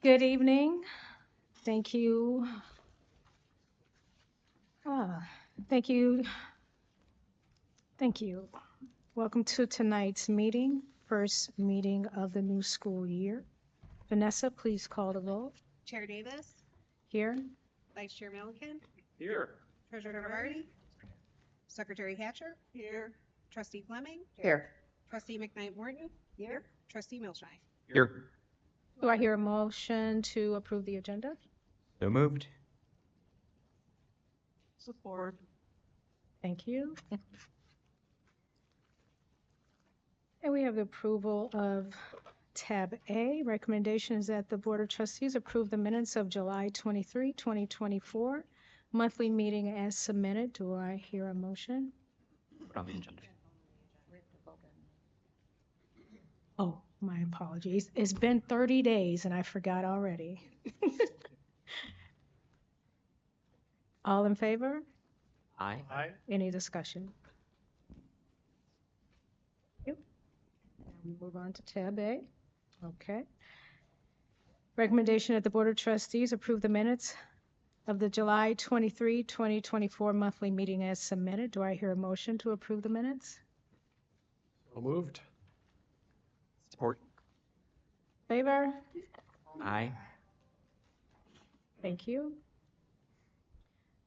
Good evening. Thank you. Thank you. Thank you. Welcome to tonight's meeting, first meeting of the new school year. Vanessa, please call the roll. Chair Davis, Here. Vice Chair Milliken, Here. Treasurer Vardy, Secretary Hatcher, here, Trustee Fleming, Here. Trustee McKnight Morton, here, Trustee Milshine. Here. Do I hear a motion to approve the agenda? So moved. Support. Thank you. And we have the approval of tab A. Recommendation is that the Board of Trustees approve the minutes of July 23, 2024, monthly meeting as submitted. Do I hear a motion? Put on the agenda. Oh, my apologies. It's been 30 days and I forgot already. All in favor? Aye. Aye. Any discussion? Yep. We'll move on to tab A. Okay. Recommendation that the Board of Trustees approve the minutes of the July 23, 2024 monthly meeting as submitted. Do I hear a motion to approve the minutes? So moved. Support. Favor? Aye. Thank you.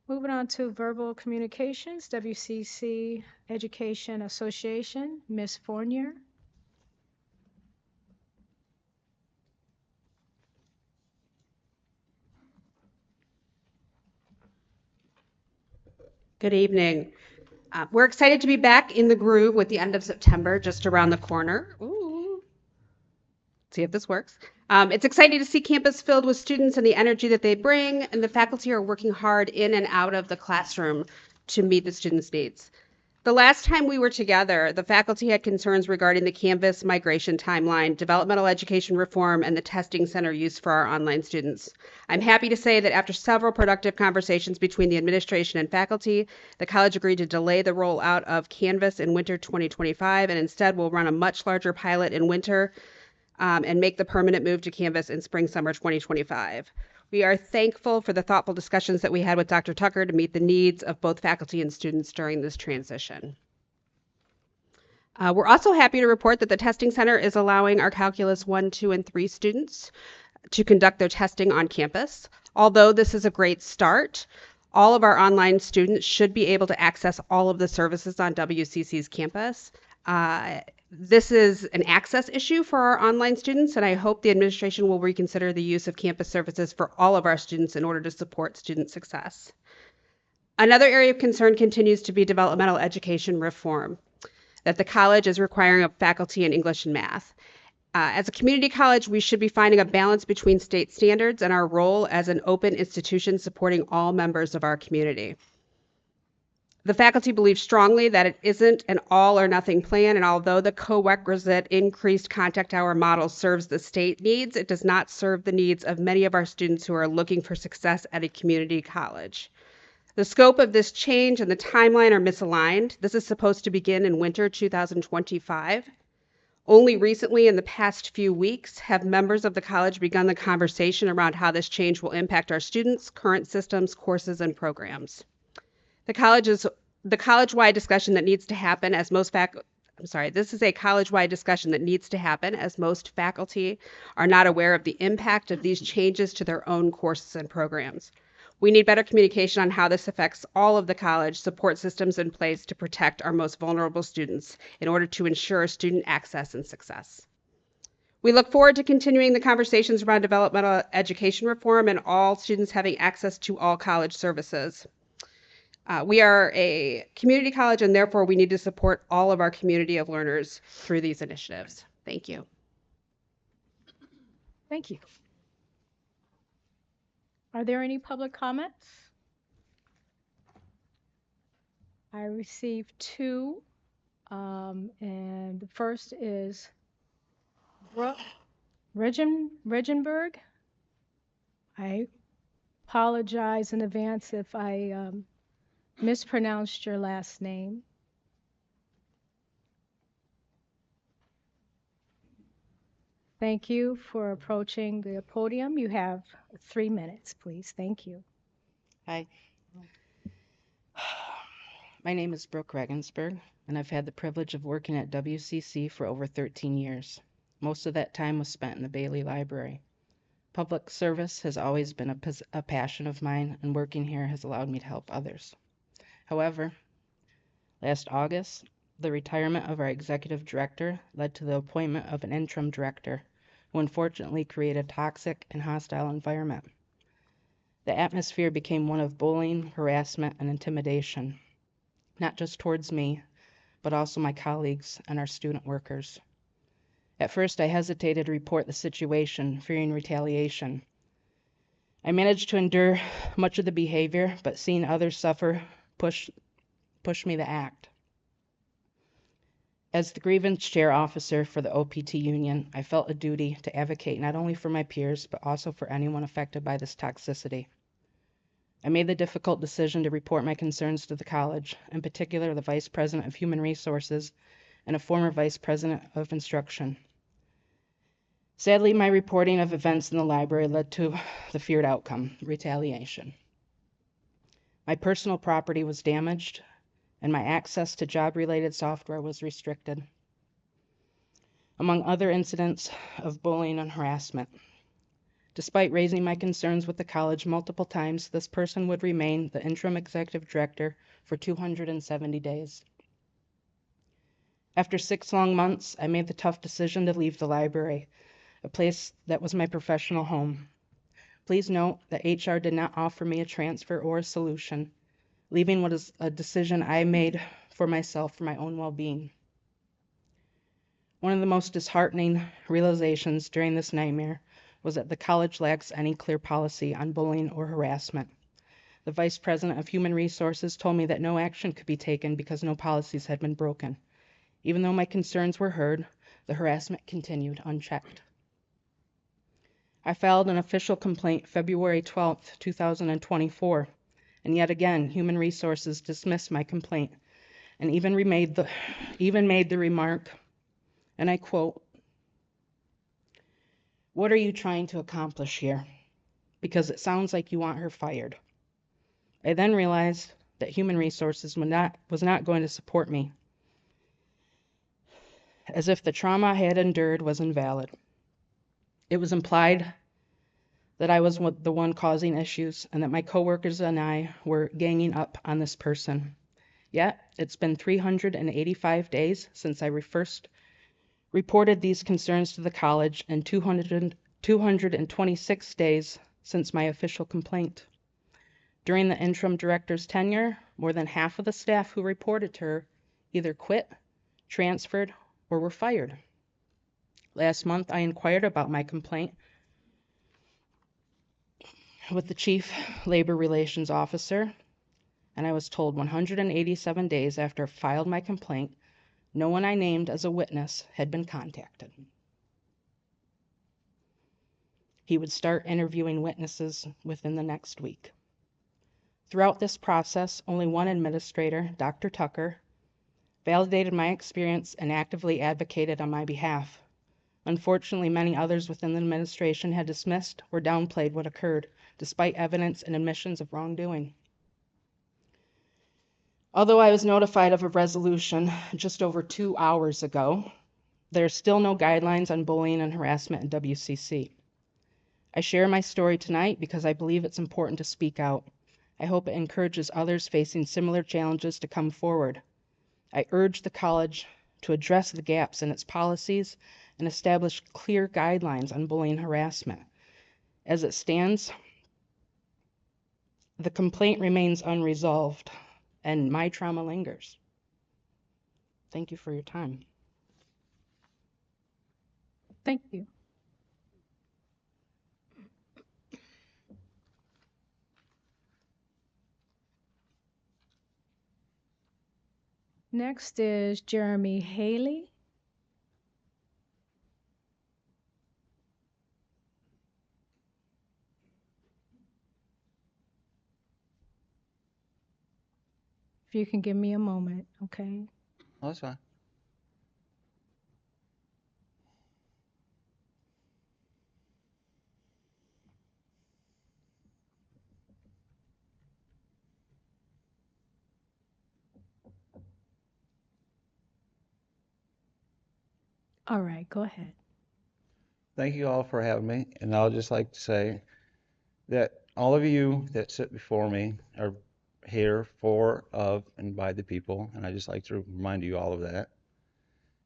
Moving on to verbal communications, WCC Education Association, Ms. Fournier. Good evening. We're excited to be back in the groove with the end of September just around the corner. Ooh. See if this works. It's exciting to see campus filled with students and the energy that they bring, and the faculty are working hard in and out of the classroom to meet the students' needs. The last time we were together, the faculty had concerns regarding the Canvas migration timeline, developmental education reform, and the testing center use for our online students. I'm happy to say that after several productive conversations between the administration and faculty, the college agreed to delay the rollout of Canvas in winter 2025, and instead will run a much larger pilot in winter and make the permanent move to Canvas in spring/summer 2025. We are thankful for the thoughtful discussions that we had with Dr. Tucker to meet the needs of both faculty and students during this transition. We're also happy to report that the testing center is allowing our Calculus 1, 2, and 3 students to conduct their testing on campus. Although this is a great start, all of our online students should be able to access all of the services on WCC's campus. This is an access issue for our online students, and I hope the administration will reconsider the use of campus services for all of our students in order to support student success. Another area of concern continues to be developmental education reform that the college is requiring of faculty in English and math. As a community college, we should be finding a balance between state standards and our role as an open institution supporting all members of our community. The faculty believe strongly that it isn't an all or nothing plan, and although the co-requisite increased contact hour model serves the state needs, it does not serve the needs of many of our students who are looking for success at a community college. The scope of this change and the timeline are misaligned. This is supposed to begin in winter 2025. Only recently, in the past few weeks, have members of the college begun the conversation around how this change will impact our students, current systems, courses, and programs. The college-wide discussion that needs to happen as most this is a college-wide discussion that needs to happen as most faculty are not aware of the impact of these changes to their own courses and programs. We need better communication on how this affects all of the college support systems in place to protect our most vulnerable students in order to ensure student access and success. We look forward to continuing the conversations around developmental education reform and all students having access to all college services. We are a community college, and therefore we need to support all of our community of learners through these initiatives. Thank you. Thank you. Are there any public comments? I received two, and the first is Brooke Regenberg. I apologize in advance if I mispronounced your last name. Thank you for approaching the podium. You have 3 minutes, please. Thank you. Hi. My name is Brooke Regensburg, and I've had the privilege of working at WCC for over 13 years. Most of that time was spent in the Bailey Library. Public service has always been a passion of mine, and working here has allowed me to help others. However, last August, the retirement of our executive director led to the appointment of an interim director, who unfortunately created a toxic and hostile environment. The atmosphere became one of bullying, harassment, and intimidation, not just towards me, but also my colleagues and our student workers. At first, I hesitated to report the situation, fearing retaliation. I managed to endure much of the behavior, but seeing others suffer pushed me to act. As the grievance chair officer for the OPT union, I felt a duty to advocate not only for my peers, but also for anyone affected by this toxicity. I made the difficult decision to report my concerns to the college, in particular the Vice President of Human Resources and a former Vice President of Instruction. Sadly, my reporting of events in the library led to the feared outcome, retaliation. My personal property was damaged, and my access to job-related software was restricted, among other incidents of bullying and harassment. Despite raising my concerns with the college multiple times, this person would remain the interim executive director for 270 days. After 6 long months, I made the tough decision to leave the library, a place that was my professional home. Please note that HR did not offer me a transfer or a solution. Leaving was a decision I made for myself, for my own well-being. One of the most disheartening realizations during this nightmare was that the college lacks any clear policy on bullying or harassment. The Vice President of Human Resources told me that no action could be taken because no policies had been broken. Even though my concerns were heard, the harassment continued unchecked. I filed an official complaint February 12, 2024, and yet again, Human Resources dismissed my complaint and even made the remark, and I quote, "What are you trying to accomplish here? Because it sounds like you want her fired." I then realized that Human Resources was not going to support me, as if the trauma I had endured was invalid. It was implied that I was the one causing issues and that my coworkers and I were ganging up on this person. Yet, it's been 385 days since I first reported these concerns to the college and 226 days since my official complaint. During the interim director's tenure, more than half of the staff who reported to her either quit, transferred, or were fired. Last month, I inquired about my complaint with the Chief Labor Relations Officer, and I was told 187 days after I filed my complaint, no one I named as a witness had been contacted. He would start interviewing witnesses within the next week. Throughout this process, only one administrator, Dr. Tucker, validated my experience and actively advocated on my behalf. Unfortunately, many others within the administration had dismissed or downplayed what occurred, despite evidence and admissions of wrongdoing. Although I was notified of a resolution just over 2 hours ago, there are still no guidelines on bullying and harassment in WCC. I share my story tonight because I believe it's important to speak out. I hope it encourages others facing similar challenges to come forward. I urge the college to address the gaps in its policies and establish clear guidelines on bullying and harassment. As it stands, the complaint remains unresolved, and my trauma lingers. Thank you for your time. Thank you. Next is Jeremy Haley. If you can give me a moment, okay? Oh, that's fine. All right, go ahead. Thank you all for having me, and I'll just like to say that all of you that sit before me are here for, of, and by the people, and I just like to remind you all of that.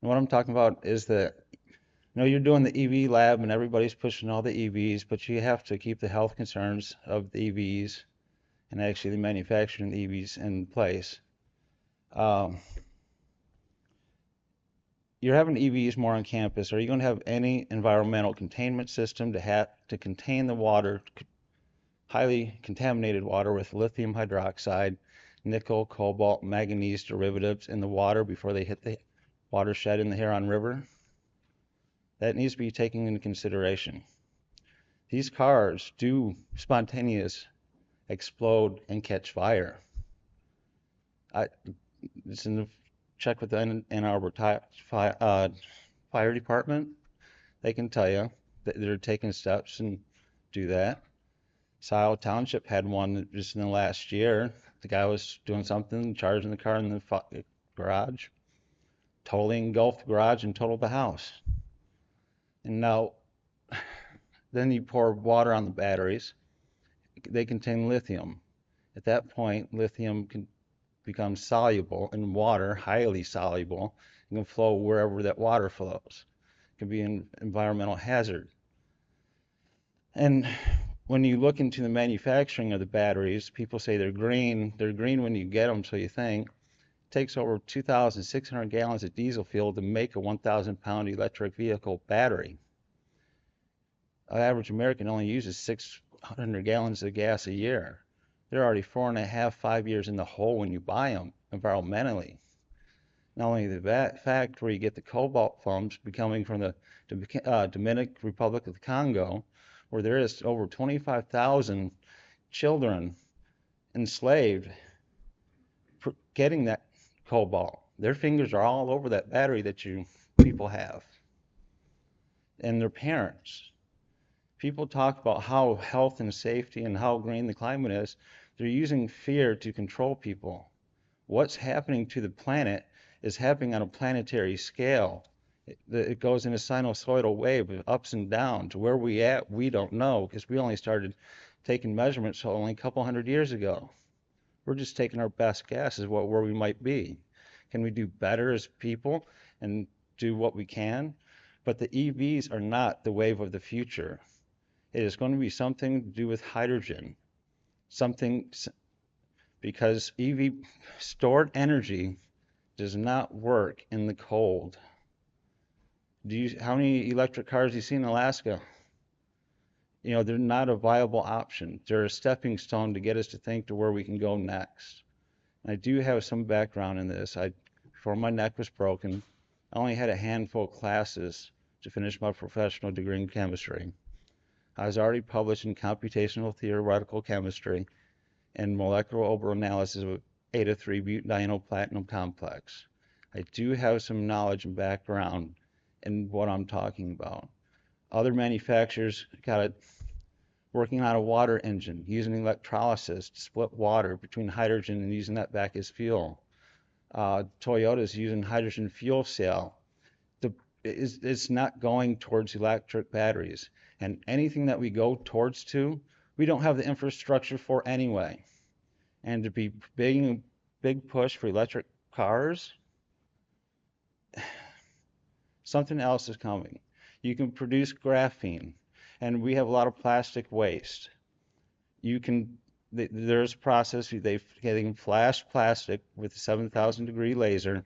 And what I'm talking about is that, you're doing the EV lab and everybody's pushing all the EVs, but you have to keep the health concerns of the EVs and actually the manufacturing of the EVs in place. Um, you're having EVs more on campus. Are you going to have any environmental containment system to contain the water, highly contaminated water with lithium hydroxide, nickel, cobalt, manganese derivatives in the water before they hit the watershed in the Huron River? That needs to be taken into consideration. These cars do spontaneous explode and catch fire. It's in the check with the Ann Arbor Fire Department. They can tell you that they're taking steps and do that. Scioto Township had one just in the last year. The guy was doing something, charging the car in the garage, totally engulfed the garage and totaled the house. And now, then you pour water on the batteries. They contain lithium. At that point, lithium can become soluble in water, highly soluble, and can flow wherever that water flows. It can be an environmental hazard. And when you look into the manufacturing of the batteries, people say they're green. They're green when you get them, so you think. It takes over 2,600 gallons of diesel fuel to make a 1,000-pound electric vehicle battery. An average American only uses 600 gallons of gas a year. They're already 4.5, 5 years in the hole when you buy them environmentally. Not only the fact where you get the cobalt funds coming from the Dominican Republic of the Congo, where there is over 25,000 children enslaved for getting that cobalt. Their fingers are all over that battery that you people have, and their parents. People talk about how health and safety and how green the climate is. They're using fear to control people. What's happening to the planet is happening on a planetary scale. It goes in a sinusoidal wave of ups and downs. Where we at, we don't know, because we only started taking measurements only a couple hundred years ago. We're just taking our best guess as where we might be. Can we do better as people and do what we can? But the EVs are not the wave of the future. It is going to be something to do with hydrogen, because EV stored energy does not work in the cold. How many electric cars do you see in Alaska? They're not a viable option. They're a stepping stone to get us to think to where we can go next. And I do have some background in this. Before my neck was broken, I only had a handful of classes to finish my professional degree in chemistry. I was already published in computational theoretical chemistry and molecular orbital analysis of eta-3-butanediol platinum complex. I do have some knowledge and background in what I'm talking about. Other manufacturers got it working on a water engine, using electrolysis to split water between hydrogen and using that back as fuel. Toyota's using hydrogen fuel cell. It's not going towards electric batteries. And anything that we go towards we don't have the infrastructure for anyway. And to be big push for electric cars, something else is coming. You can produce graphene, and we have a lot of plastic waste. There's a process, they can flash plastic with a 7,000 degree laser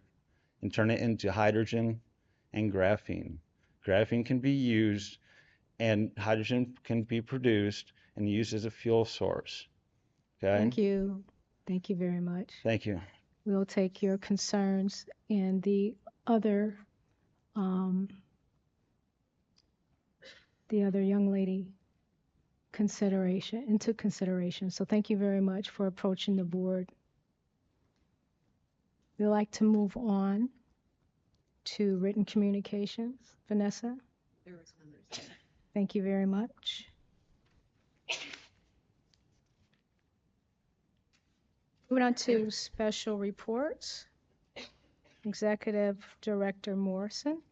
and turn it into hydrogen and graphene. Graphene can be used and hydrogen can be produced and used as a fuel source. Okay? Thank you. Thank you very much. Thank you. We'll take your concerns and the other young lady into consideration. So thank you very much for approaching the board. We'd like to move on to written communications. Vanessa? Thank you very much. Moving on to special reports. Executive Director Morrison.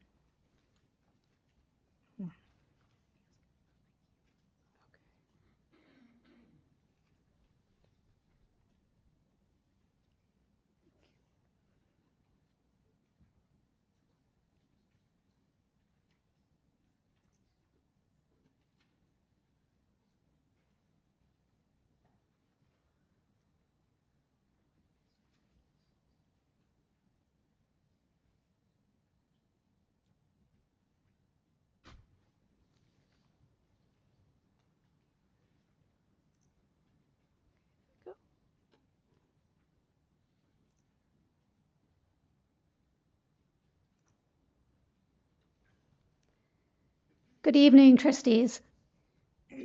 Good evening, trustees.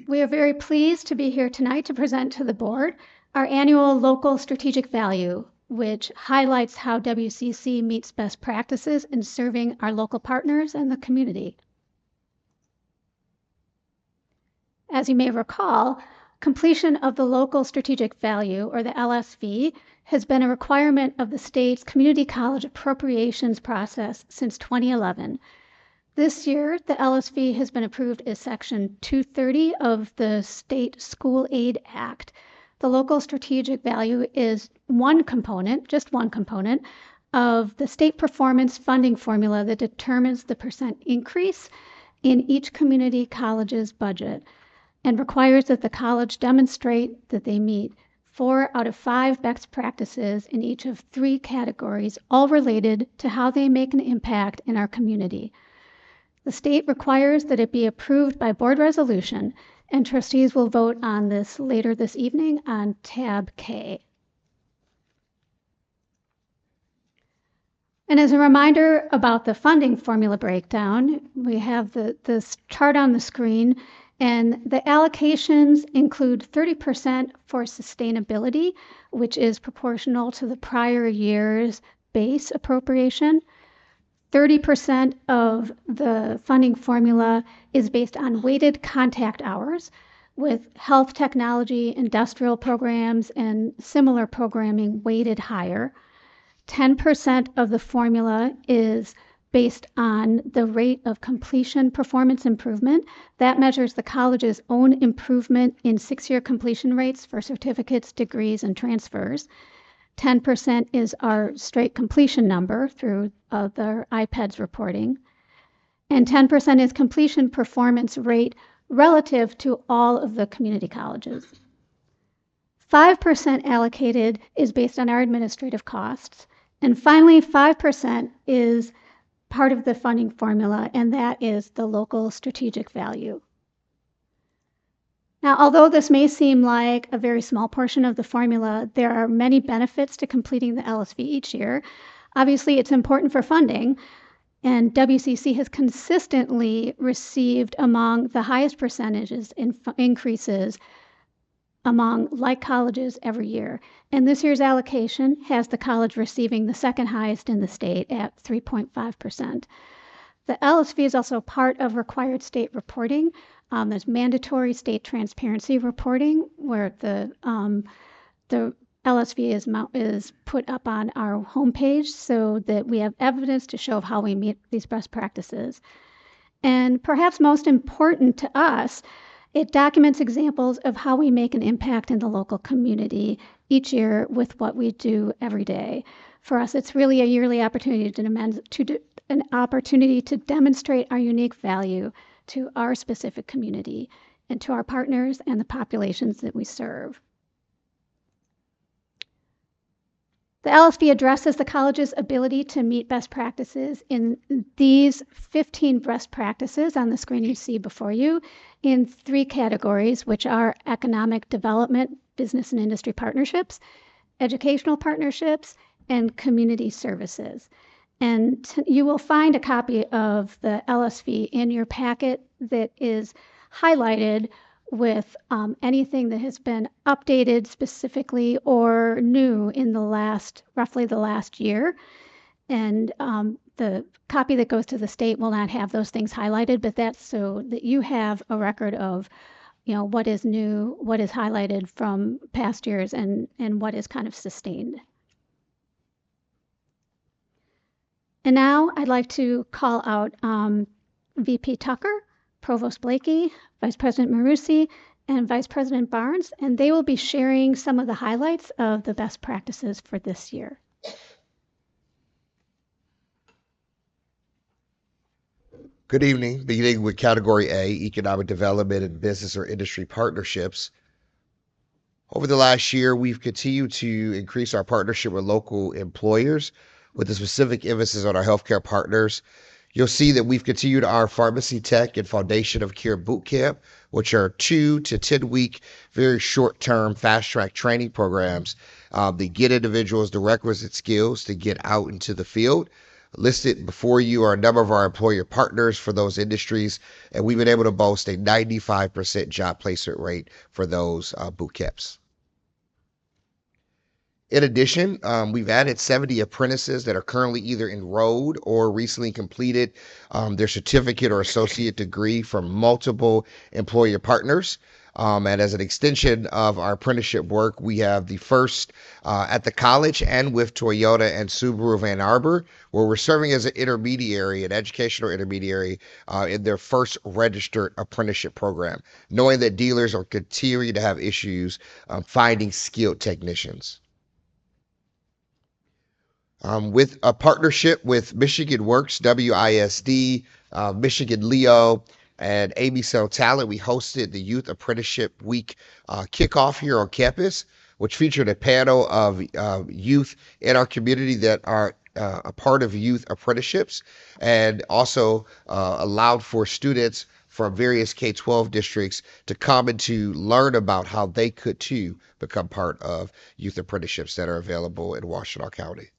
We are very pleased to be here tonight to present to the board our annual local strategic value, which highlights how WCC meets best practices in serving our local partners and the community. As you may recall, completion of the local strategic value, or the LSV, has been a requirement of the state's community college appropriations process since 2011. This year, the LSV has been approved as Section 230 of the State School Aid Act. The local strategic value is one component, just one component, of the state performance funding formula that determines the percent increase in each community college's budget and requires that the college demonstrate that they meet 4 out of 5 best practices in each of 3 categories, all related to how they make an impact in our community. The state requires that it be approved by board resolution, and trustees will vote on this later this evening on tab K. And as a reminder about the funding formula breakdown, we have this chart on the screen, and the allocations include 30% for sustainability, which is proportional to the prior year's base appropriation. 30% of the funding formula is based on weighted contact hours, with health technology, industrial programs, and similar programming weighted higher. 10% of the formula is based on the rate of completion performance improvement. That measures the college's own improvement in 6-year completion rates for certificates, degrees, and transfers. 10% is our straight completion number through the IPEDS reporting. And 10% is completion performance rate relative to all of the community colleges. 5% allocated is based on our administrative costs. And finally, 5% is part of the funding formula, and that is the local strategic value. Now, although this may seem like a very small portion of the formula, there are many benefits to completing the LSV each year. Obviously, it's important for funding, and WCC has consistently received among the highest percentages in increases among like colleges every year. And this year's allocation has the college receiving the second highest in the state at 3.5%. The LSV is also part of required state reporting. There's mandatory state transparency reporting, where the LSV is put up on our homepage so that we have evidence to show how we meet these best practices. And perhaps most important to us, it documents examples of how we make an impact in the local community each year with what we do every day. For us, it's really a yearly opportunity to demonstrate our unique value to our specific community and to our partners and the populations that we serve. The LSV addresses the college's ability to meet best practices in these 15 best practices on the screen you see before you in 3 categories, which are economic development, business and industry partnerships, educational partnerships, and community services. And you will find a copy of the LSV in your packet that is highlighted with anything that has been updated specifically or new in roughly the last year. And the copy that goes to the state will not have those things highlighted, but that's so that you have a record of, what is new, what is highlighted from past years, and what is kind of sustained. And now I'd like to call out VP Tucker, Provost Blakey, Vice President Marusi, and Vice President Barnes, and they will be sharing some of the highlights of the best practices for this year. Good evening. Beginning with Category A, Economic Development and Business or Industry Partnerships. Over the last year, we've continued to increase our partnership with local employers with a specific emphasis on our healthcare partners. You'll see that we've continued our Pharmacy Tech and Foundation of Care Bootcamp, which are 2 to 10-week, very short-term, fast-track training programs that get individuals the requisite skills to get out into the field. Listed before you are a number of our employer partners for those industries, and we've been able to boast a 95% job placement rate for those boot camps. In addition, we've added 70 apprentices that are currently either enrolled or recently completed their certificate or associate degree from multiple employer partners. And as an extension of our apprenticeship work, we have the first at the college and with Toyota and Subaru of Ann Arbor, where we're serving as an intermediary, an educational intermediary in their first registered apprenticeship program, knowing that dealers are continuing to have issues finding skilled technicians. With a partnership with Michigan Works, WISD, Michigan Leo, and ABC Talent, we hosted the Youth Apprenticeship Week kickoff here on campus, which featured a panel of youth in our community that are a part of youth apprenticeships, and also allowed for students from various K-12 districts to come and to learn about how they could too become part of youth apprenticeships that are available in Washtenaw County.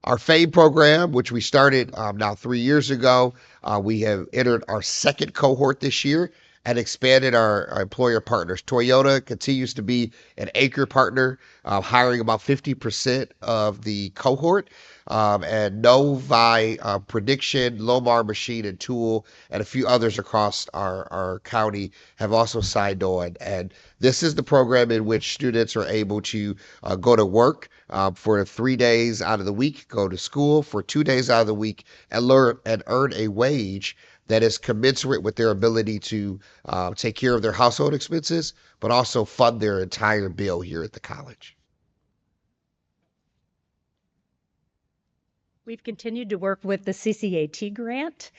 Our FAME program, which we started now 3 years ago, we have entered our second cohort this year and expanded our employer partners. Toyota continues to be an anchor partner, hiring about 50% of the cohort. And Novi, Prediction, Lomar Machine and Tool, and a few others across our county have also signed on. And this is the program in which students are able to go to work for 3 days out of the week, go to school for 2 days out of the week, and learn and earn a wage that is commensurate with their ability to take care of their household expenses, but also fund their entire bill here at the college. We've continued to work with the CCAT grant,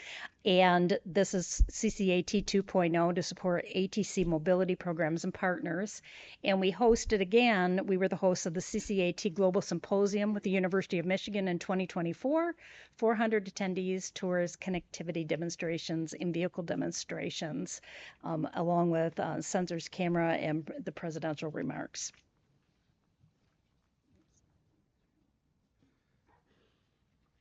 and this is CCAT 2.0 to support ATC mobility programs and partners. And we were the hosts of the CCAT Global Symposium with the University of Michigan in 2024, 400 attendees, tours, connectivity demonstrations, in-vehicle demonstrations, along with sensors, camera, and the presidential remarks.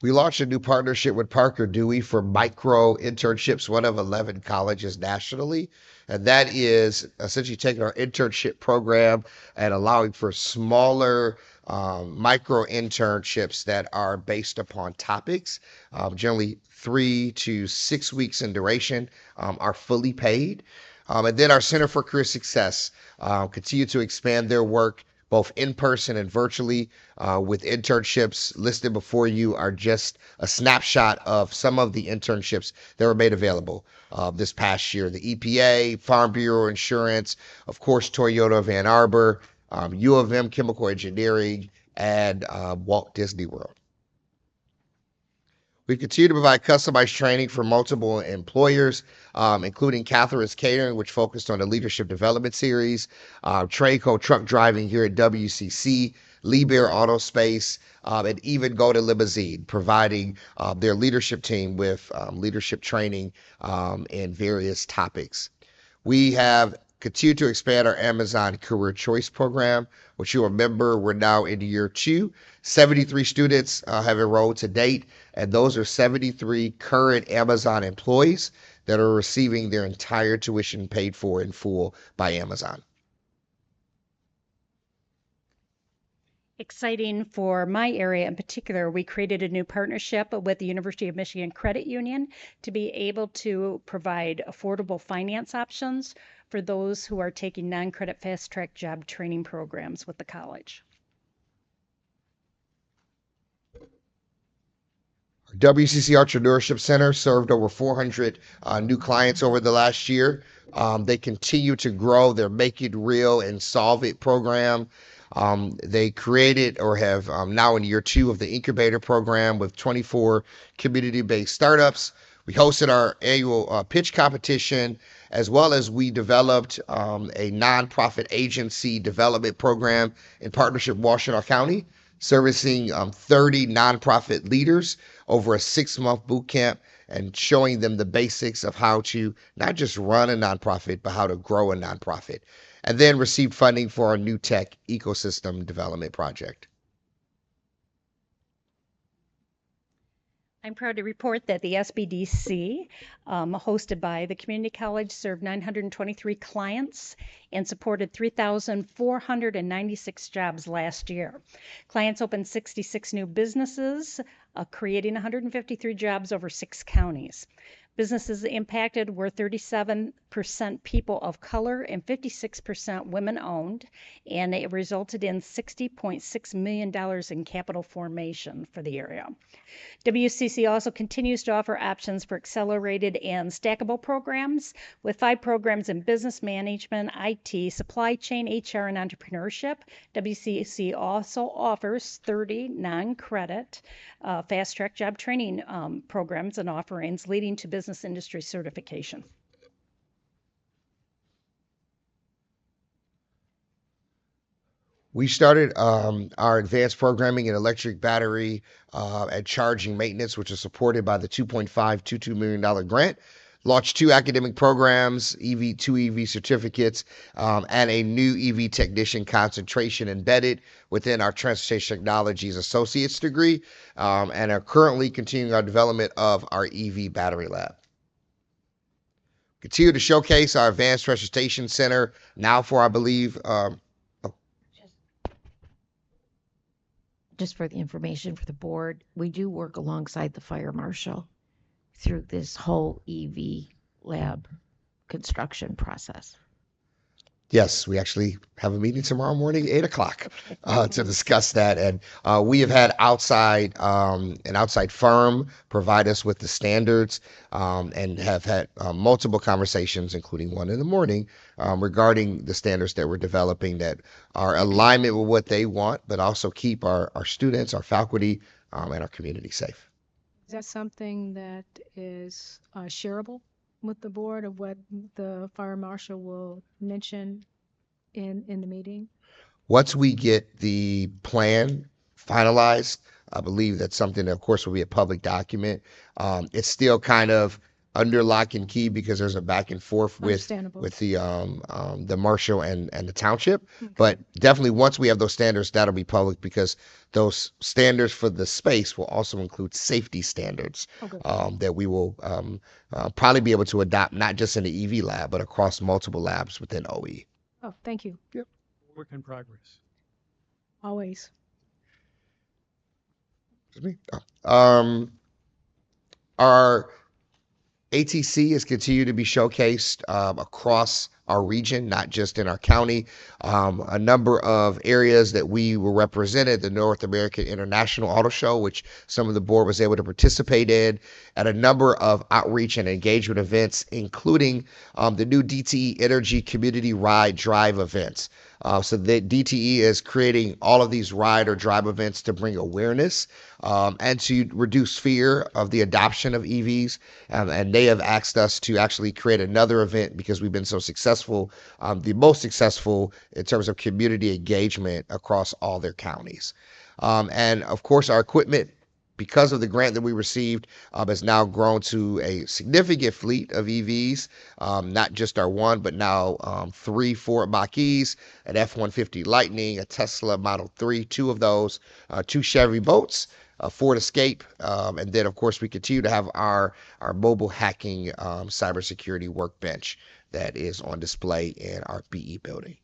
We launched a new partnership with Parker Dewey for micro internships, one of 11 colleges nationally. And that is essentially taking our internship program and allowing for smaller micro internships that are based upon topics, generally 3 to 6 weeks in duration, are fully paid. And then our Center for Career Success continue to expand their work both in person and virtually, with internships listed before you are just a snapshot of some of the internships that were made available this past year. The EPA, Farm Bureau Insurance, of course, Toyota of Ann Arbor, U of M Chemical Engineering, and Walt Disney World. We continue to provide customized training for multiple employers, including Catherine's Catering, which focused on the Leadership Development Series, Traco Truck Driving here at WCC, Liebherr Auto Space, and even Golden Limousine, providing their leadership team with leadership training in various topics. We have continued to expand our Amazon Career Choice program, which you'll remember we're now in year 2. 73 students have enrolled to date, and those are 73 current Amazon employees that are receiving their entire tuition paid for in full by Amazon. Exciting for my area in particular, we created a new partnership with the University of Michigan Credit Union to be able to provide affordable finance options for those who are taking non-credit fast-track job training programs with the college. Our WCC Entrepreneurship Center served over 400 new clients over the last year. They continue to grow their Make It Real and Solve It program. They created or have now in year 2 of the incubator program with 24 community-based startups. We hosted our annual pitch competition, as well as we developed a nonprofit agency development program in partnership with Washtenaw County, servicing 30 nonprofit leaders over a 6-month boot camp and showing them the basics of how to not just run a nonprofit, but how to grow a nonprofit. And then received funding for our new tech ecosystem development project. I'm proud to report that the SBDC, hosted by the community college, served 923 clients and supported 3,496 jobs last year. Clients opened 66 new businesses, creating 153 jobs over 6 counties. Businesses impacted were 37% people of color and 56% women-owned, and it resulted in $60.6 million in capital formation for the area. WCC also continues to offer options for accelerated and stackable programs with 5 programs in business management, IT, supply chain, HR, and entrepreneurship. WCC also offers 30 non-credit fast-track job training programs and offerings leading to business industry certification. We started our advanced programming in electric battery and charging maintenance, which is supported by the $2.522 million grant. Launched 2 academic programs, 2 EV certificates, and a new EV technician concentration embedded within our Transportation Technologies Associate's degree, and are currently continuing our development of our EV battery lab. Continue to showcase our Advanced Transportation Center now for, I believe, just for the information for the board, we do work alongside the fire marshal through this whole EV lab construction process. Yes, we actually have a meeting tomorrow morning, 8 o'clock, to discuss that. And we have had an outside firm provide us with the standards, and have had multiple conversations, including one in the morning, regarding the standards that we're developing that are alignment with what they want, but also keep our students, our faculty, and our community safe. Is that something that is shareable with the board, of what the fire marshal will mention in the meeting? Once we get the plan finalized, I believe that's something that, of course, will be a public document. It's still kind of under lock and key because there's a back and forth with Understandable. the marshal and the township. But definitely once we have those standards, that'll be public, because those standards for the space will also include safety standards Okay. that we will probably be able to adopt, not just in the EV lab, but across multiple labs within OE. Oh, thank you. Work in progress. Always. Excuse me. Our ATC has continued to be showcased across our region, not just in our county. A number of areas that we were represented, the North American International Auto Show, which some of the board was able to participate in, at a number of outreach and engagement events, including the new DTE Energy Community Ride Drive events. So the DTE is creating all of these ride or drive events to bring awareness and to reduce fear of the adoption of EVs. And they have asked us to actually create another event because we've been so successful, the most successful in terms of community engagement across all their counties. And of course, our equipment, because of the grant that we received, has now grown to a significant fleet of EVs, not just our one, but now 3 Ford Mach-E's, an F-150 Lightning, a Tesla Model 3, 2 of those, 2 Chevy Boats, a Ford Escape, and then, of course, we continue to have our mobile hacking cybersecurity workbench that is on display in our BE building.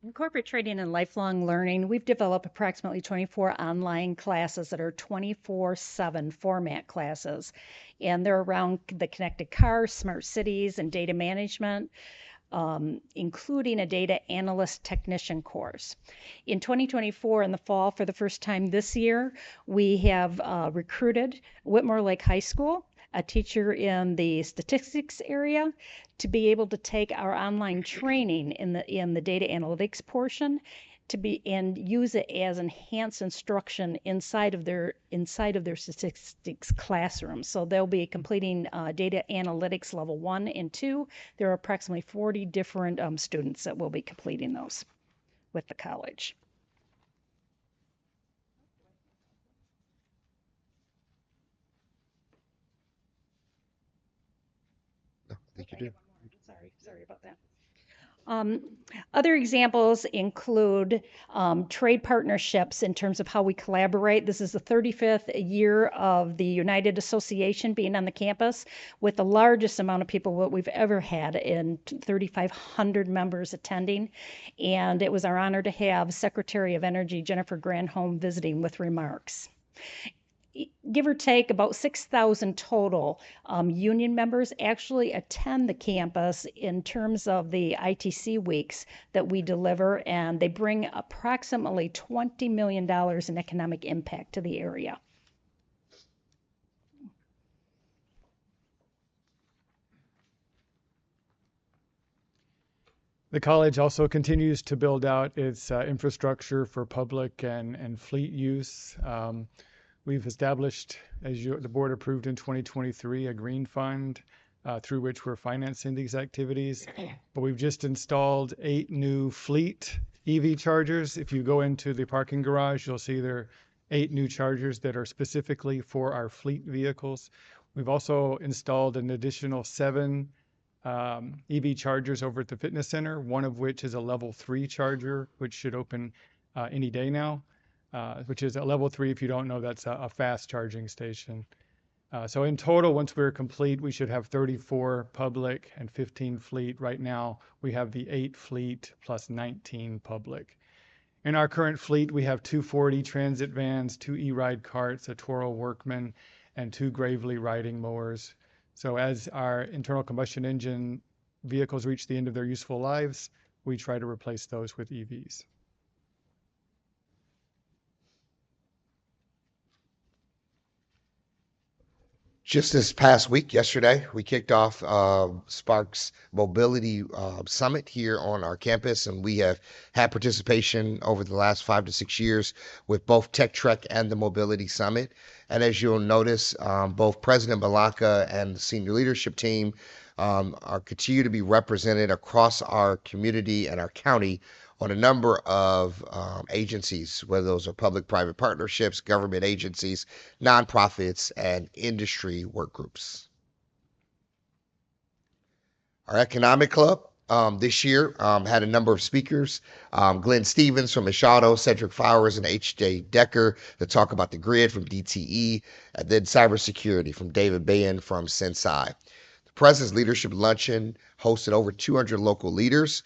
In corporate training and lifelong learning, we've developed approximately 24 online classes that are 24/7 format classes, and they're around the connected car, smart cities, and data management, including a data analyst technician course. In 2024, in the fall, for the first time this year, we have recruited Whitmore Lake High School, a teacher in the statistics area, to be able to take our online training in the data analytics portion and use it as enhanced instruction inside of their statistics classroom. So they'll be completing data analytics level 1 and 2. There are approximately 40 different students that will be completing those with the college. I think you do. Sorry about that. Other examples include trade partnerships in terms of how we collaborate. This is the 35th year of the United Association being on the campus, with the largest amount of people that we've ever had, in 3,500 members attending. And it was our honor to have Secretary of Energy Jennifer Granholm visiting with remarks. Give or take, about 6,000 total union members actually attend the campus in terms of the ITC weeks that we deliver, and they bring approximately $20 million in economic impact to the area. The college also continues to build out its infrastructure for public and fleet use. We've established, as the board approved in 2023, a green fund through which we're financing these activities. But we've just installed 8 new fleet EV chargers. If you go into the parking garage, you'll see there are 8 new chargers that are specifically for our fleet vehicles. We've also installed an additional 7 EV chargers over at the fitness center, one of which is a level 3 charger, which should open any day now. Which is a level 3, if you don't know, that's a fast charging station. So in total, once we're complete, we should have 34 public and 15 fleet. Right now, we have the 8 fleet plus 19 public. In our current fleet, we have 240 transit vans, 2 e-ride carts, a Toro Workman, and 2 Gravely riding mowers. So as our internal combustion engine vehicles reach the end of their useful lives, we try to replace those with EVs. Just this past week, yesterday, we kicked off Spark's Mobility Summit here on our campus, and we have had participation over the last 5 to 6 years with both Tech Trek and the Mobility Summit. And as you'll notice, both President Balanca and the senior leadership team are continue to be represented across our community and our county on a number of agencies, whether those are public-private partnerships, government agencies, nonprofits, and industry work groups. Our economic club this year had a number of speakers. Glenn Stevens from Machado, Cedric Flowers, and H.J. Decker to talk about the grid from DTE, and then cybersecurity from David Bayan from Sensei. President's Leadership Luncheon hosted over 200 local leaders,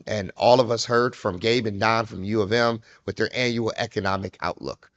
and all of us heard from Gabe and Don from U of M with their annual economic outlook.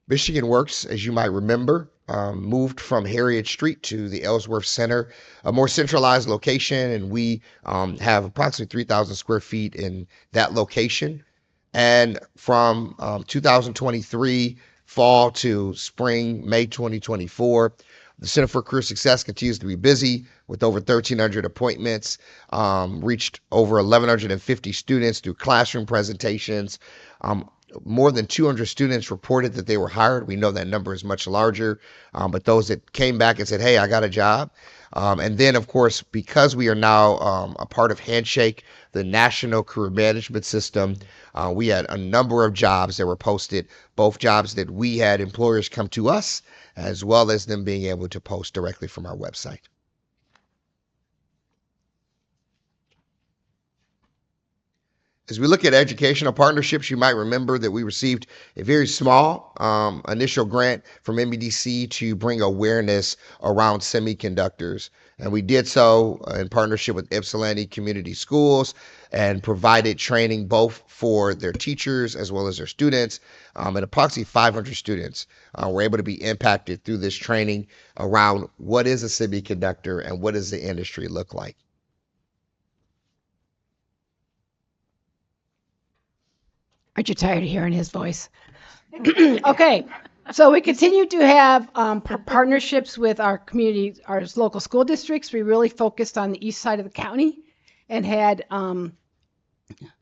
Michigan Works, as you might remember, moved from Harriet Street to the Ellsworth Center, a more centralized location, and we have approximately 3,000 square feet in that location. And from 2023 fall to spring, May 2024, the Center for Career Success continues to be busy with over 1,300 appointments, reached over 1,150 students through classroom presentations. More than 200 students reported that they were hired. We know that number is much larger, but those that came back and said, hey, I got a job. And then, of course, because we are now a part of Handshake, the National Career Management System, we had a number of jobs that were posted, both jobs that we had employers come to us, as well as them being able to post directly from our website. As we look at educational partnerships, you might remember that we received a very small initial grant from MBDC to bring awareness around semiconductors. And we did so in partnership with Ypsilanti Community Schools and provided training both for their teachers as well as their students. And approximately 500 students were able to be impacted through this training around what is a semiconductor and what does the industry look like. Aren't you tired of hearing his voice? Okay, so we continue to have partnerships with our community, our local school districts. We really focused on the east side of the county and had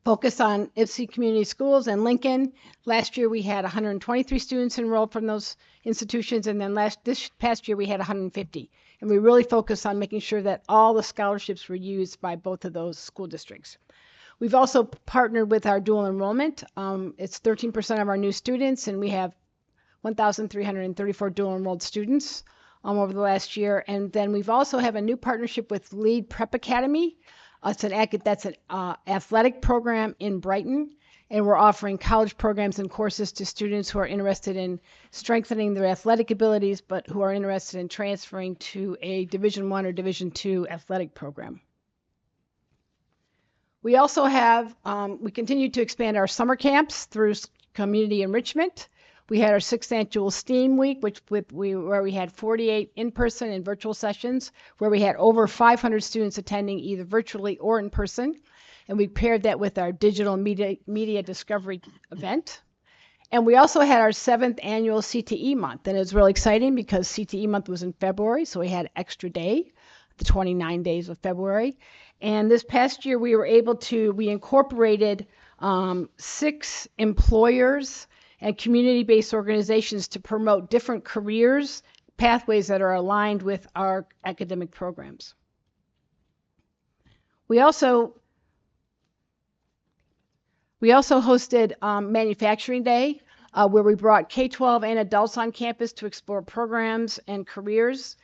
focused on Ypsi Community Schools and Lincoln. Last year we had 123 students enrolled from those institutions, and then this past year we had 150. And we really focused on making sure that all the scholarships were used by both of those school districts. We've also partnered with our dual enrollment. It's 13% of our new students, and we have 1,334 dual enrolled students. over the last year. And then we've also have a new partnership with Lead Prep Academy. That's an athletic program in Brighton. And we're offering college programs and courses to students who are interested in strengthening their athletic abilities, but who are interested in transferring to a Division I or Division II athletic program. We also have, we continue to expand our summer camps through community enrichment. We had our 6th annual STEAM week, where we had 48 in-person and virtual sessions, where we had over 500 students attending either virtually or in person. And we paired that with our digital media discovery event. And we also had our 7th annual CTE month. And it was really exciting because CTE month was in February, so we had extra day, the 29 days of February. And this past year, we incorporated 6 employers and community-based organizations to promote different careers, pathways that are aligned with our academic programs. We also hosted Manufacturing Day, where we brought K-12 and adults on campus to explore programs and careers.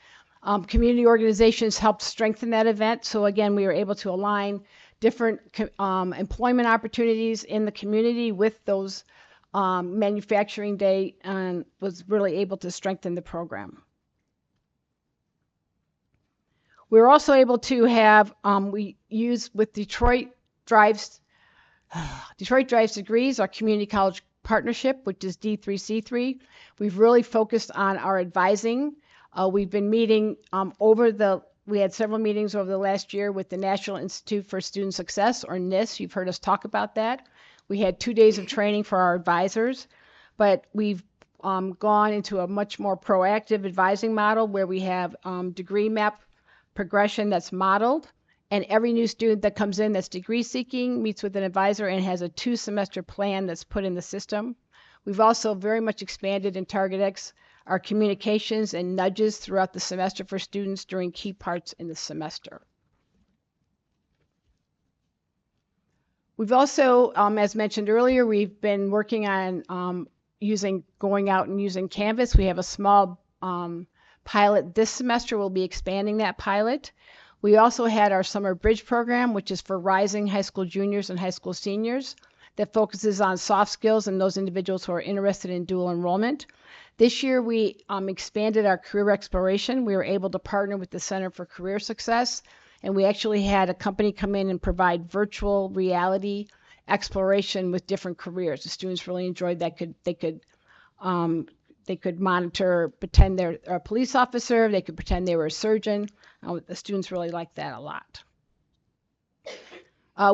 Community organizations helped strengthen that event. So again, we were able to align different employment opportunities in the community with those Manufacturing Day, and was really able to strengthen the program. We were also able to have, we use with Detroit Drives Degrees, our community college partnership, which is D3C3. We've really focused on our advising. We've been meeting we had several meetings over the last year with the National Institute for Student Success, or NIST. You've heard us talk about that. We had 2 days of training for our advisors, but we've gone into a much more proactive advising model where we have degree map progression that's modeled. And every new student that comes in that's degree seeking meets with an advisor and has a 2-semester plan that's put in the system. We've also very much expanded in TargetX our communications and nudges throughout the semester for students during key parts in the semester. We've also, as mentioned earlier, we've been working on going out and using Canvas. We have a small pilot this semester. We'll be expanding that pilot. We also had our Summer Bridge program, which is for rising high school juniors and high school seniors, that focuses on soft skills and those individuals who are interested in dual enrollment. This year, we expanded our career exploration. We were able to partner with the Center for Career Success, and we actually had a company come in and provide virtual reality exploration with different careers. The students really enjoyed that. They could monitor, pretend they're a police officer. They could pretend they were a surgeon. The students really liked that a lot.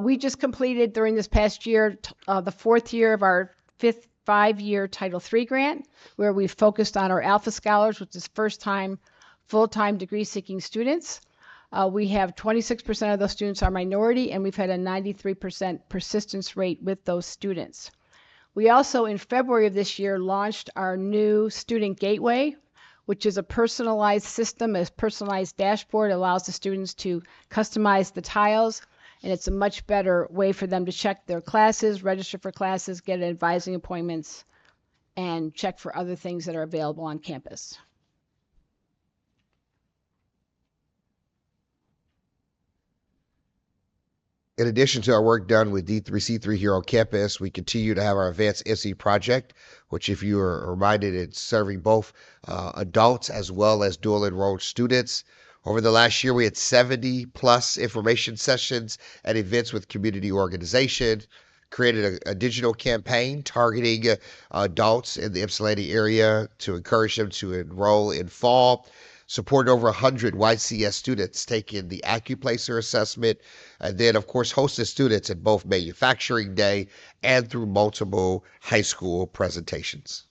We just completed during this past year the 4th year of our 5th 5-year Title III grant, where we focused on our Alpha Scholars, which is first-time, full-time degree-seeking students. We have 26% of those students are minority, and we've had a 93% persistence rate with those students. We also, in February of this year, launched our new Student Gateway, which is a personalized system, a personalized dashboard. It allows the students to customize the tiles, and it's a much better way for them to check their classes, register for classes, get advising appointments, and check for other things that are available on campus. In addition to our work done with D3C3 here on campus, we continue to have our Advanced NC project, which, if you are reminded, it's serving both adults as well as dual enrolled students. Over the last year, we had 70 plus information sessions and events with community organizations, created a digital campaign targeting adults in the Ypsilanti area to encourage them to enroll in fall, supported over 100 YCS students taking the AccuPlacer assessment, and then, of course, hosted students at both Manufacturing Day and through multiple high school presentations.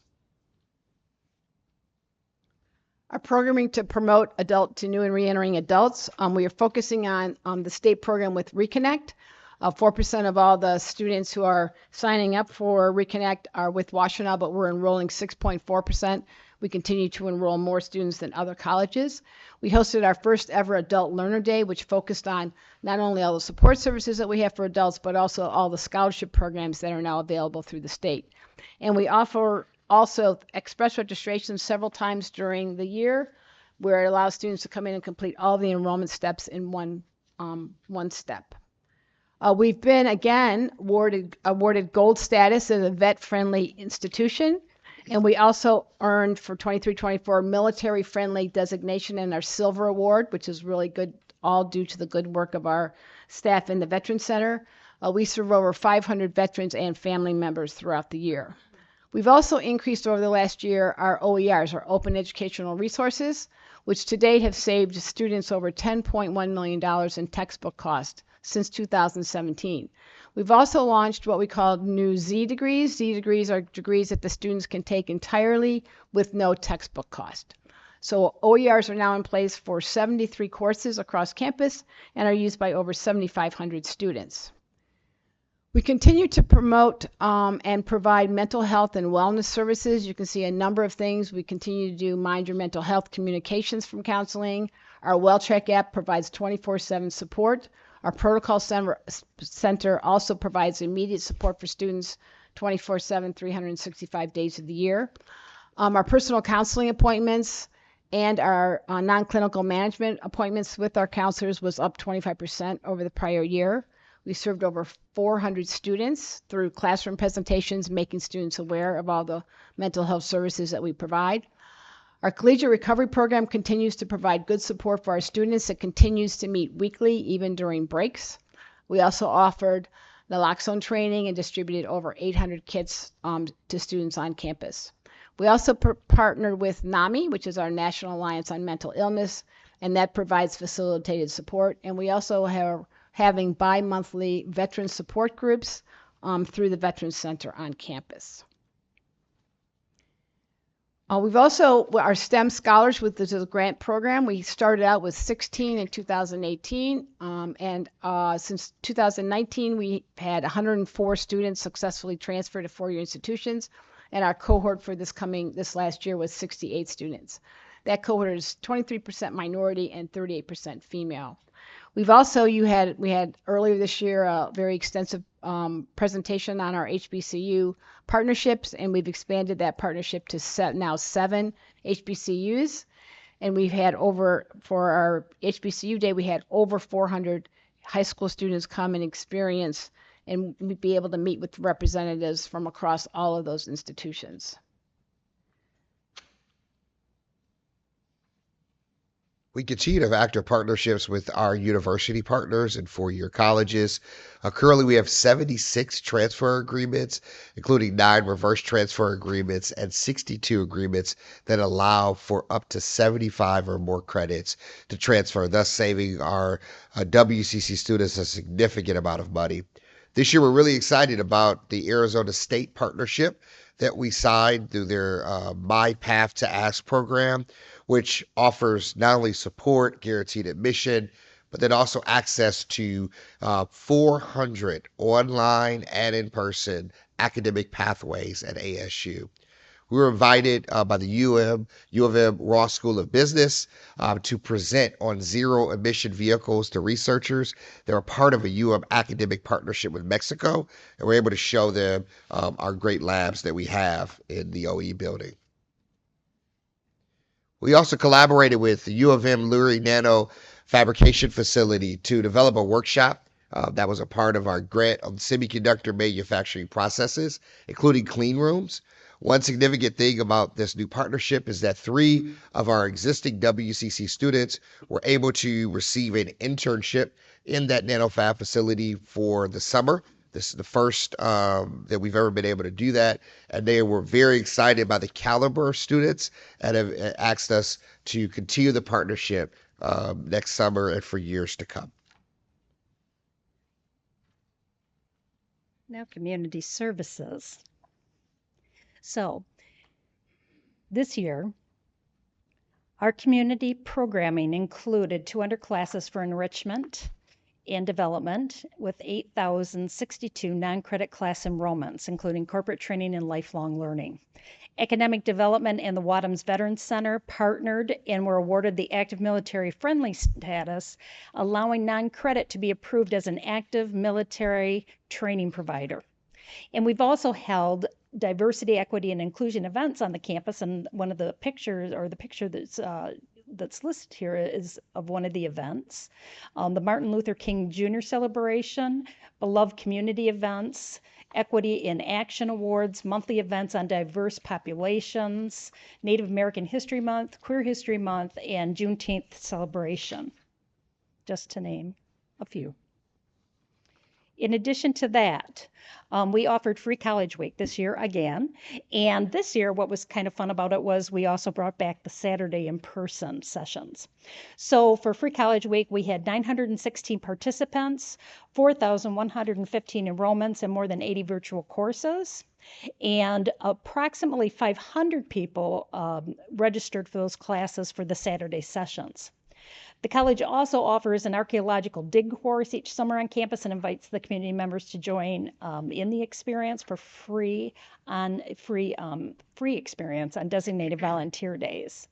Our programming to promote adult to new and reentering adults, we are focusing on the state program with Reconnect. 4% of all the students who are signing up for Reconnect are with Washtenaw, but we're enrolling 6.4%. We continue to enroll more students than other colleges. We hosted our first ever Adult Learner Day, which focused on not only all the support services that we have for adults, but also all the scholarship programs that are now available through the state. And we offer also express registration several times during the year where it allows students to come in and complete all the enrollment steps in one step. We've been again awarded gold status as a vet-friendly institution, and we also earned for 23-24 military-friendly designation in our silver award, which is really good, all due to the good work of our staff in the Veteran Center. We serve over 500 veterans and family members throughout the year. We've also increased over the last year our OERs, our Open Educational Resources, which to date have saved students over $10.1 million in textbook cost since 2017. We've also launched what we call new Z degrees. Z degrees are degrees that the students can take entirely with no textbook cost. So OERs are now in place for 73 courses across campus and are used by over 7,500 students. We continue to promote and provide mental health and wellness services. You can see a number of things. We continue to do Mind Your Mental Health communications from counseling. Our WellTrack app provides 24/7 support. Our Protocol Center also provides immediate support for students 24/7, 365 days of the year. Our personal counseling appointments and our non-clinical management appointments with our counselors was up 25% over the prior year. We served over 400 students through classroom presentations, making students aware of all the mental health services that we provide. Our collegiate recovery program continues to provide good support for our students. It continues to meet weekly, even during breaks. We also offered naloxone training and distributed over 800 kits to students on campus. We also partnered with NAMI, which is our National Alliance on Mental Illness, and that provides facilitated support. And we also have having bi-monthly veteran support groups through the Veterans Center on campus. We've also, our STEM Scholars, with this is a grant program, we started out with 16 in 2018, and since 2019, we had 104 students successfully transferred to four-year institutions, and our cohort for this last year was 68 students. That cohort is 23% minority and 38% female. We've also, we had earlier this year a very extensive presentation on our HBCU partnerships, and we've expanded that partnership to now 7 HBCUs. And we've had for our HBCU day, we had over 400 high school students come and experience and be able to meet with representatives from across all of those institutions. We continue to have active partnerships with our university partners and four-year colleges. Currently, we have 76 transfer agreements, including 9 reverse transfer agreements and 62 agreements that allow for up to 75 or more credits to transfer, thus saving our WCC students a significant amount of money. This year, we're really excited about the Arizona State partnership that we signed through their My Path to Ask program, which offers not only support, guaranteed admission, but then also access to 400 online and in-person academic pathways at ASU. We were invited by the U of M Ross School of Business to present on zero emission vehicles to researchers. They're a part of a U academic partnership with Mexico, and we're able to show them our great labs that we have in the OE building. We also collaborated with the U of M Lurie Nano Fabrication Facility to develop a workshop that was a part of our grant on semiconductor manufacturing processes, including clean rooms. One significant thing about this new partnership is that 3 of our existing WCC students were able to receive an internship in that NanoFab facility for the summer. This is the first that we've ever been able to do that, and they were very excited by the caliber of students and have asked us to continue the partnership next summer and for years to come. Now, community services. So, this year, our community programming included 200 classes for enrichment and development with 8,062 non-credit class enrollments, including corporate training and lifelong learning. Academic Development and the Wadhams Veterans Center partnered and were awarded the active military friendly status, allowing non-credit to be approved as an active military training provider. And we've also held diversity, equity, and inclusion events on the campus. And one of the pictures, or the picture that's that's listed here is of one of the events. The Martin Luther King Jr. celebration, beloved community events, Equity in Action Awards, monthly events on diverse populations, Native American History Month, Queer History Month, and Juneteenth celebration, just to name a few. In addition to that, we offered free college week this year again. And this year, what was kind of fun about it was we also brought back the Saturday in-person sessions. So for free college week, we had 916 participants, 4,115 enrollments, and more than 80 virtual courses. And approximately 500 people registered for those classes for the Saturday sessions. The college also offers an archaeological dig course each summer on campus and invites the community members to join in the experience for free experience on designated volunteer days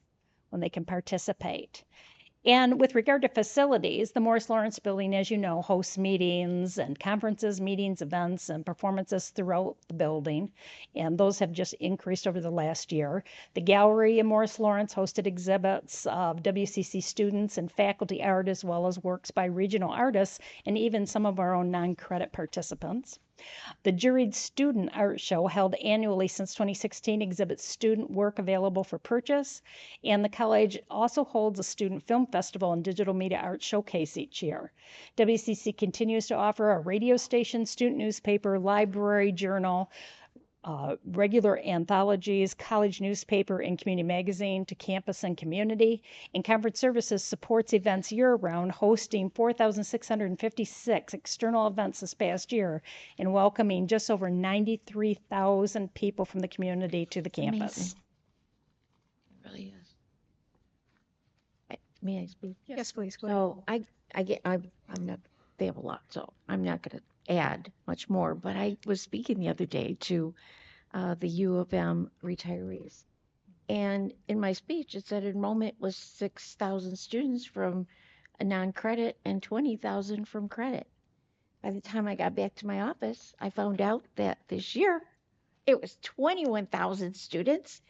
when they can participate. And with regard to facilities, the Morris Lawrence Building, as you know, hosts meetings and conferences, meetings, events, and performances throughout the building. And those have just increased over the last year. The gallery in Morris Lawrence hosted exhibits of WCC students and faculty art, as well as works by regional artists and even some of our own non-credit participants. The Juried Student Art Show, held annually since 2016, exhibits student work available for purchase. And the college also holds a student film festival and digital media art showcase each year. WCC continues to offer a radio station, student newspaper, library, journal, regular anthologies, college newspaper, and community magazine to campus and community. And Conference Services supports events year-round, hosting 4,656 external events this past year and welcoming just over 93,000 people from the community to the campus. Amazing. It really is. May I speak? Yes, please, go ahead. So I'm not, they have a lot, so I'm not going to add much more, but I was speaking the other day to the U of M retirees. And in my speech, it said enrollment was 6,000 students from a non-credit and 20,000 from credit. By the time I got back to my office, I found out that this year it was 21,000 students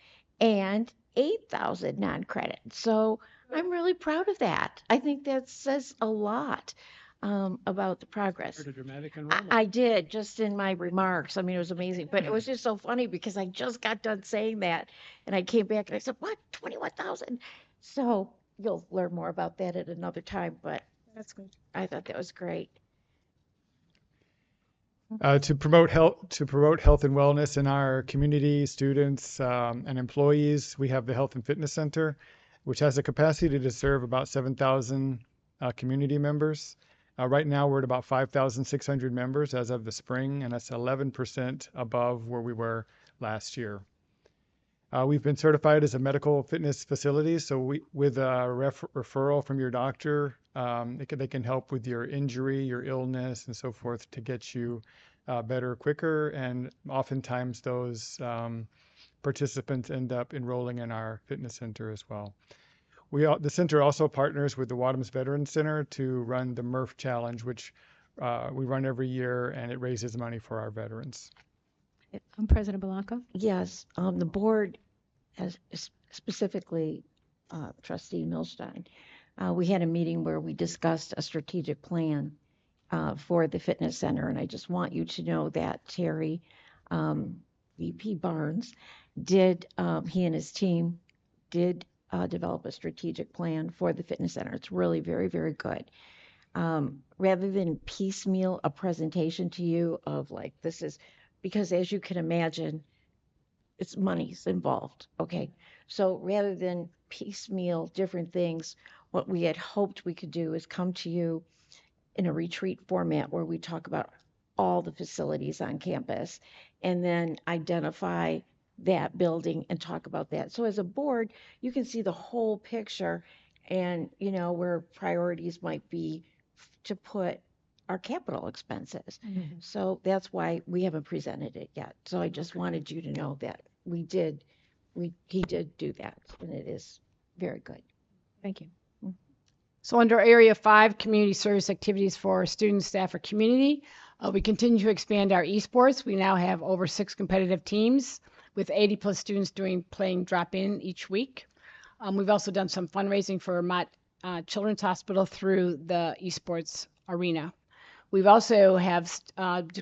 and 8,000 non-credit. So I'm really proud of that. I think that says a lot about the progress. Heard a dramatic enrollment. I did, just in my remarks. I mean, it was amazing, but it was just so funny because I just got done saying that, and I came back and I said, "What? 21,000?" So you'll learn more about that at another time, but That's good. I thought that was great. To promote health and wellness in our community, students and employees, we have the Health and Fitness Center, which has a capacity to serve about 7,000 community members. Right now, we're at about 5,600 members as of the spring, and that's 11% above where we were last year. We've been certified as a medical fitness facility, so with a referral from your doctor, they can help with your injury, your illness, and so forth to get you better quicker. And oftentimes those participants end up enrolling in our fitness center as well. The center also partners with the Wadhams Veterans Center to run the Murph Challenge, which we run every year, and it raises money for our veterans. President Blanco. Yes, the board, has specifically Trustee Milstein, we had a meeting where we discussed a strategic plan for the fitness center, and I just want you to know that Terry, VP Barnes, did, he and his team did develop a strategic plan for the fitness center. It's really very, very good. Rather than piecemeal a presentation to you of like, this is, because as you can imagine, it's money's involved, okay? So rather than piecemeal different things, what we had hoped we could do is come to you in a retreat format where we talk about all the facilities on campus and then identify that building and talk about that. So as a board, you can see the whole picture and, you know, where priorities might be to put our capital expenses. Mm-hmm. So that's why we haven't presented it yet. So I just wanted you to know that he did do that, and it is very good. Thank you. So under Area 5, community service activities for students, staff, or community, we continue to expand our esports. We now have over 6 competitive teams with 80 plus students playing drop-in each week. We've also done some fundraising for Mott Children's Hospital through the esports arena. We've also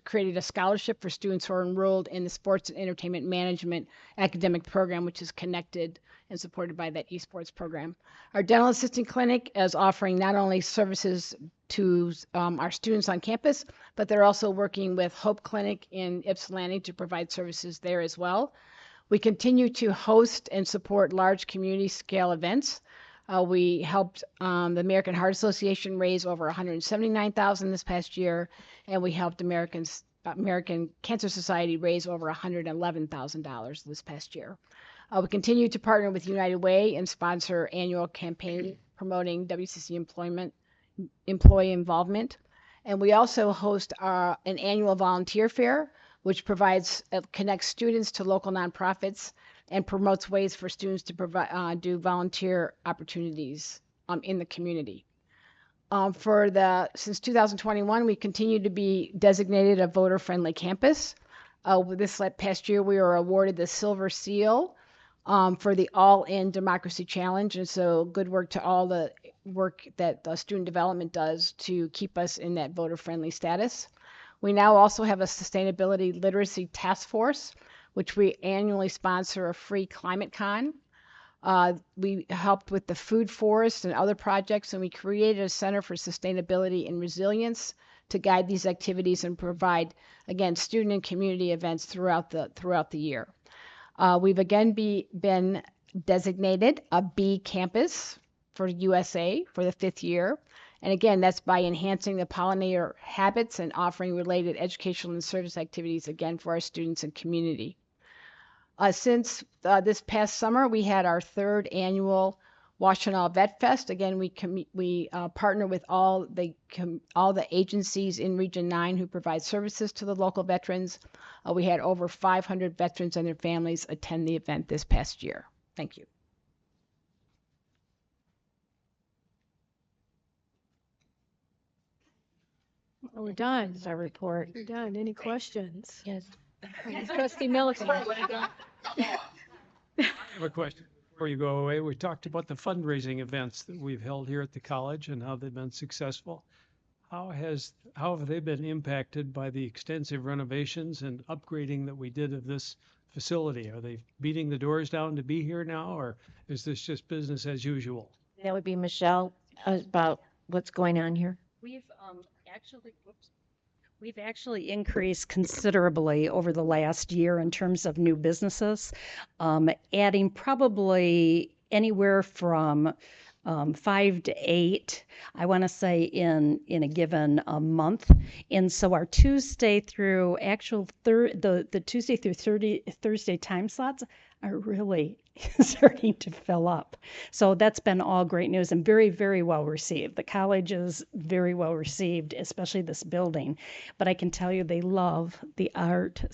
created a scholarship for students who are enrolled in the Sports and Entertainment Management academic program, which is connected and supported by that esports program. Our dental assistant clinic is offering not only services to our students on campus, but they're also working with Hope Clinic in Ypsilanti to provide services there as well. We continue to host and support large community scale events. We helped the American Heart Association raise over $179,000 this past year, and we helped American Cancer Society raise over $111,000 this past year. We continue to partner with United Way and sponsor annual campaign promoting WCC employee involvement. And we also host an annual volunteer fair, which connects students to local nonprofits and promotes ways for students to do volunteer opportunities in the community. Since 2021, we continue to be designated a voter-friendly campus. This past year, we were awarded the Silver Seal for the All-In Democracy Challenge, and so good work to all the work that student development does to keep us in that voter-friendly status. We now also have a sustainability literacy task force, which we annually sponsor a free climate con. We helped with the food forest and other projects, and we created a Center for Sustainability and Resilience to guide these activities and provide, again, student and community events throughout the year. We've again been designated a B campus for USA for the 5th year. And again, that's by enhancing the pollinator habits and offering related educational and service activities, again, for our students and community. Since this past summer, we had our 3rd annual Washtenaw Vet Fest. Again, we partner with all the agencies in Region 9 who provide services to the local veterans. We had over 500 veterans and their families attend the event this past year. Thank you. We're done. That's our report. We're done. Any questions? Yes. Trustee Milliken. I have a question before you go away. We talked about the fundraising events that we've held here at the college and how they've been successful. How have they been impacted by the extensive renovations and upgrading that we did of this facility? Are they beating the doors down to be here now, or is this just business as usual? That would be Michelle about what's going on here. We've actually increased considerably over the last year in terms of new businesses, adding probably anywhere from 5 to 8, I want to say, in a given month. And so our Tuesday through the Tuesday through Thursday time slots are really starting to fill up. So that's been all great news and very, very well received. The college is very well received, especially this building. But I can tell you they love the art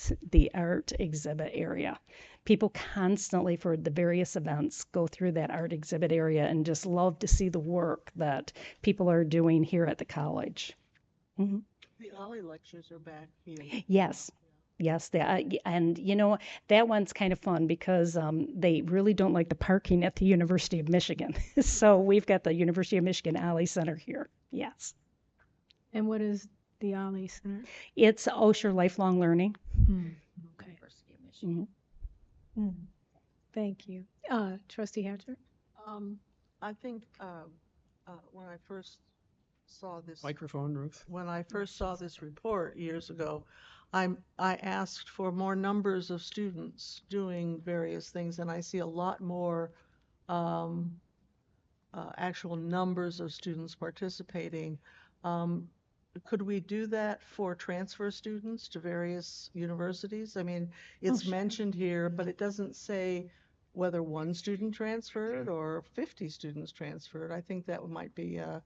exhibit area. People constantly, for the various events, go through that art exhibit area and just love to see the work that people are doing here at the college. Mm-hmm. The Ollie lectures are back here. Yes. Yes, and you know, that one's kind of fun because they really don't like the parking at the University of Michigan. So we've got the University of Michigan Ollie Center here. Yes. And what is the Ollie Center? It's Osher Lifelong Learning. Okay. University of Michigan. Mm. Thank you. Trustee Hatcher? I think when I first saw this Microphone, Ruth. when I first saw this report years ago, I asked for more numbers of students doing various things, and I see a lot more actual numbers of students participating. Could we do that for transfer students to various universities? I mean, it's mentioned here, but it doesn't say whether one student transferred or 50 students transferred. I think that might be an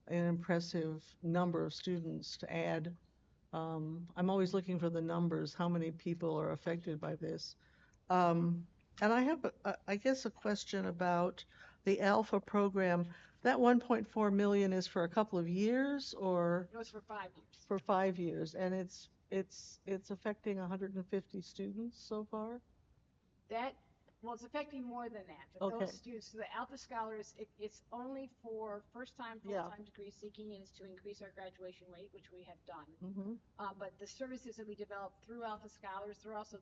impressive number of students to add. I'm always looking for the numbers, how many people are affected by this. And I have, I guess, a question about the Alpha program. That 1.4 million is for a couple of years, or? It was for 5 years. For 5 years, and it's affecting 150 students so far? That Well, it's affecting more than that. But Okay. those students, the Alpha Scholars, it's only for first-time, Yeah. full-time degree seeking, and it's to increase our graduation rate, which we have done. Mm-hmm. But the services that we develop through Alpha Scholars, they're also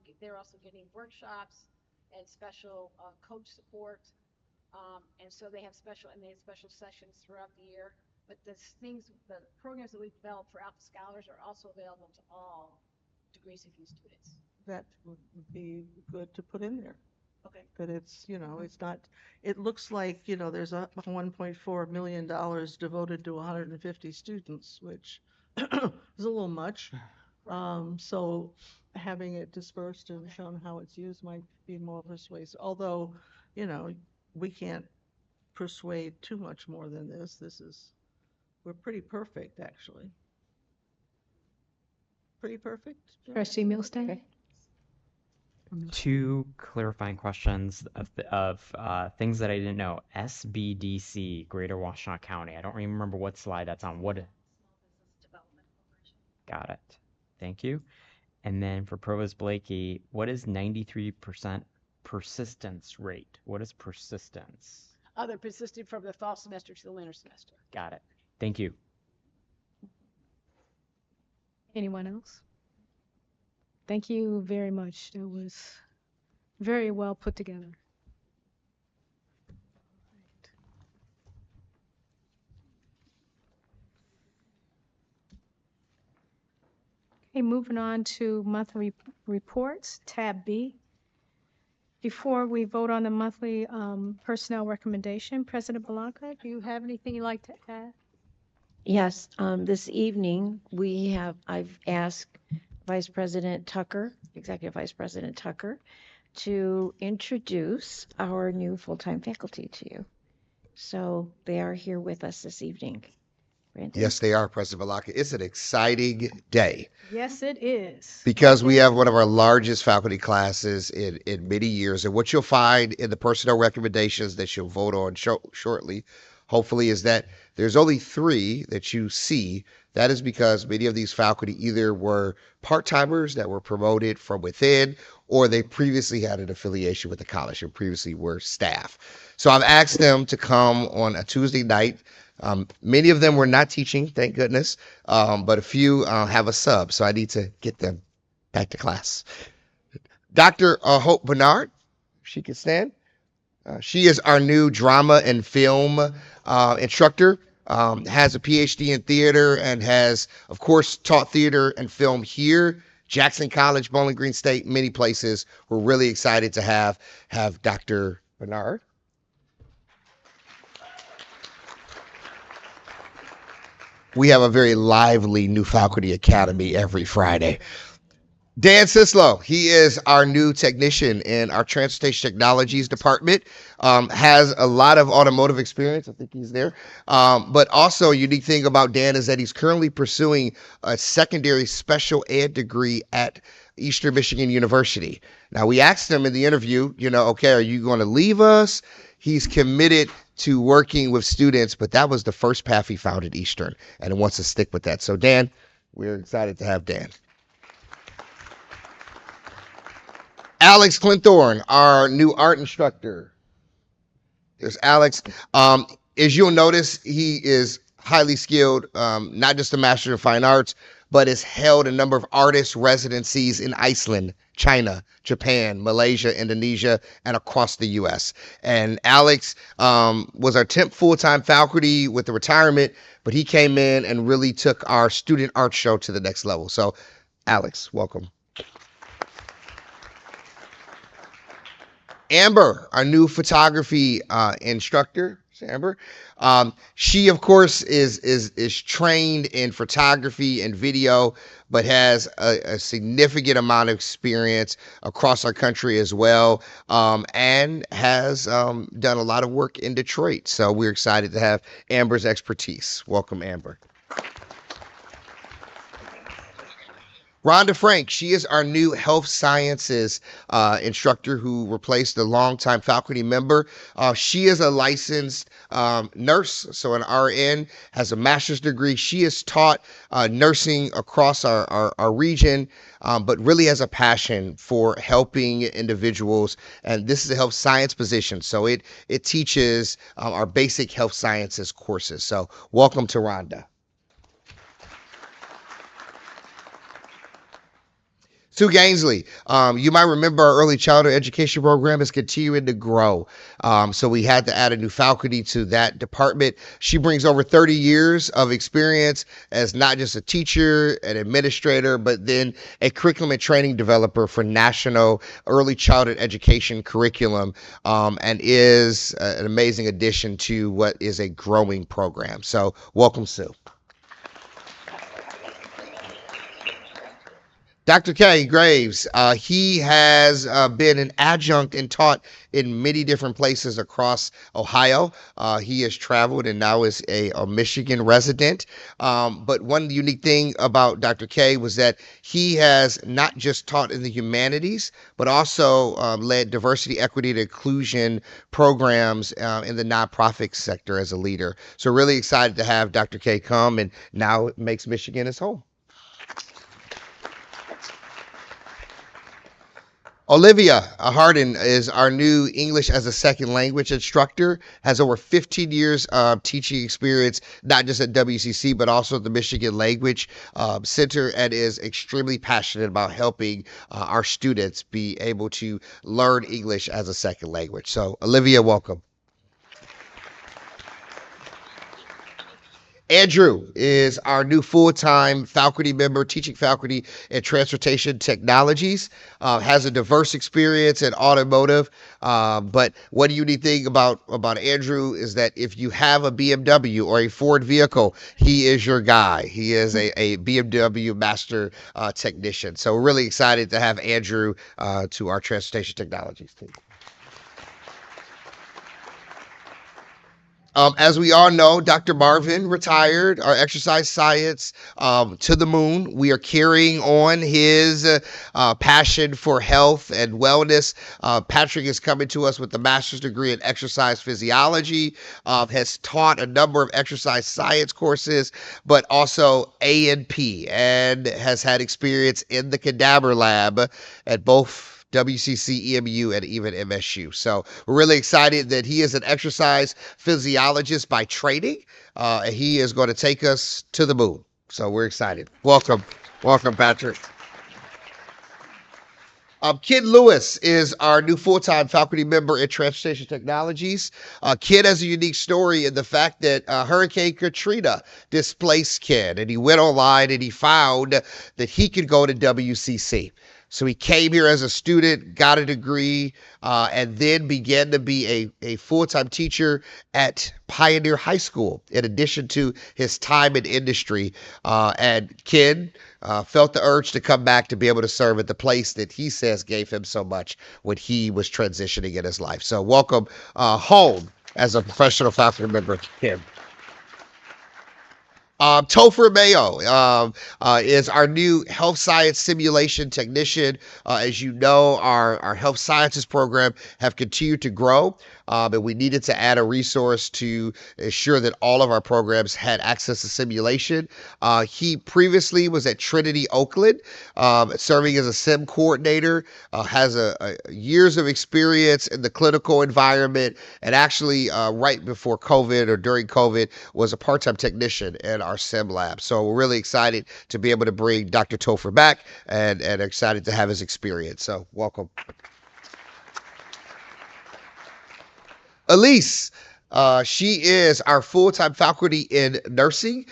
getting workshops and special coach support. And so they have special sessions throughout the year. But the programs that we develop for Alpha Scholars are also available to all degree seeking students. That would be good to put in there. Okay. That it's, it's not, it looks like, there's a $1.4 million devoted to 150 students, which is a little much. So having it dispersed and shown how it's used might be more persuasive. Although, we can't persuade too much more than this. We're pretty perfect, actually. Pretty perfect. Trustee Milstein? Okay. Two clarifying questions of things that I didn't know. SBDC, Greater Washtenaw County. I don't remember what slide that's on. What? Got it. Thank you. And then for Provost Blakey, what is 93% persistence rate? What is persistence? They're persistent from the fall semester to the winter semester. Got it. Thank you. Anyone else? Thank you very much. That was very well put together. Okay, moving on to monthly reports, tab B. Before we vote on the monthly personnel recommendation, President Blanca, do you have anything you'd like to add? Yes, this evening I've asked Vice President Tucker, Executive Vice President Tucker, to introduce our new full-time faculty to you. So they are here with us this evening. Brandon? Yes, they are, President Balaka. It's an exciting day Yes, it is. because we have one of our largest faculty classes in many years. And what you'll find in the personnel recommendations that you'll vote on shortly, hopefully, is that there's only 3 that you see. That is because many of these faculty either were part-timers that were promoted from within, or they previously had an affiliation with the college and previously were staff. So I've asked them to come on a Tuesday night. Many of them were not teaching, thank goodness, but a few have a sub, so I need to get them back to class. Dr. Hope Bernard, if she could stand. She is our new drama and film instructor, has a PhD in theater, and has, of course, taught theater and film here, Jackson College, Bowling Green State, many places. We're really excited to have Dr. Bernard. We have a very lively new faculty academy every Friday. Dan Sislow, he is our new technician in our Transportation Technologies department, has a lot of automotive experience. I think he's there. But also a unique thing about Dan is that he's currently pursuing a secondary special ed degree at Eastern Michigan University. Now, we asked him in the interview, okay, are you going to leave us? He's committed to working with students, but that was the first path he found at Eastern, and he wants to stick with that. So, Dan, we're excited to have Dan. Alex Clinthorne, our new art instructor. There's Alex. As you'll notice, he is highly skilled, not just a Master of Fine Arts, but has held a number of artist residencies in Iceland, China, Japan, Malaysia, Indonesia, and across the U.S. And Alex was our 10th full-time faculty with the retirement, but he came in and really took our student art show to the next level. So, Alex, welcome. Amber, our new photography instructor. Amber, she of course is trained in photography and video, but has a significant amount of experience across our country as well, and has done a lot of work in Detroit. So we're excited to have Amber's expertise. Welcome, Amber. Rhonda Frank, she is our new health sciences instructor who replaced a longtime faculty member. She is a licensed nurse, so an RN, has a master's degree. She has taught nursing across our region, but really has a passion for helping individuals. And this is a health science position, so it teaches our basic health sciences courses. So welcome to Rhonda. Sue Gainsley, you might remember our early childhood education program is continuing to grow. So we had to add a new faculty to that department. She brings over 30 years of experience as not just a teacher, an administrator, but then a curriculum and training developer for national early childhood education curriculum, and is an amazing addition to what is a growing program. So welcome, Sue. Dr. K. Graves, he has been an adjunct and taught in many different places across Ohio. He has traveled and now is a Michigan resident. But one unique thing about Dr. K was that he has not just taught in the humanities, but also led diversity, equity, and inclusion programs in the nonprofit sector as a leader. So really excited to have Dr. K come, and now it makes Michigan his home. Olivia Harden is our new English as a second language instructor, has over 15 years of teaching experience, not just at WCC, but also at the Michigan Language Center, and is extremely passionate about helping our students be able to learn English as a second language. So Olivia, welcome. Andrew is our new full-time faculty member, teaching faculty in transportation technologies, has a diverse experience in automotive. But one unique thing about Andrew is that if you have a BMW or a Ford vehicle, he is your guy. He is a BMW master technician. So we're really excited to have Andrew to our transportation technologies team. As we all know, Dr. Marvin retired, our exercise science to the moon. We are carrying on his passion for health and wellness. Patrick is coming to us with a master's degree in exercise physiology, has taught a number of exercise science courses, but also A&P, and has had experience in the cadaver lab at both WCC, EMU, and even MSU. So we're really excited that he is an exercise physiologist by training. And he is going to take us to the moon. So we're excited. Welcome, Patrick. Kid Lewis is our new full-time faculty member in Transportation Technologies. Kid has a unique story in the fact that Hurricane Katrina displaced Kid, and he went online and he found that he could go to WCC. So he came here as a student, got a degree, and then began to be a full-time teacher at Pioneer High School, in addition to his time in industry. And Kid felt the urge to come back to be able to serve at the place that he says gave him so much when he was transitioning in his life. So welcome home as a professional faculty member, Kid. Topher Mayo is our new health science simulation technician. As you know, our health sciences program have continued to grow, and we needed to add a resource to ensure that all of our programs had access to simulation. He previously was at Trinity Oakland, serving as a sim coordinator, has a years of experience in the clinical environment, and actually right before COVID or during COVID was a part-time technician in our sim lab. So we're really excited to be able to bring Dr. Topher back, and excited to have his experience. So welcome. Elise, she is our full-time faculty in nursing.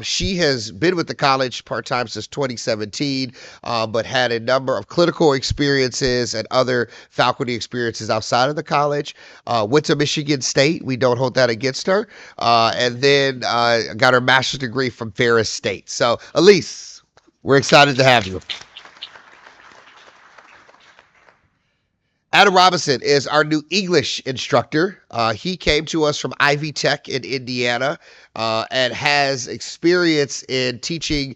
She has been with the college part-time since 2017, but had a number of clinical experiences and other faculty experiences outside of the college. Went to Michigan State. We don't hold that against her. And then got her master's degree from Ferris State. So, Elise, we're excited to have you. Adam Robinson is our new English instructor. He came to us from Ivy Tech in Indiana, and has experience in teaching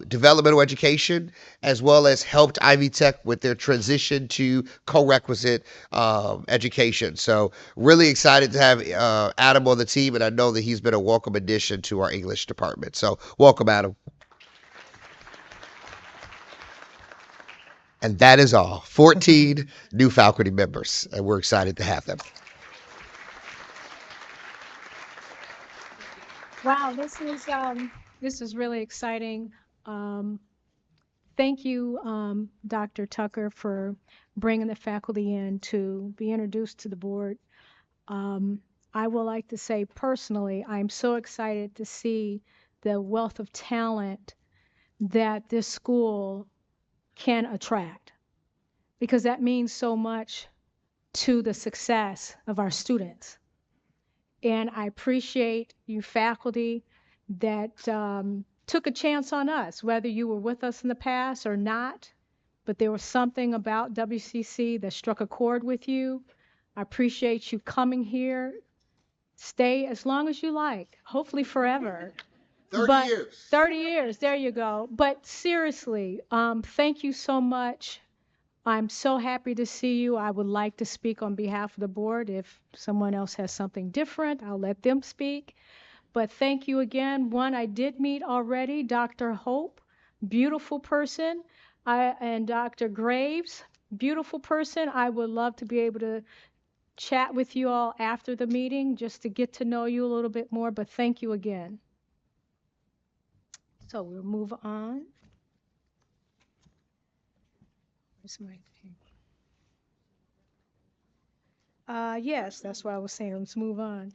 developmental education, as well as helped Ivy Tech with their transition to co-requisite education. So really excited to have Adam on the team, and I know that he's been a welcome addition to our English department. So welcome, Adam. And that is all. 14 new faculty members, and we're excited to have them. Wow, this is really exciting. Thank you, Dr. Tucker, for bringing the faculty in to be introduced to the board. I would like to say personally, I'm so excited to see the wealth of talent that this school can attract, because that means so much to the success of our students. And I appreciate you faculty that took a chance on us, whether you were with us in the past or not, but there was something about WCC that struck a chord with you. I appreciate you coming here. Stay as long as you like, hopefully forever. 30 years. 30 years, there you go. But seriously, thank you so much. I'm so happy to see you. I would like to speak on behalf of the board. If someone else has something different, I'll let them speak. But thank you again. One I did meet already, Dr. Hope, beautiful person, and Dr. Graves, beautiful person. I would love to be able to chat with you all after the meeting just to get to know you a little bit more, but thank you again. So we'll move on. Where's my thing? Yes, that's what I was saying. Let's move on.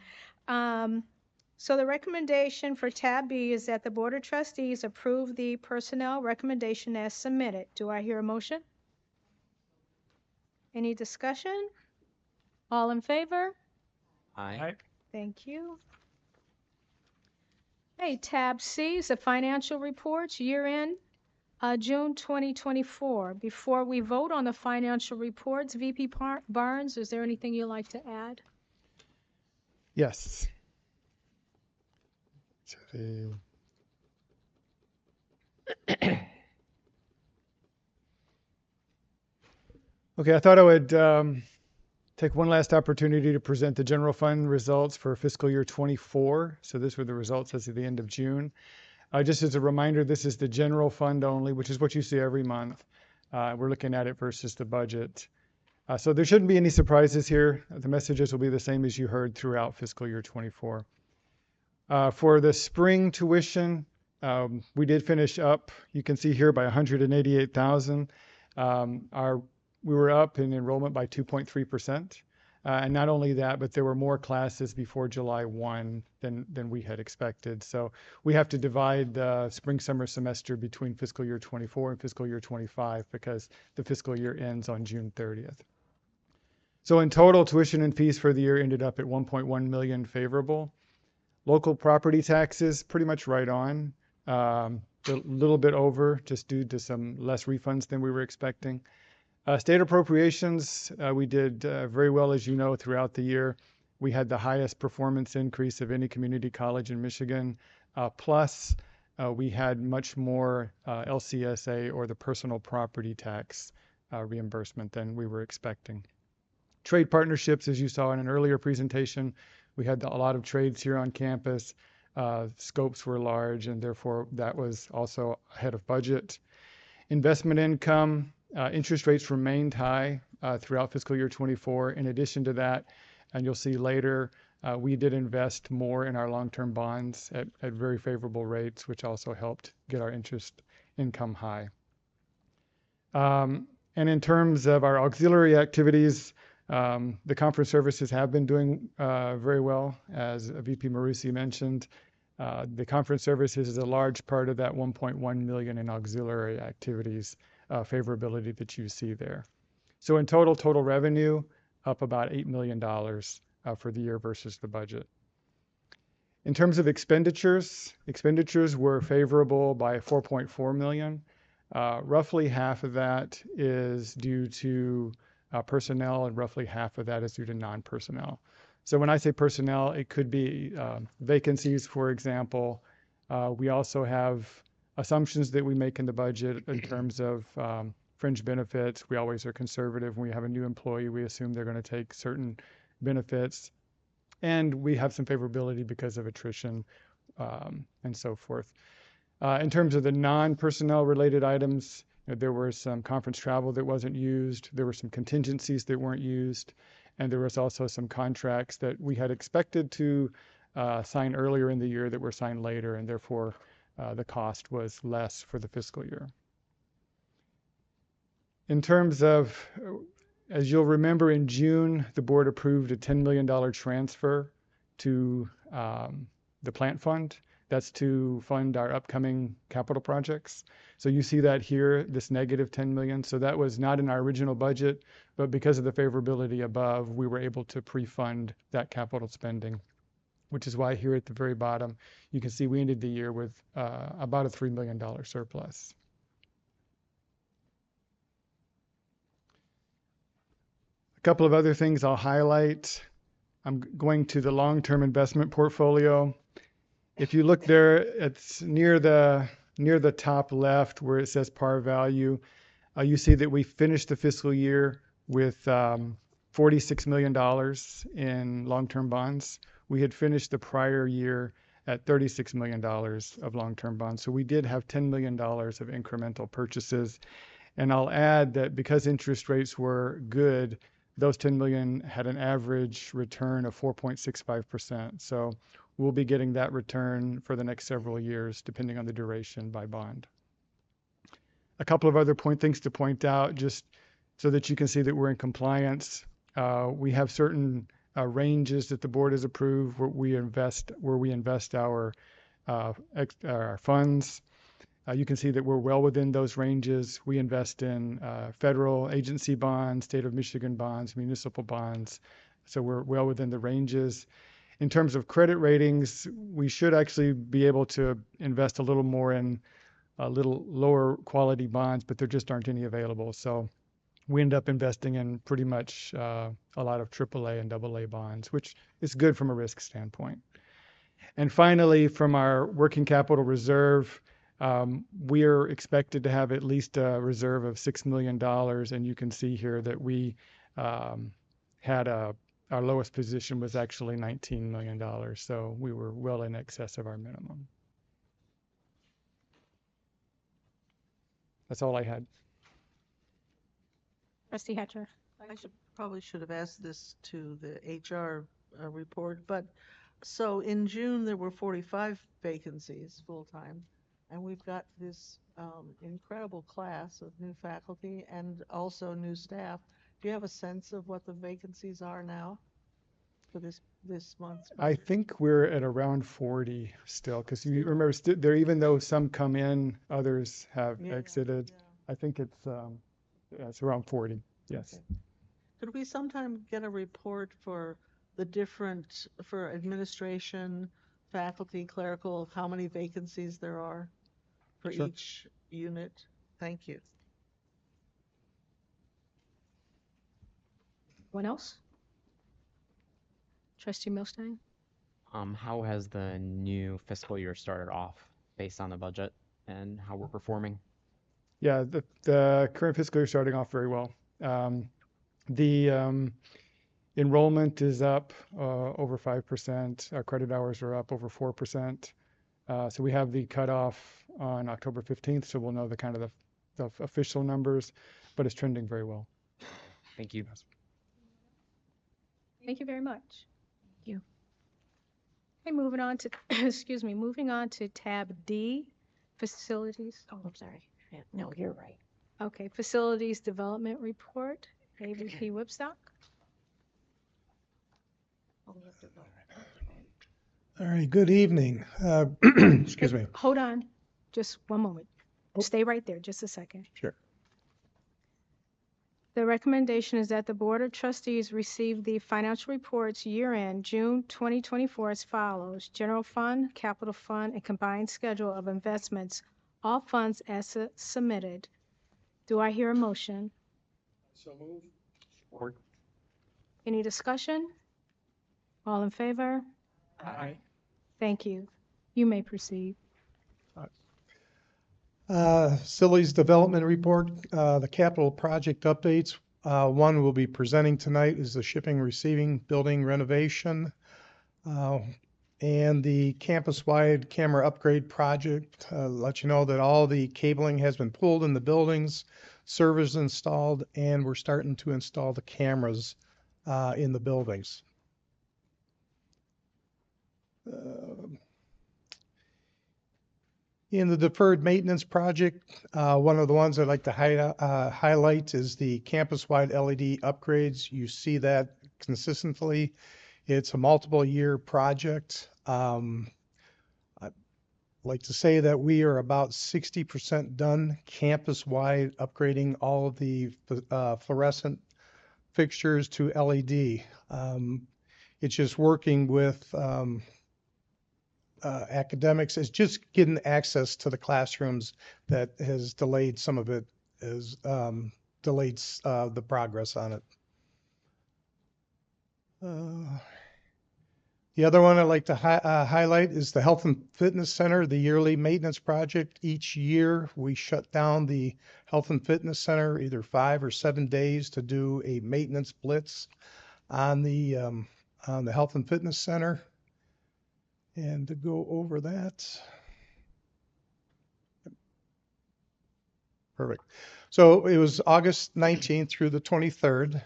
So the recommendation for tab B is that the Board of Trustees approve the personnel recommendation as submitted. Do I hear a motion? Any discussion? All in favor? Aye. Thank you. Hey, tab C is the financial reports, year-end, June 2024. Before we vote on the financial reports, VP Barnes, is there anything you'd like to add? Yes. So okay, I thought I would take one last opportunity to present the general fund results for fiscal year 24. So these were the results as of the end of June. Just as a reminder, this is the general fund only, which is what you see every month. We're looking at it versus the budget. So there shouldn't be any surprises here. The messages will be the same as you heard throughout fiscal year 24. For the spring tuition, we did finish up, you can see here, by 188,000. We were up in enrollment by 2.3%. And not only that, but there were more classes before July 1 than we had expected. So we have to divide the spring-summer semester between fiscal year 24 and fiscal year 25 because the fiscal year ends on June 30th. So in total, tuition and fees for the year ended up at 1.1 million favorable. Local property taxes, pretty much right on. A little bit over, just due to some less refunds than we were expecting. State appropriations, we did very well, as you know, throughout the year. We had the highest performance increase of any community college in Michigan. Plus, we had much more LCSA, or the personal property tax reimbursement, than we were expecting. Trade partnerships, as you saw in an earlier presentation, we had a lot of trades here on campus. Scopes were large, and therefore that was also ahead of budget. Investment income, interest rates remained high throughout fiscal year 24. In addition to that, and you'll see later, we did invest more in our long-term bonds at very favorable rates, which also helped get our interest income high. And in terms of our auxiliary activities, the conference services have been doing very well, as VP Marusi mentioned. The conference services is a large part of that 1.1 million in auxiliary activities favorability that you see there. So in total revenue up about $8 million for the year versus the budget. In terms of expenditures were favorable by 4.4 million. Roughly half of that is due to personnel, and roughly half of that is due to non-personnel. So when I say personnel, it could be vacancies, for example. We also have assumptions that we make in the budget in terms of fringe benefits. We always are conservative. When we have a new employee, we assume they're going to take certain benefits. And we have some favorability because of attrition and so forth. In terms of the non-personnel related items, there was some conference travel that wasn't used. There were some contingencies that weren't used. And there was also some contracts that we had expected to sign earlier in the year that were signed later, and therefore the cost was less for the fiscal year. In terms of, as you'll remember, in June, the board approved a $10 million transfer to the plant fund. That's to fund our upcoming capital projects. So you see that here, this negative 10 million. So that was not in our original budget, but because of the favorability above, we were able to pre-fund that capital spending, which is why here at the very bottom, you can see we ended the year with about a $3 million surplus. A couple of other things I'll highlight. I'm going to the long-term investment portfolio. If you look there, it's near the top left where it says par value. You see that we finished the fiscal year with $46 million in long-term bonds. We had finished the prior year at $36 million of long-term bonds. So we did have $10 million of incremental purchases. And I'll add that because interest rates were good, those 10 million had an average return of 4.65%. So we'll be getting that return for the next several years, depending on the duration by bond. A couple of other things to point out, just so that you can see that we're in compliance. We have certain ranges that the board has approved where we invest our funds. You can see that we're well within those ranges. We invest in federal agency bonds, state of Michigan bonds, municipal bonds. So we're well within the ranges. In terms of credit ratings, we should actually be able to invest a little more in a little lower quality bonds, but there just aren't any available. So we end up investing in pretty much a lot of AAA and AA bonds, which is good from a risk standpoint. And finally, from our working capital reserve, we're expected to have at least a reserve of $6 million. And you can see here that we had our lowest position was actually $19 million. So we were well in excess of our minimum. That's all I had. Trustee Hatcher. I probably should have asked this to the HR report, but so in June there were 45 vacancies full-time, and we've got this incredible class of new faculty and also new staff. Do you have a sense of what the vacancies are now for this month? I think we're at around 40 still, because you remember there, even though some come in, others have exited. Yeah. I think it's around 40. Yes. Okay. Could we sometime get a report for the different, for administration, faculty, clerical, how many vacancies there are for each unit? Thank you. Anyone else? Trustee Milstein? How has the new fiscal year started off based on the budget and how we're performing? Yeah, the current fiscal year is starting off very well. The enrollment is up over 5%. Our credit hours are up over 4%. So we have the cutoff on October 15th, so we'll know the kind of the official numbers, but it's trending very well. Thank you. Thank you very much. Thank you. Okay, moving on to, moving on to tab D, facilities. Oh, I'm sorry. Yeah, no, you're right. Okay, facilities development report, AVP Whipstock. All right, good evening. Excuse me. Hold on, just one moment. Stay right there, just a second. Sure. The recommendation is that the Board of Trustees receive the financial reports year-end June 2024 as follows: General Fund, Capital Fund, and combined schedule of investments, all funds as submitted. Do I hear a motion? So moved. Support. Any discussion? All in favor? Aye. Thank you. You may proceed. Facilities Development Report, the capital project updates. One we'll be presenting tonight is the shipping receiving building renovation and the campus-wide camera upgrade project. Let you know that all the cabling has been pulled in the buildings, servers installed, and we're starting to install the cameras in the buildings. In the deferred maintenance project, one of the ones I'd like to highlight is the campus-wide LED upgrades. You see that consistently. It's a multiple year project. I'd like to say that we are about 60% done campus-wide upgrading all of the fluorescent fixtures to LED. It's just working with academics. It's just getting access to the classrooms that has delayed some of it, has delayed the progress on it. The other one I'd like to highlight is the Health and Fitness Center, the yearly maintenance project. Each year we shut down the Health and Fitness Center either 5 or 7 days to do a maintenance blitz on the Health and Fitness Center. And to go over that. Perfect. So it was August 19th through the 23rd.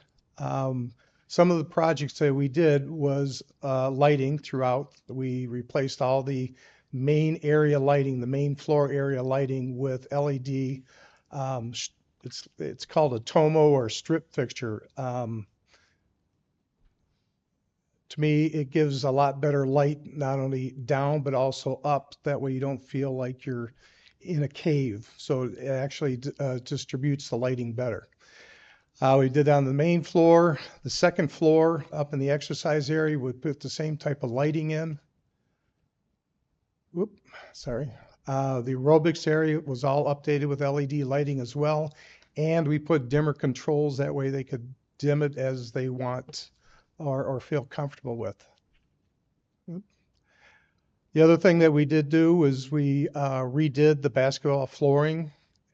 Some of the projects that we did was lighting throughout. We replaced all the main area lighting, the main floor area lighting with LED. It's called a TOMO or strip fixture. To me, it gives a lot better light, not only down, but also up. That way you don't feel like you're in a cave. So it actually distributes the lighting better. We did on the main floor. The second floor up in the exercise area, we put the same type of lighting in. Whoop, sorry. The aerobics area was all updated with LED lighting as well. And we put dimmer controls, that way they could dim it as they want or feel comfortable with. The other thing that we did do was we redid the basketball flooring,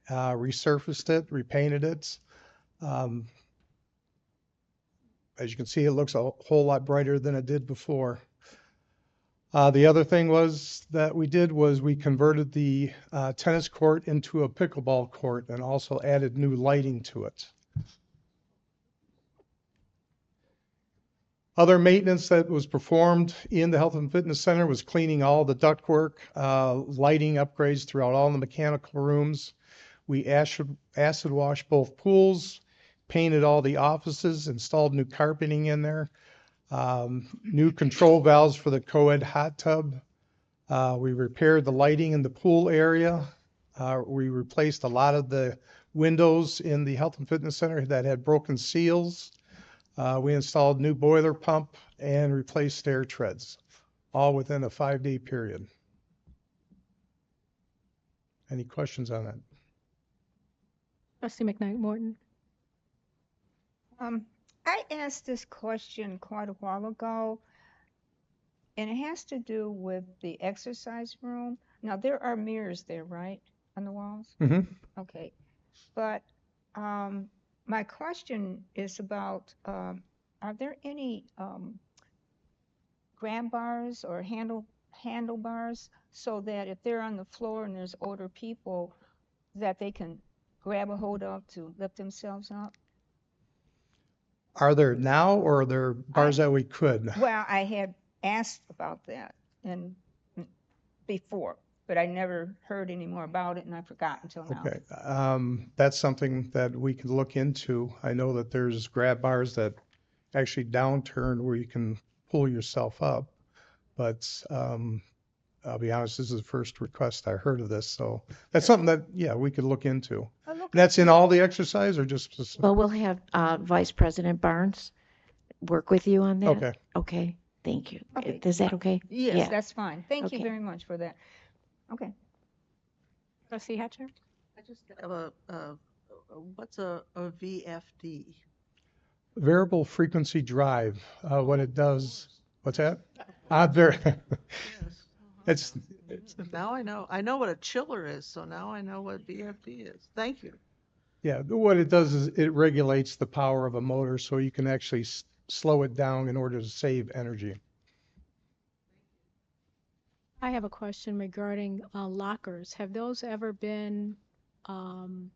resurfaced it, repainted it. As you can see, it looks a whole lot brighter than it did before. The other thing that we did was we converted the tennis court into a pickleball court and also added new lighting to it. Other maintenance that was performed in the Health and Fitness Center was cleaning all the ductwork, lighting upgrades throughout all the mechanical rooms. We acid washed both pools, painted all the offices, installed new carpeting in there, new control valves for the co-ed hot tub. We repaired the lighting in the pool area. We replaced a lot of the windows in the Health and Fitness Center that had broken seals. We installed new boiler pump and replaced stair treads, all within a 5-day period. Any questions on that? Trustee McKnight-Morton. I asked this question quite a while ago, and it has to do with the exercise room. Now, there are mirrors there, right, on the walls? Mm-hmm. Okay, but my question is about, are there any grab bars or handlebars so that if they're on the floor and there's older people, that they can grab a hold of to lift themselves up? Are there now, or are there bars that we could? Well, I had asked about that and before, but I never heard any more about it, and I forgot until now. Okay, that's something that we can look into. I know that there's grab bars that actually downturn where you can pull yourself up, but I'll be honest, this is the first request I heard of this, so that's something that, yeah, we could look into. And that's in all the exercise or just specific? Well, we'll have Vice President Barnes work with you on that. Okay. Okay, thank you. Okay. Is that okay? Yes, Yeah. that's fine. Thank you Okay. very much for that. Okay. Trustee Hatcher? I just have what's a VFD? Variable frequency drive, what it does, What's that? I'm very, Yes. it's, Now I know. I know what a chiller is, so now I know what BFD is. Thank you. yeah, what it does is it regulates the power of a motor so you can actually slow it down in order to save energy. I have a question regarding lockers. Have those ever been um,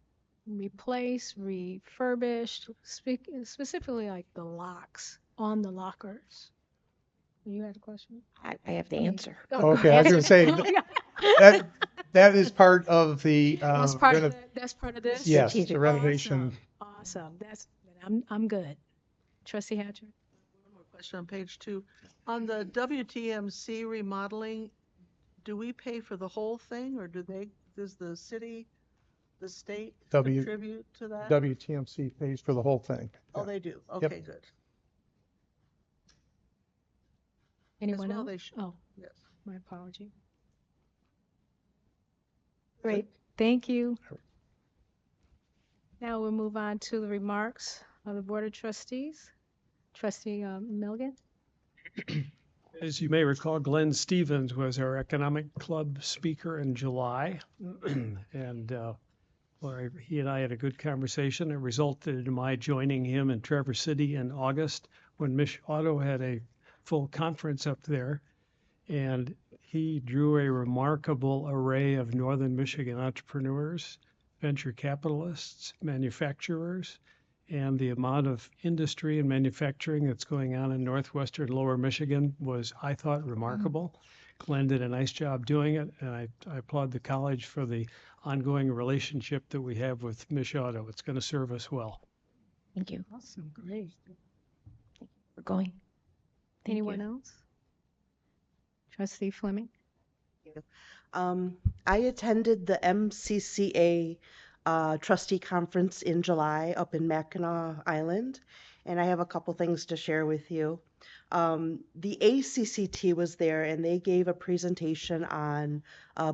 replaced, refurbished, specifically like the locks on the lockers? You had a question? I have the I mean, answer. Okay, I was gonna say, that, that is part of the, That's part of that's part of this? yes, the Strategic. renovation. Awesome. I'm good. Trustee Hatcher? One more question on page 2. On the WTMC remodeling, do we pay for the whole thing, or does the city, the state contribute to that? WTMC pays for the whole thing. Oh, Yeah. they do. Yep. Okay, good. Anyone well else? they should. Oh, Yes. my apology. Great. Thank you. Now we'll move on to the remarks of the Board of Trustees. Trustee Milligan? As you may recall, Glenn Stevens was our economic club speaker in July. And he and I had a good conversation. It resulted in my joining him in Traverse City in August when Mich Auto had a full conference up there. And he drew a remarkable array of Northern Michigan entrepreneurs, venture capitalists, manufacturers, and the amount of industry and manufacturing that's going on in northwestern Lower Michigan was, I thought, remarkable. Glenn did a nice job doing it, and I applaud the college for the ongoing relationship that we have with Mich Auto. It's going to serve us well. Thank you. Awesome. Great. We're going. Thank Anyone you. else? Trustee Fleming? I attended the MCCA trustee conference in July up in Mackinac Island, and I have a couple things to share with you. The ACCT was there, and they gave a presentation on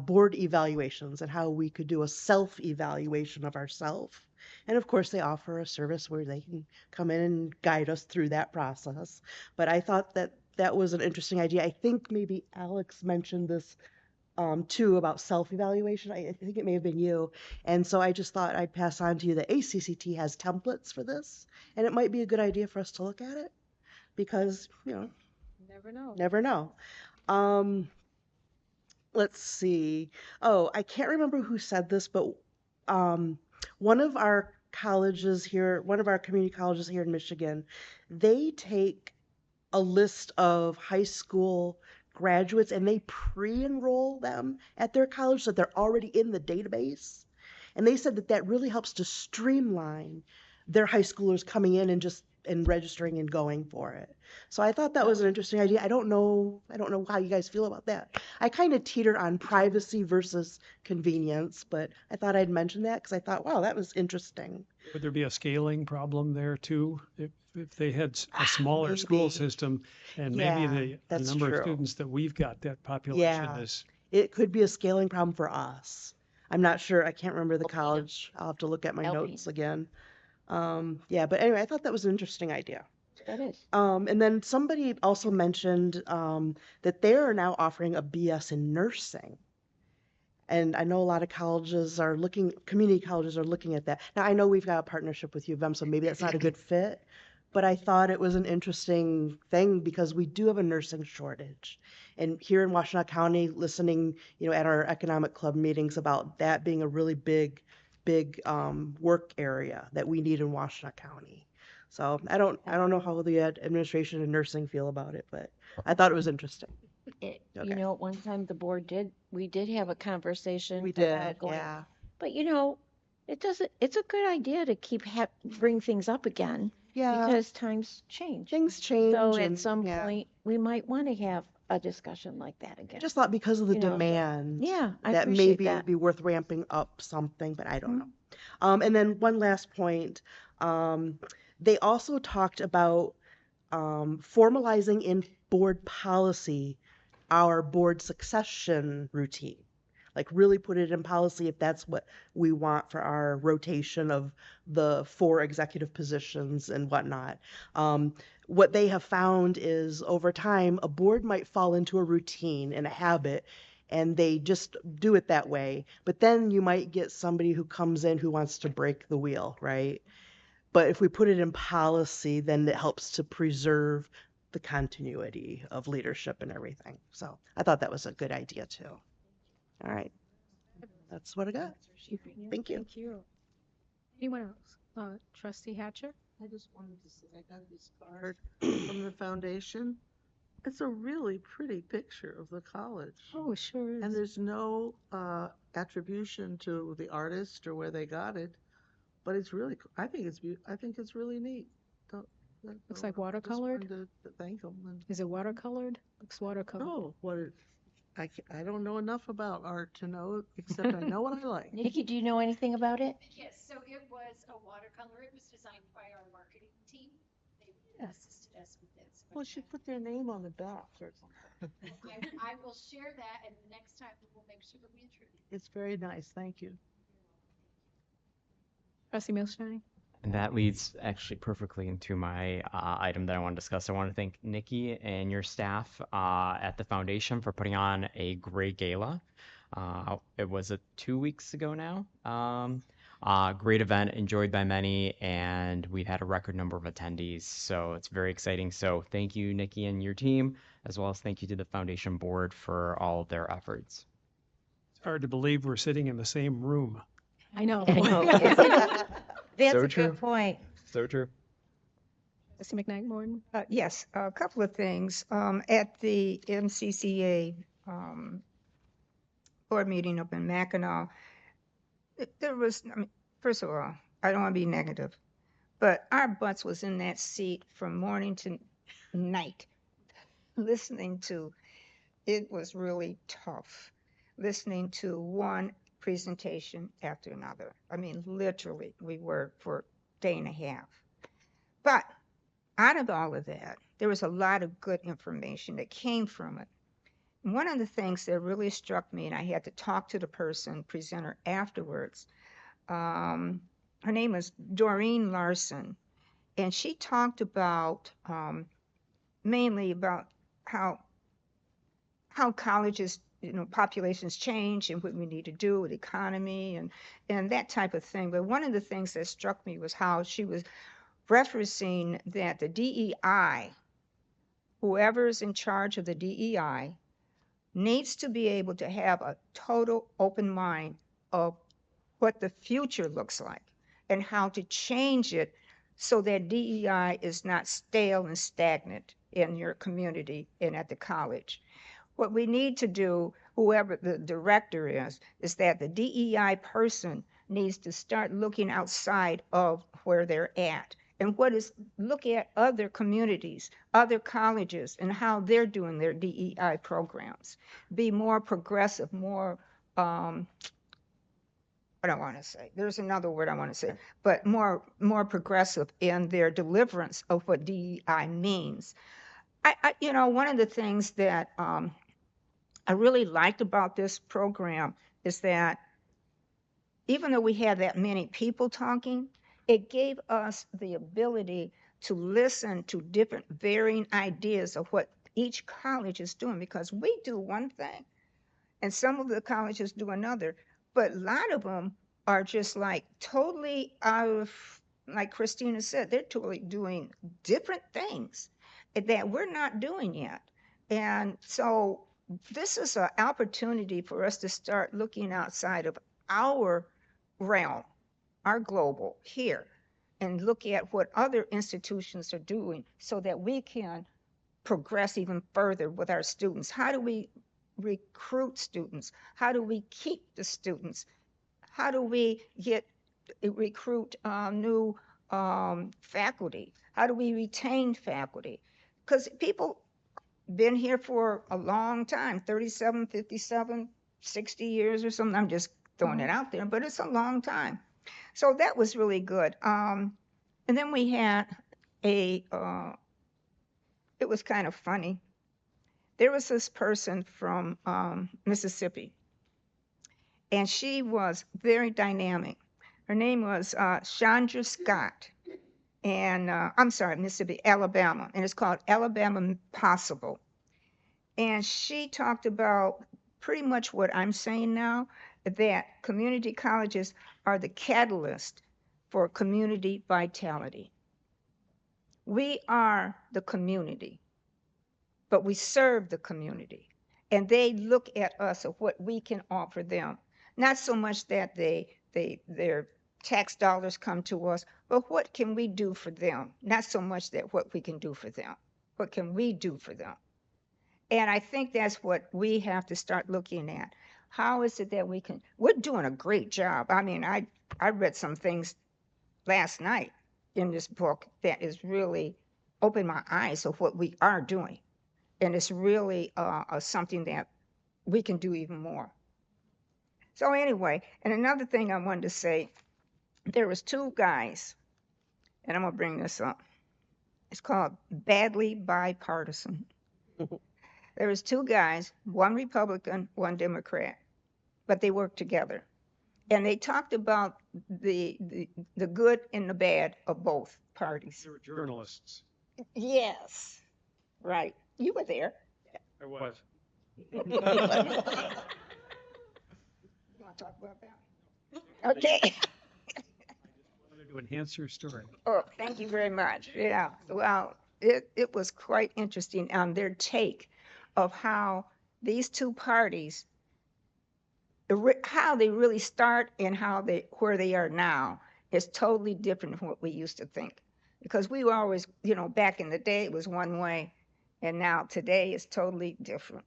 board evaluations and how we could do a self-evaluation of ourselves. And of course, they offer a service where they can come in and guide us through that process. But I thought that that was an interesting idea. I think maybe Alex mentioned this too about self-evaluation. I think it may have been you. And so I just thought I'd pass on to you that ACCT has templates for this, and it might be a good idea for us to look at it because, Never know. never know. Let's see. Oh, I can't remember who said this, but one of our colleges here, one of our community colleges here in Michigan, they take a list of high school graduates and they pre-enroll them at their college so they're already in the database. And they said that that really helps to streamline their high schoolers coming in and registering and going for it. So I thought that was an interesting idea. I don't know how you guys feel about that. I kind of teeter on privacy versus convenience, but I thought I'd mention that because I thought, wow, that was interesting. Would there be a scaling problem there too? If they had a smaller school Maybe. system and Yeah, maybe the that's number of true. students that we've got, that population Yeah. is. It could be a scaling problem for us. I'm not sure. I can't remember the college. I'll have to look at my notes again. Yeah, but anyway, I thought that was an interesting idea. That is. And then somebody also mentioned that they are now offering a BS in nursing. And I know a lot of colleges are community colleges are looking at that. Now, I know we've got a partnership with U of M, so maybe that's not a good fit, but I thought it was an interesting thing because we do have a nursing shortage. And here in Washtenaw County, listening, at our economic club meetings about that being a really big work area that we need in Washtenaw County. So I don't know how the administration and nursing feel about it, but I thought it was interesting. You Okay. know, at one time the board we did have a conversation. We did, about going- yeah. But it's a good idea to bring things up again. Yeah. Because times change. Things change. So at and, some yeah. point, we might want to have a discussion like that again. I just thought because of the You know, demand, Yeah, I that appreciate maybe it that. would be worth ramping up something, but I don't know. And then one last point, they also talked about formalizing in board policy our board succession routine. like really put it in policy if that's what we want for our rotation of the 4 executive positions and whatnot. What they have found is over time, a board might fall into a routine and a habit, and they just do it that way. But then you might get somebody who comes in who wants to break the wheel, right? But if we put it in policy, then it helps to preserve the continuity of leadership and everything. So I thought that was a good idea too. All right. That's what I got. Thank you. Thank you. Anyone else? Trustee Hatcher? I just wanted to say I got this card from the foundation. It's a really pretty picture of the college. Oh, it sure is. And there's no attribution to the artist or where they got it, but it's really, I think it's really neat. Looks like I just watercolored. wanted to thank them. Is it watercolored? Looks watercolored. Oh, I don't know enough about art to know, except I know what I like. Nikki, do you know anything about it? Yes, so it was a watercolor. It was designed by our marketing team. They assisted us with this. Well, she put their name on the back or something. I will share that, and the next time we'll make sure that we intrude. It's very nice. Thank you. Trustee Milstein? And that leads actually perfectly into my item that I want to discuss. I want to thank Nikki and your staff at the foundation for putting on a great gala. It was 2 weeks ago now. Great event, enjoyed by many, and we've had a record number of attendees. So it's very exciting. So thank you, Nikki, and your team, as well as thank you to the foundation board for all of their efforts. It's hard to believe we're sitting in the same room. I know. That's So a true. good point. So true. Trustee McKnight-Morton? Yes, a couple of things. At the MCCA board meeting up in Mackinac, there was, I mean, first of all, I don't want to be negative, but our butts was in that seat from morning to night, listening to, it was really tough, listening to one presentation after another. I mean, literally, we were for a day and a half. But out of all of that, there was a lot of good information that came from it. And one of the things that really struck me, and I had to talk to the presenter afterwards, her name is Doreen Larson, and she talked about mainly about how colleges, populations change and what we need to do with the economy and that type of thing. But one of the things that struck me was how she was referencing that the DEI, whoever's in charge of the DEI, needs to be able to have a total open mind of what the future looks like and how to change it so that DEI is not stale and stagnant in your community and at the college. What we need to do, whoever the director is that the DEI person needs to start looking outside of where they're at. And look at other communities, other colleges, and how they're doing their DEI programs. Be more progressive, more, what I want to say, there's another word I want to say, but more progressive in their deliverance of what DEI means. One of the things that I really liked about this program is that even though we had that many people talking, it gave us the ability to listen to different varying ideas of what each college is doing, because we do one thing and some of the colleges do another, but a lot of them are just like totally out of, like Christina said, they're totally doing different things that we're not doing yet. And so this is an opportunity for us to start looking outside of our realm, our global here, and look at what other institutions are doing so that we can progress even further with our students. How do we recruit students? How do we keep the students? How do we recruit new faculty? How do we retain faculty? Because people been here for a long time, 37, 57, 60 years or something. I'm just throwing it out there, but it's a long time. So that was really good. And then we had it was kind of funny. There was this person from Mississippi, and she was very dynamic. Her name was Chandra Scott, and I'm sorry, Mississippi, Alabama, and it's called Alabama Possible. And she talked about pretty much what I'm saying now, that community colleges are the catalyst for community vitality. We are the community, but we serve the community. And they look at us of what we can offer them. Not so much that their tax dollars come to us, but what can we do for them? Not so much that what we can do for them. What can we do for them? And I think that's what we have to start looking at. How is it that we're doing a great job. I mean, I read some things last night in this book that is really opened my eyes of what we are doing. And it's really something that we can do even more. So anyway, and another thing I wanted to say, there was two guys, and I'm gonna bring this up. It's called Badly Bipartisan. There was two guys, one Republican, one Democrat, but they worked together. And they talked about the good and the bad of both parties. They were journalists. Yes, right. You were there. I was. You want to talk about that? Okay. To enhance your story. Oh, thank you very much. Yeah. Well, it was quite interesting on their take of how these two parties, how they really start and where they are now is totally different from what we used to think. Because we were always, back in the day it was one way, and now today is totally different.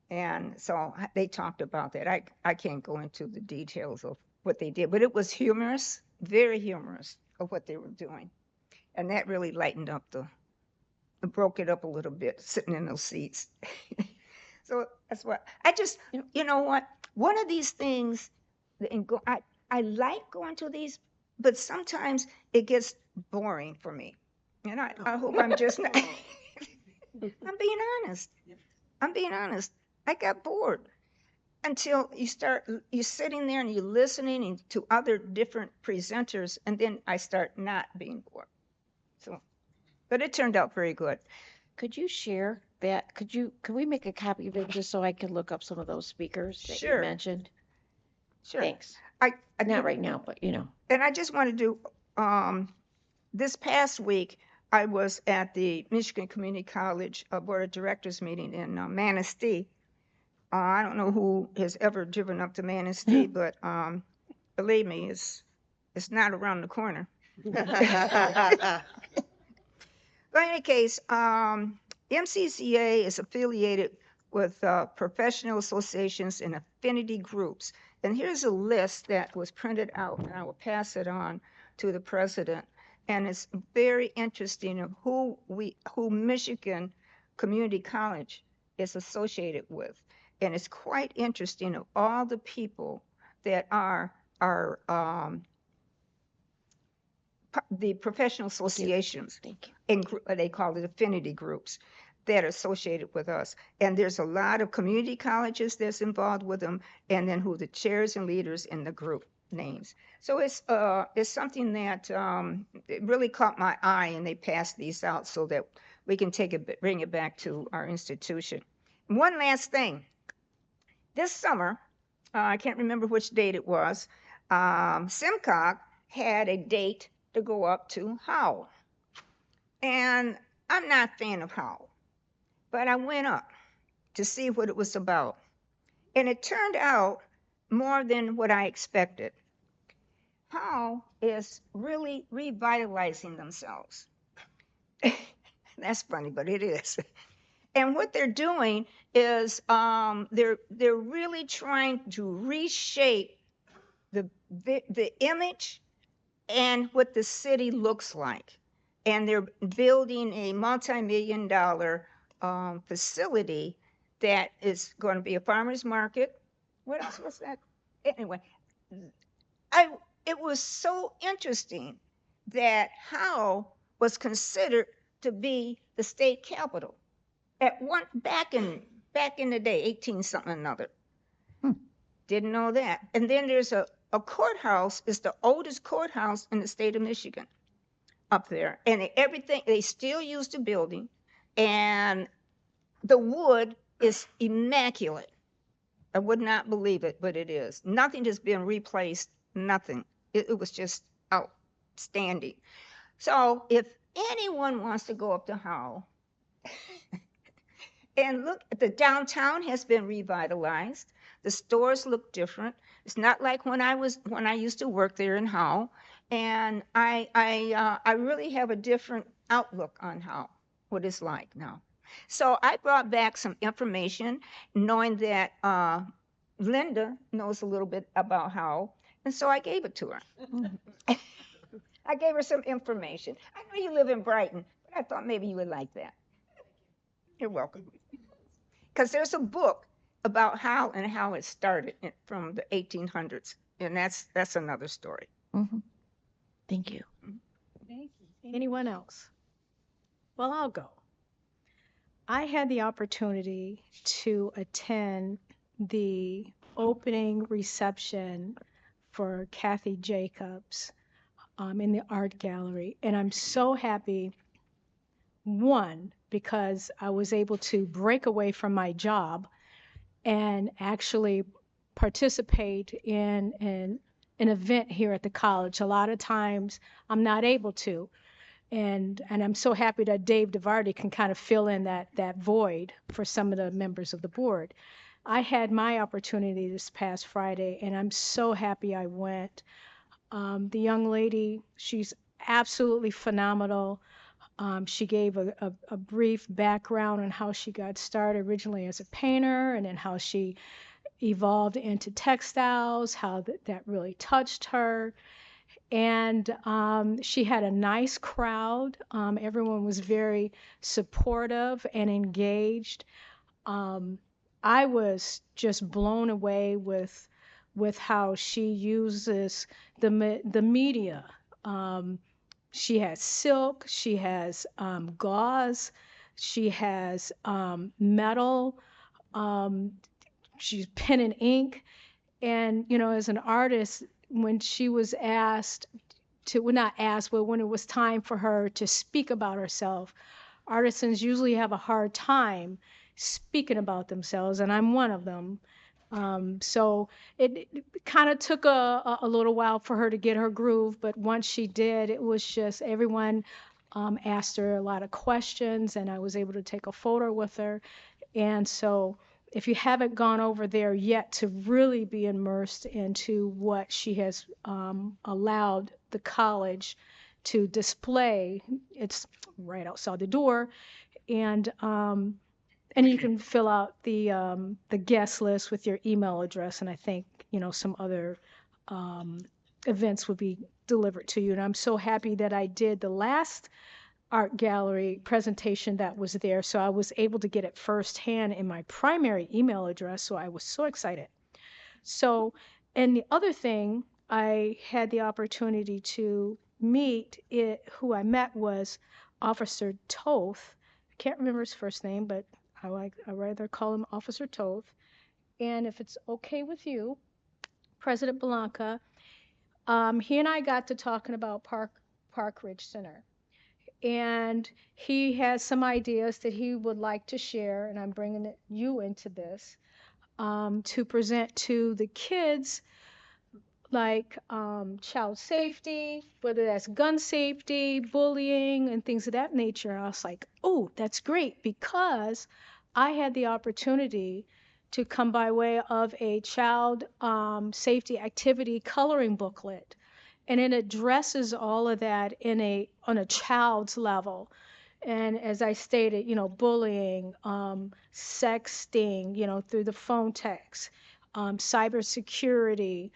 And so they talked about that. I can't go into the details of what they did, but it was humorous, very humorous of what they were doing. And that really lightened up broke it up a little bit, sitting in those seats. So that's what, you know what? One of these things, I like going to these, but sometimes it gets boring for me. And I hope I'm just not, I'm being honest. I'm being honest. I got bored until you're sitting there and you're listening to other different presenters, and then I start not being bored. So, but it turned out very good. Could you share that? Can we make a copy of it just so I can look up some of those speakers that Sure. you mentioned? Sure. Thanks. I Not right now, but And I just want to do, this past week, I was at the Michigan Community College Board of Directors meeting in Manistee. I don't know who has ever driven up to Manistee, but believe me, it's not around the corner. But in any case, MCCA is affiliated with professional associations and affinity groups. And here's a list that was printed out, and I will pass it on to the president. And it's very interesting of who Michigan Community College is associated with. And it's quite interesting of all the people that are the professional associations. Thank you. And they call it affinity groups that are associated with us. And there's a lot of community colleges that's involved with them, and then who the chairs and leaders in the group names. So it's something that it really caught my eye, and they passed these out so that we can bring it back to our institution. One last thing. This summer, I can't remember which date it was, SIMCOG had a date to go up to Howell. And I'm not a fan of Howell, but I went up to see what it was about. And it turned out more than what I expected. Howell is really revitalizing themselves. That's funny, but it is. And what they're doing is they're really trying to reshape the image and what the city looks like. And they're building a multi-million-dollar facility that is going to be a farmer's market. What else was that? Anyway, it was so interesting that Howell was considered to be the state capital at back in the day, 18 something another. Didn't know that. And then there's a courthouse. It's the oldest courthouse in the state of Michigan up there. And everything, they still use the building. And the wood is immaculate. I would not believe it, but it is. Nothing has been replaced, nothing. It was just outstanding. So if anyone wants to go up to Howell and look, the downtown has been revitalized. The stores look different. It's not like when I used to work there in Howell, and I really have a different outlook on how what it's like now. So I brought back some information, knowing that Linda knows a little bit about Howell, and so I gave it to her. I gave her some information. I know you live in Brighton, but I thought maybe you would like that. You're welcome. Because there's a book about how and how it started from the 1800s, and that's another story. Thank you. Thank you. Anyone else? Well, I'll go. I had the opportunity to attend the opening reception for Kathy Jacobs in the art gallery, and I'm so happy. One, because I was able to break away from my job and actually participate in an event here at the college. A lot of times I'm not able to. And I'm so happy that Dave DeVardi can kind of fill in that void for some of the members of the board. I had my opportunity this past Friday, and I'm so happy I went. The young lady, she's absolutely phenomenal. She gave a brief background on how she got started originally as a painter, and then how she evolved into textiles, how that really touched her. And she had a nice crowd. Everyone was very supportive and engaged. I was just blown away with how she uses the media. She has silk, she has gauze, she has metal, she's pen and ink. And, you know, as an artist, when she was asked to, well, not asked, but when it was time for her to speak about herself, artisans usually have a hard time speaking about themselves, and I'm one of them. So it kind of took a little while for her to get her groove, but once she did, it was just everyone asked her a lot of questions, and I was able to take a photo with her. And so if you haven't gone over there yet to really be immersed into what she has allowed the college to display, it's right outside the door. And you can fill out the guest list with your email address, and I think, you know, some other events would be delivered to you. And I'm so happy that I did the last art gallery presentation that was there, so I was able to get it firsthand in my primary email address, so I was so excited. So, and the other thing, I had the opportunity to meet who I met was Officer Toth. I can't remember his first name, but I rather call him Officer Toth. And if it's okay with you, President Blanca, he and I got to talking about Park Ridge Center. And he has some ideas that he would like to share, and I'm bringing you into this, to present to the kids, like child safety, whether that's gun safety, bullying, and things of that nature. And I was like, oh, that's great, because I had the opportunity to come by way of a child safety activity coloring booklet. And it addresses all of that on a child's level. And as I stated, you know, bullying, sexting, you know, through the phone text, cybersecurity,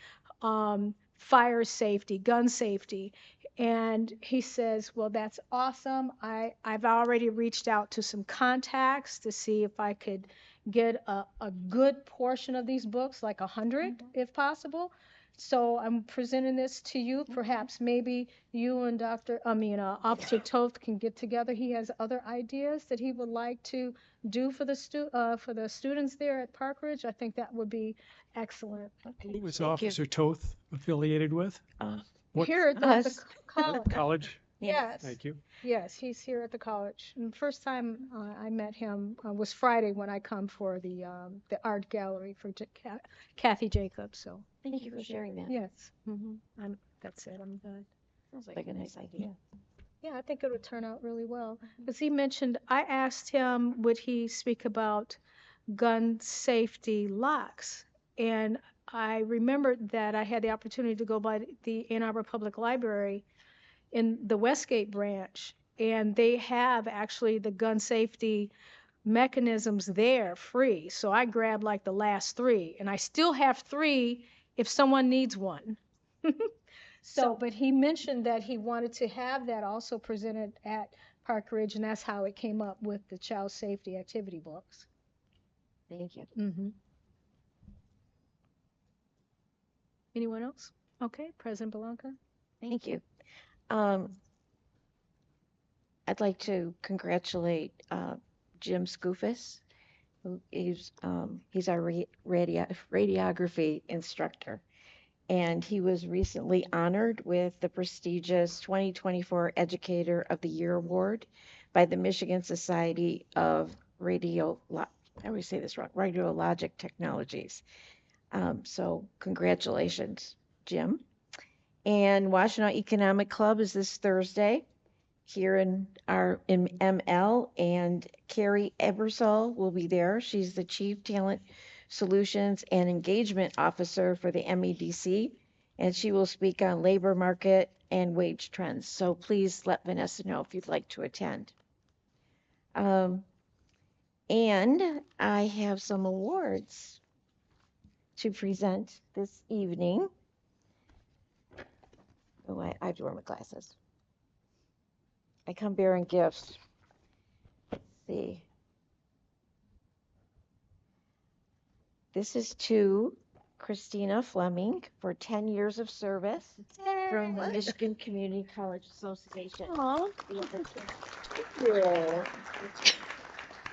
fire safety, gun safety. And he says, well, that's awesome. I've already reached out to some contacts to see if I could get a good portion of these books, like 100, if possible. So I'm presenting this to you. Perhaps maybe you and Officer Toth can get together. He has other ideas that he would like to do for the students there at Park Ridge. I think that would be excellent. Who was Officer Toth affiliated with? What Here at the Us. college. college? Yes. Thank you. Yes, he's here at the college. And the first time I met him was Friday when I come for the art gallery for Kathy Jacobs. So Thank you for sharing that. yes, that's it. I'm done. Sounds like a nice idea. Yeah, I think it would turn out really well. Because he mentioned, I asked him, would he speak about gun safety locks? And I remembered that I had the opportunity to go by the Ann Arbor Public Library in the Westgate branch, and they have actually the gun safety mechanisms there free. So I grabbed like the last 3, and I still have 3 if someone needs one. So, but he mentioned that he wanted to have that also presented at Park Ridge, and that's how it came up with the child safety activity books. Thank you. Anyone else? Okay, President Belanca. Thank you. I'd like to congratulate Jim Scoofus, who is he's our radiography instructor, and he was recently honored with the prestigious 2024 Educator of the Year Award by the Michigan Society of Radiologic Technologies. So congratulations, Jim. And Washtenaw Economic Club is this Thursday here in ML, and Carrie Ebersol will be there. She's the Chief Talent Solutions and Engagement Officer for the MEDC, and she will speak on labor market and wage trends. So please let Vanessa know if you'd like to attend. And I have some awards to present this evening. Oh, I have to wear my glasses. I come bearing gifts. Let's see. This is to Christina Fleming for 10 years of service from the Michigan Community College Association. Aw. Yeah.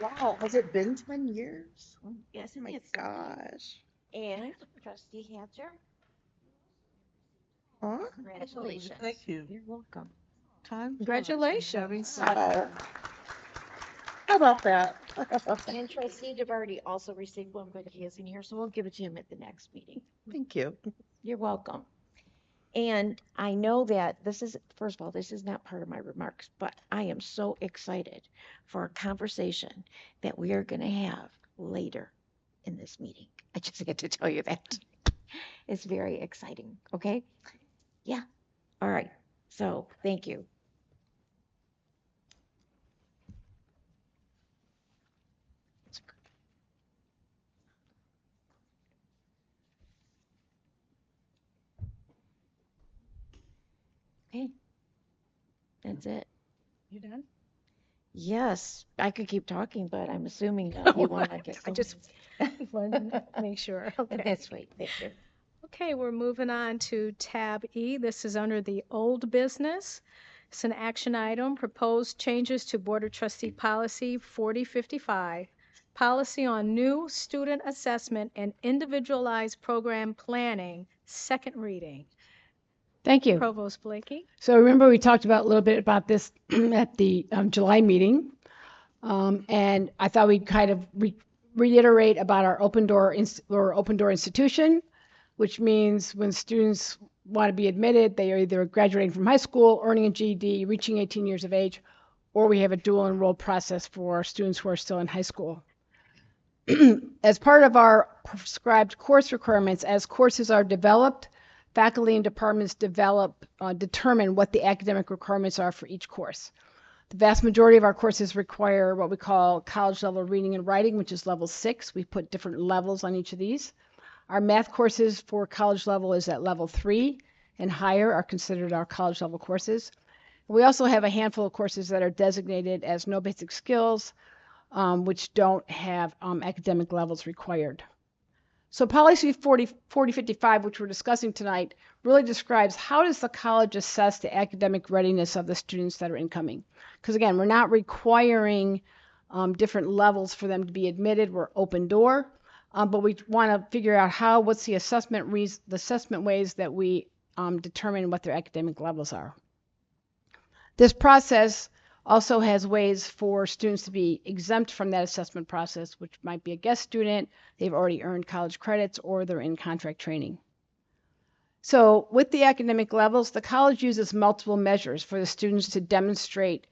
Wow, has it been 10 years? Yes, Oh my it's gosh. and Trustee Hatcher. Huh? Congratulations. Thank you. You're welcome. Congratulations. How about that? And Trustee DeVarty also received one, but he isn't here, so we'll give it to him at the next meeting. Thank you. You're welcome. And I know that this is, first of all, this is not part of my remarks, but I am so excited for a conversation that we are going to have later in this meeting. I just had to tell you that. It's very exciting. Okay? Yeah. All right. So thank you. Okay. That's it. You done? Yes, I could keep talking, but I'm assuming that you want to get. I just wanted to make sure. Okay. That's right. Thank you. Okay, we're moving on to tab E. This is under the old business. It's an action item, proposed changes to Board of Trustee Policy 4055, policy on new student assessment and individualized program planning, second reading. Thank you. Provost Blakey. So remember we talked about a little bit about this at the July meeting. And I thought we'd kind of reiterate about our open door institution, which means when students want to be admitted, they are either graduating from high school, earning a GED, reaching 18 years of age, or we have a dual enrolled process for students who are still in high school. As part of our prescribed course requirements, as courses are developed, faculty and departments determine what the academic requirements are for each course. The vast majority of our courses require what we call college level reading and writing, which is level 6. We put different levels on each of these. Our math courses for college level is at level 3 and higher are considered our college level courses. We also have a handful of courses that are designated as no basic skills, which don't have academic levels required. So policy 4055, which we're discussing tonight, really describes how does the college assess the academic readiness of the students that are incoming. Because again, we're not requiring different levels for them to be admitted. We're open door, but we want to figure out what's the assessment ways that we determine what their academic levels are. This process also has ways for students to be exempt from that assessment process, which might be a guest student, they've already earned college credits, or they're in contract training. So with the academic levels, the college uses multiple measures for the students to demonstrate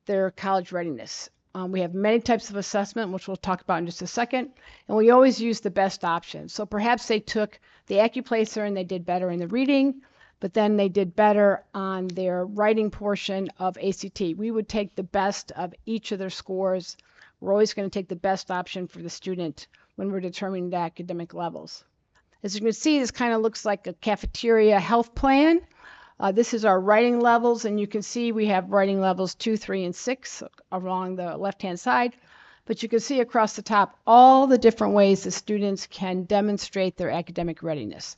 their college readiness. We have many types of assessment, which we'll talk about in just a second, and we always use the best option. So perhaps they took the AccuPlacer and they did better in the reading, but then they did better on their writing portion of ACT. We would take the best of each of their scores. We're always going to take the best option for the student when we're determining the academic levels. As you can see, this kind of looks like a cafeteria health plan. This is our writing levels, and you can see we have writing levels 2, 3, and 6 along the left-hand side. But you can see across the top all the different ways the students can demonstrate their academic readiness,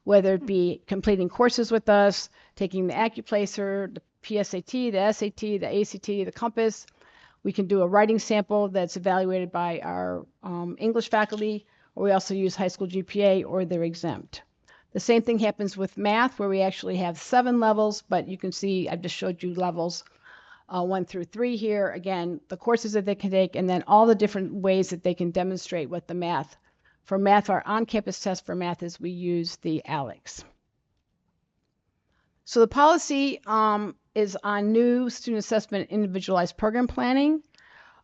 whether it be completing courses with us, taking the AccuPlacer, the PSAT, the SAT, the ACT, the Compass. We can do a writing sample that's evaluated by our English faculty, or we also use high school GPA, or they're exempt. The same thing happens with math, where we actually have 7 levels, but you can see I've just showed you levels 1 through 3 here. Again, the courses that they can take, and then all the different ways that they can demonstrate what the math. For math, our on-campus test for math is we use the ALEX. So the policy is on new student assessment individualized program planning.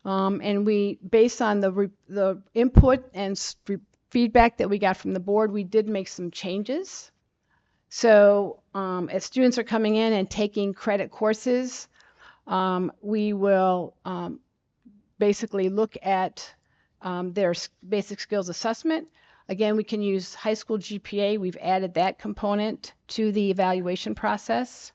And we, based on the input and feedback that we got from the board, we did make some changes. So as students are coming in and taking credit courses, we will basically look at their basic skills assessment. Again, we can use high school GPA. We've added that component to the evaluation process.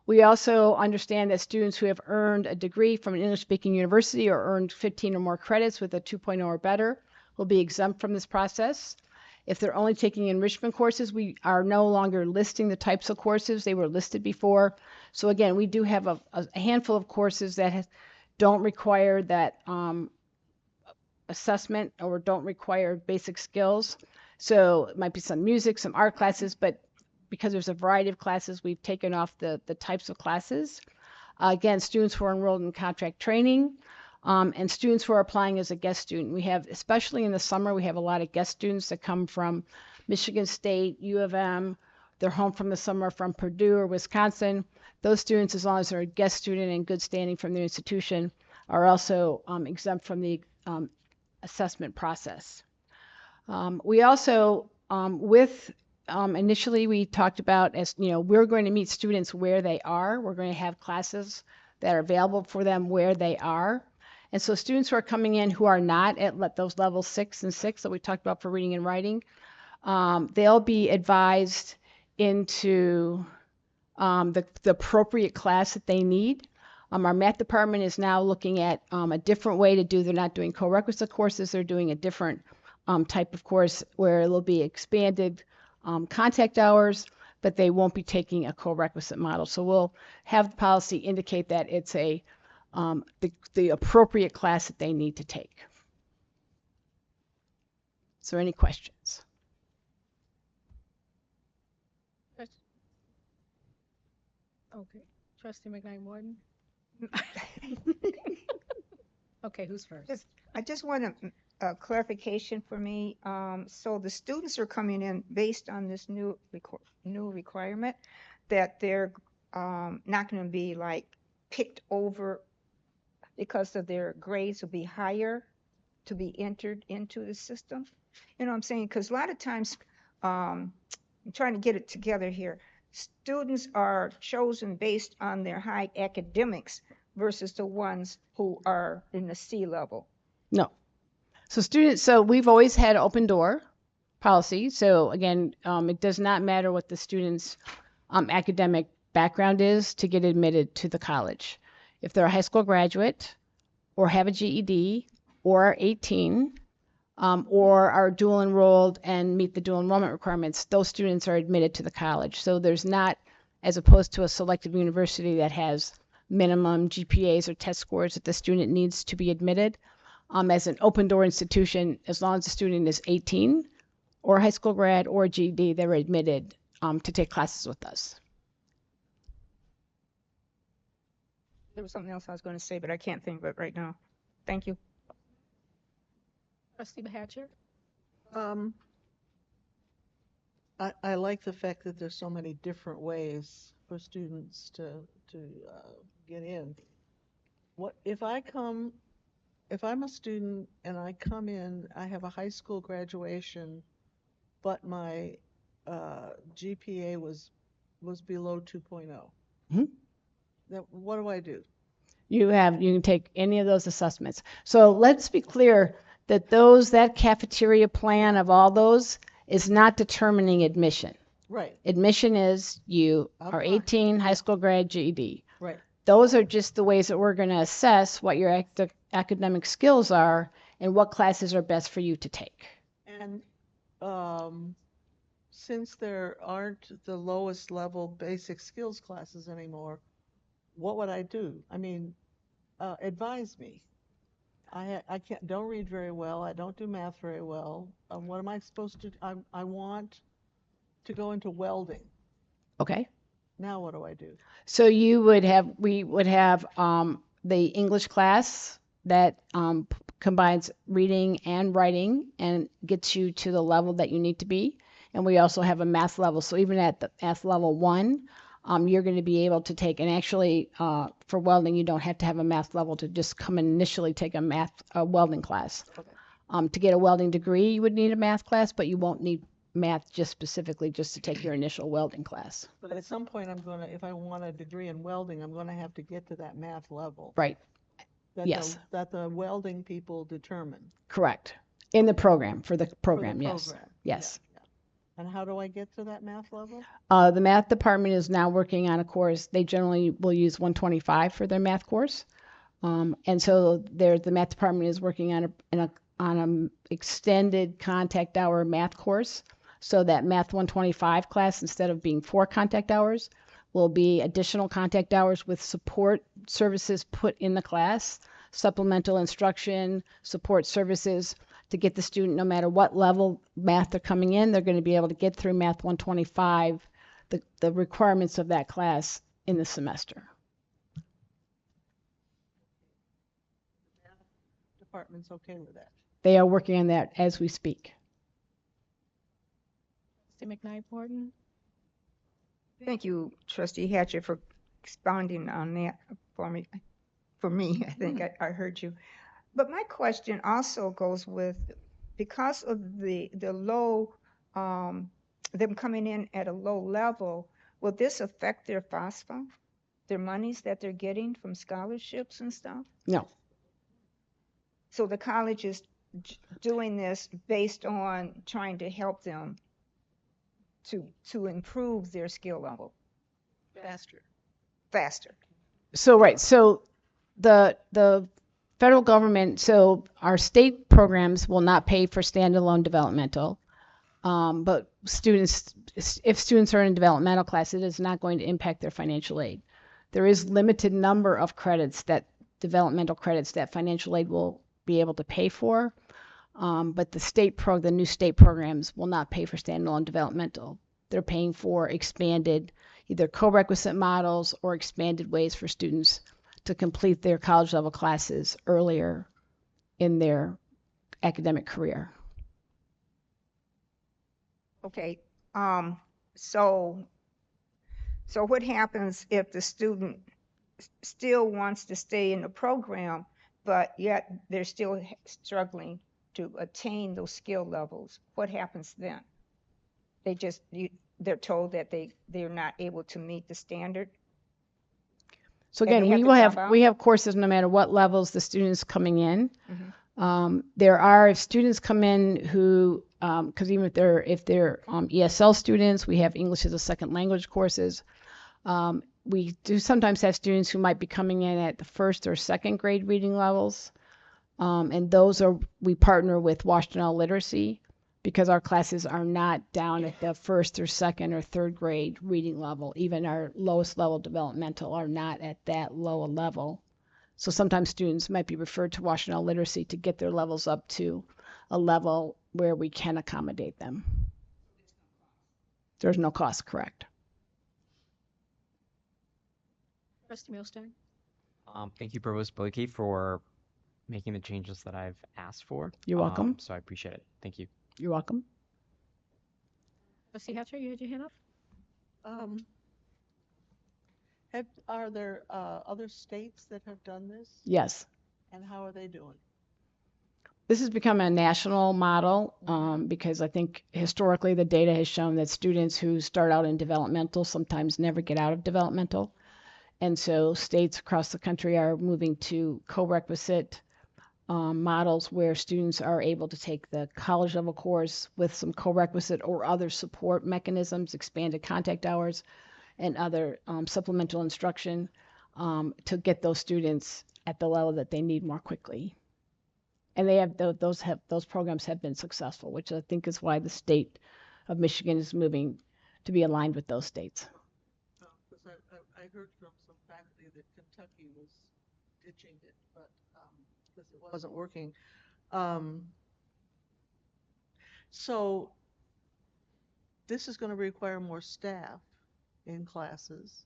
We also understand that students who have earned a degree from an English-speaking university or earned 15 or more credits with a 2.0 or better will be exempt from this process. If they're only taking enrichment courses, we are no longer listing the types of courses. They were listed before. So again, we do have a handful of courses that don't require that assessment or don't require basic skills. So it might be some music, some art classes, but because there's a variety of classes, we've taken off the types of classes. Again, students who are enrolled in contract training and students who are applying as a guest student. We have, especially in the summer, we have a lot of guest students that come from Michigan State, U of M. They're home from the summer from Purdue or Wisconsin. Those students, as long as they're a guest student and good standing from their institution, are also exempt from the assessment process. We also, initially we talked about, as you know, we're going to meet students where they are. We're going to have classes that are available for them where they are. And so students who are coming in who are not at those levels 6 and 6 that we talked about for reading and writing, they'll be advised into the appropriate class that they need. Our math department is now looking at a different way to do, they're not doing co-requisite courses, they're doing a different type of course where it'll be expanded contact hours, but they won't be taking a co-requisite model. So we'll have the policy indicate that it's the appropriate class that they need to take. Is there any questions? Okay, Trustee McKnight-Morton. Okay, who's first? I just want a clarification for me. So the students are coming in based on this new requirement that they're not going to be like picked over because of their grades will be higher to be entered into the system. You know what I'm saying? Because a lot of times, I'm trying to get it together here. Students are chosen based on their high academics versus the ones who are in the C level. No. So we've always had open door policy. So again, it does not matter what the student's academic background is to get admitted to the college. If they're a high school graduate or have a GED or are 18, or are dual enrolled and meet the dual enrollment requirements, those students are admitted to the college. So there's not, as opposed to a selective university that has minimum GPAs or test scores that the student needs to be admitted. As an open door institution, as long as the student is 18 or high school grad or GED, they're admitted to take classes with us. There was something else I was going to say, but I can't think of it right now. Thank you. Trustee Hatcher? I like the fact that there's so many different ways for students to get in. What if I'm a student and I come in, I have a high school graduation, but my GPA was below 2.0. Mm-hmm. Then what do I do? You can take any of those assessments. So let's be clear that that cafeteria plan of all those is not determining admission. Right. Admission is you are Okay. 18, high school grad, GED. Right. Those are just the ways that we're going to assess what your academic skills are and what classes are best for you to take. And since there aren't the lowest level basic skills classes anymore, what would I do? I mean, advise me. I don't read very well. I don't do math very well. What am I supposed to do? I want to go into welding. Okay. Now what do I do? So we would have the English class that combines reading and writing and gets you to the level that you need to be. And we also have a math level. So even at the math level 1, you're going to be able to take, and actually for welding, you don't have to have a math level to just come and initially take a welding class. Okay. To get a welding degree, you would need a math class, but you won't need math just specifically just to take your initial welding class. But at some point, if I want a degree in welding, I'm going to have to get to that math level. Right. That Yes. that the welding people determine. Correct. In the program, for the program, yes. Program. Yes. Yeah. And how do I get to that math level? The math department is now working on a course. They generally will use 125 for their math course. And so the math department is working on an extended contact hour math course. So that math 125 class, instead of being 4 contact hours, will be additional contact hours with support services put in the class, supplemental instruction, support services to get the student, no matter what level math they're coming in, they're going to be able to get through math 125, the requirements of that class in the semester. Department's okay with that. They are working on that as we speak. Trustee McKnight-Morton? Thank you, Trustee Hatcher, for expounding on that for me. I think I heard you. But my question also goes with, because of the low, them coming in at a low level, will this affect their FAFSA, their monies that they're getting from scholarships and stuff? No. So the college is doing this based on trying to help them to improve their skill level faster. So right. So the federal government, so our state programs will not pay for standalone developmental, but if students are in developmental class, it is not going to impact their financial aid. There is limited number of developmental credits that financial aid will be able to pay for, but the new state programs will not pay for standalone developmental. They're paying for expanded either co-requisite models or expanded ways for students to complete their college level classes earlier in their academic career. Okay, so what happens if the student still wants to stay in the program, but yet they're still struggling to attain those skill levels? What happens then? They're told that they're not able to meet the standard? So again, we have courses no matter what levels the students coming in. Mm-hmm. There are students come in who, because even if they're ESL students, we have English as a second language courses. We do sometimes have students who might be coming in at the first or second grade reading levels. And those are, we partner with Washtenaw Literacy because our classes are not down at the first or second or third grade reading level. Even our lowest level developmental are not at that low a level. So sometimes students might be referred to Washtenaw Literacy to get their levels up to a level where we can accommodate them. There's no cost, correct? Trustee Milstein? Thank you, Provost Blakey, for making the changes that I've asked for. You're welcome. So I appreciate it. Thank you. You're welcome. Trustee Hatcher, you had your hand up? Are there other states that have done this? Yes. And how are they doing? This has become a national model because I think historically the data has shown that students who start out in developmental sometimes never get out of developmental. And so states across the country are moving to co-requisite models where students are able to take the college level course with some co-requisite or other support mechanisms, expanded contact hours, and other supplemental instruction to get those students at the level that they need more quickly. And they have those programs have been successful, which I think is why the state of Michigan is moving to be aligned with those states. Because I heard from some faculty that Kentucky was ditching it, but because it wasn't working. So this is going to require more staff in classes,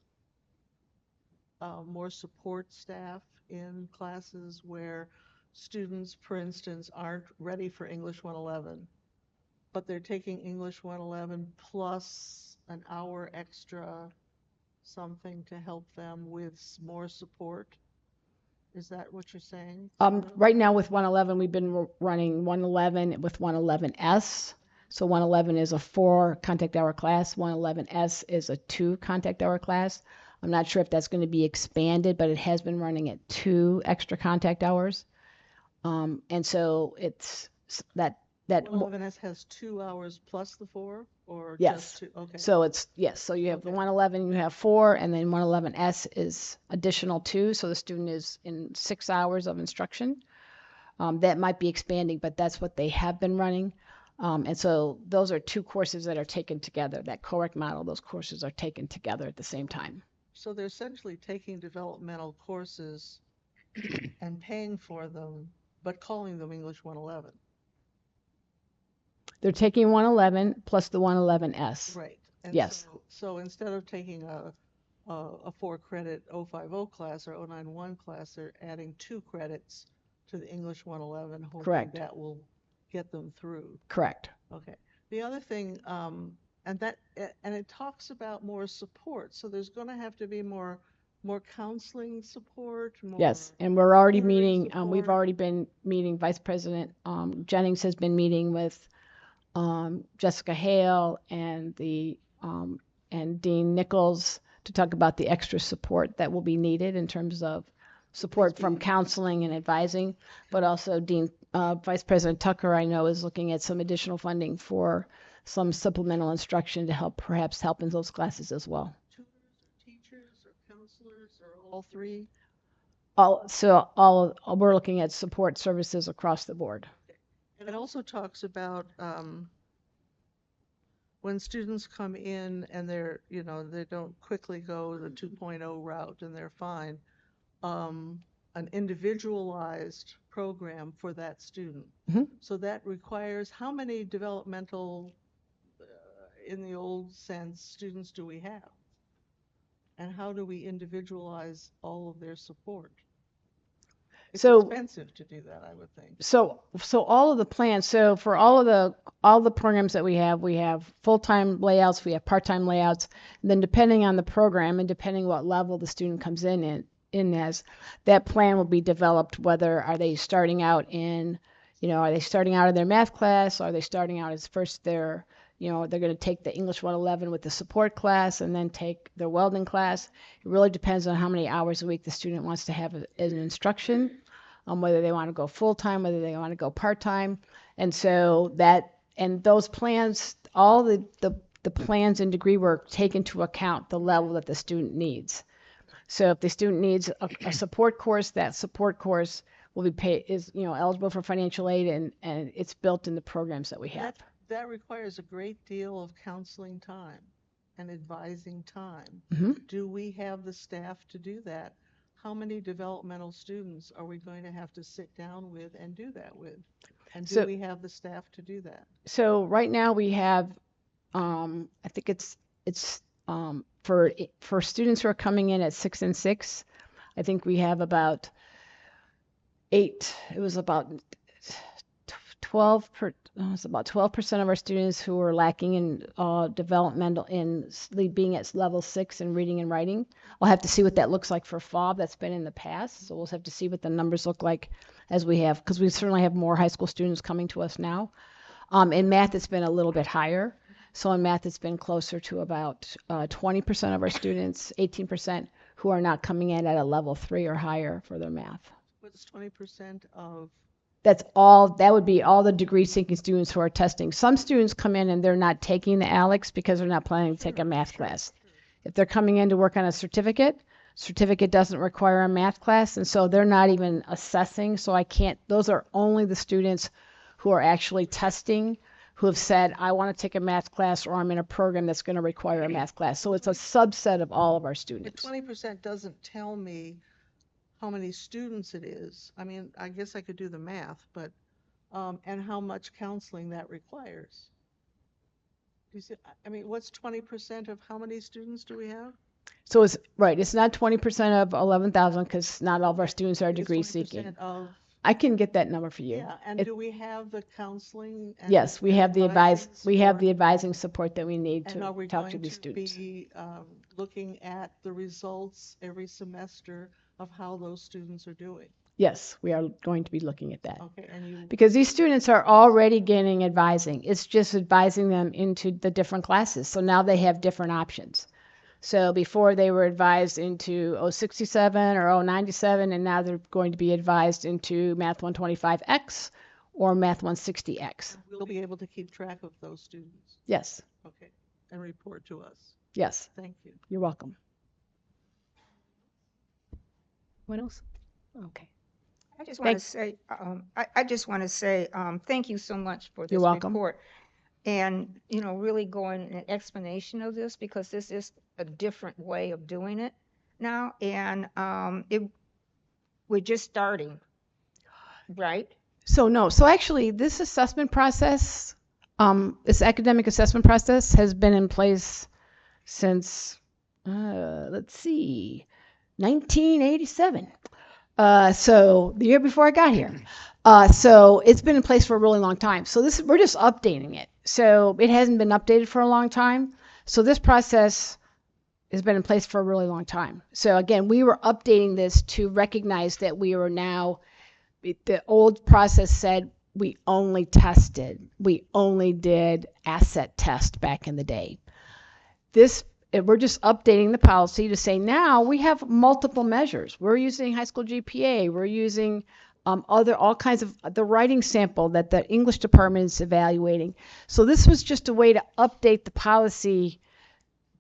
more support staff in classes where students, for instance, aren't ready for English 111, but they're taking English 111 plus an hour extra something to help them with more support. Is that what you're saying? Right now with 111, we've been running 111 with 111S. So 111 is a 4 contact hour class. 111S is a 2 contact hour class. I'm not sure if that's going to be expanded, but it has been running at 2 extra contact hours. And so it's that 111S has 2 hours plus the 4, or yes. just 2? Okay. So it's yes. So you have the 111, you have 4, and then 111S is additional 2. So the student is in 6 hours of instruction. That might be expanding, but that's what they have been running. And so those are 2 courses that are taken together. That correct model, those courses are taken together at the same time. So they're essentially taking developmental courses and paying for them, but calling them English 111. They're taking 111 plus the 111S. Right. And yes. So instead of taking a 4-credit 050 class or 091 class, they're adding 2 credits to the English 111, hoping correct. That will get them through. Correct. Okay. The other thing, and it talks about more support. So there's going to have to be more counseling support. More yes, and we're already meeting. We've already been meeting. Vice President Jennings has been meeting with Jessica Hale and and Dean Nichols to talk about the extra support that will be needed in terms of support from counseling and advising, but also Vice President Tucker, I know, is looking at some additional funding for some supplemental instruction to perhaps help in those classes as well. Tutors or teachers or counselors or all 3? We're looking at support services across the board. And it also talks about when students come in and they don't quickly go the 2.0 route and they're fine, an individualized program for that student. Mm-hmm. So that requires how many developmental, in the old sense, students do we have? And how do we individualize all of their support? It's expensive to do that, I would think. So all of the plans, so for all the programs that we have full-time layouts, we have part-time layouts, and then depending on the program and depending what level the student comes in as, that plan will be developed. Whether are they starting out in, are they starting out in their math class? Are they starting out as first they're going to take the English 111 with the support class and then take their welding class. It really depends on how many hours a week the student wants to have as an instruction, whether they want to go full-time, whether they want to go part-time. And so those plans, all the plans and degree work take into account the level that the student needs. So if the student needs a support course, that support course will be paid, is, eligible for financial aid, and it's built in the programs that we have. That requires a great deal of counseling time and advising time. Mm-hmm. Do we have the staff to do that? How many developmental students are we going to have to sit down with and do that with? And do we have the staff to do that? So right now we have, I think it's for students who are coming in at 6 and 6, I think we have about 8. It was about 12% of our students who are lacking in developmental being at level 6 in reading and writing. We'll have to see what that looks like for FOB. That's been in the past, so we'll have to see what the numbers look like as we have, because we certainly have more high school students coming to us now. In math, it's been a little bit higher. So in math, it's been closer to about 20% of our students, 18% who are not coming in at a level 3 or higher for their math. What's 20% of? That would be all the degree-seeking students who are testing. Some students come in and they're not taking the ALEX because they're not planning to take a math class. If they're coming in to work on a certificate doesn't require a math class, and so they're not even assessing. So those are only the students who are actually testing, who have said, I want to take a math class, or I'm in a program that's going to require a math class. So it's a subset of all of our students. But 20% doesn't tell me how many students it is. I mean, I guess I could do the math, but, and how much counseling that requires. Do you see, I mean, what's 20% of how many students do we have? So it's not 20% of 11,000, because not all of our students are degree seeking. I can get that number for you. Yeah, and do we have the counseling? And yes, we have the advising support that we need to talk to these students. And are we going to be looking at the results every semester of how those students are doing? Yes, we are going to be looking at that. Okay, because these students are already getting advising. It's just advising them into the different classes. So now they have different options. So before they were advised into 067 or 097, and now they're going to be advised into Math 125X or Math 160X. We'll be able to keep track of those students. Yes. Okay, and report to us. Yes. Thank you. You're welcome. What else? Okay. I just want to say, thank you so much for this You're welcome. report. And, really going an explanation of this, because this is a different way of doing it now. And we're just starting, right? So actually this assessment process, this academic assessment process has been in place since, 1987. So the year before I got here. So it's been in place for a really long time. So we're just updating it. So it hasn't been updated for a long time. So this process has been in place for a really long time. So again, we were updating this to recognize that we are now, the old process said we only did asset test back in the day. We're just updating the policy to say now we have multiple measures. We're using high school GPA. We're using all kinds of the writing sample that the English department is evaluating. So this was just a way to update the policy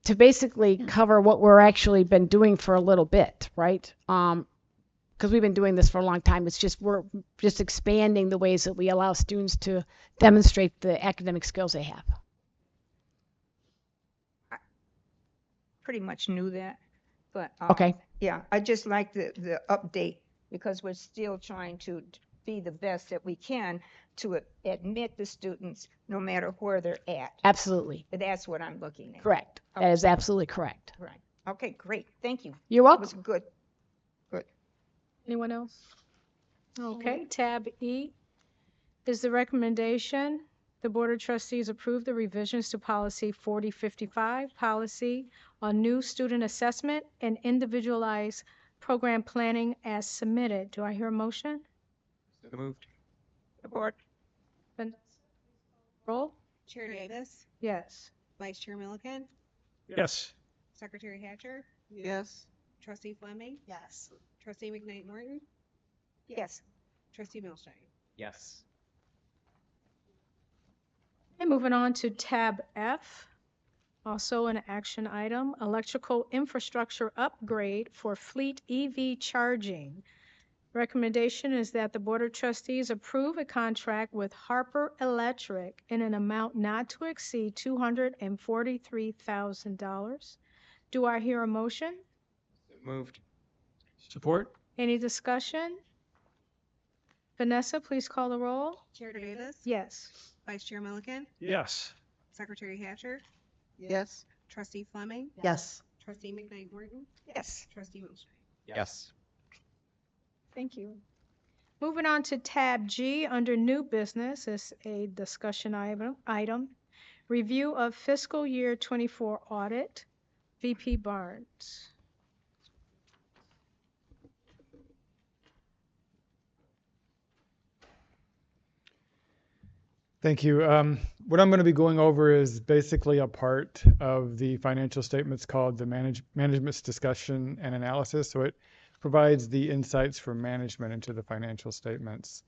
to basically cover what we're actually been doing for a little bit, right? Because we've been doing this for a long time. It's just we're just expanding the ways that we allow students to demonstrate the academic skills they have. Pretty much knew that, but okay. Yeah, I just like the update, because we're still trying to be the best that we can to admit the students no matter where they're at. Absolutely. That's what I'm looking at. Correct. Okay. That is absolutely correct. Right. Okay, great. Thank you. You're welcome. That was good. Good. Anyone else? Okay, tab E is the recommendation. The Board of Trustees approve the revisions to Policy 4055, Policy on New Student Assessment and Individualized Program Planning as submitted. Do I hear a motion? So moved. Support. Roll? Chair Davis, Yes. Vice Chair Milliken, Yes. Secretary Hatcher, Yes. Trustee Fleming. Yes. Trustee McKnight Morton, Yes. Trustee Milstein. Yes. And moving on to tab F, also an action item, electrical infrastructure upgrade for fleet EV charging. Recommendation is that the Board of Trustees approve a contract with Harper Electric in an amount not to exceed $243,000. Do I hear a motion? Moved. Support? Any discussion? Vanessa, please call the roll. Chair Davis? Yes. Vice Chair Milliken? Yes. Secretary Hatcher? Yes. Trustee Fleming? Yes. Trustee McKnight Morton? Yes. Trustee Milstein? Yes. Thank you. Moving on to tab G under new business is a discussion item. Review of fiscal year 24 audit. VP Barnes. Thank you. What I'm going to be going over is basically a part of the financial statements called the management's discussion and analysis. So it provides the insights from management into the financial statements.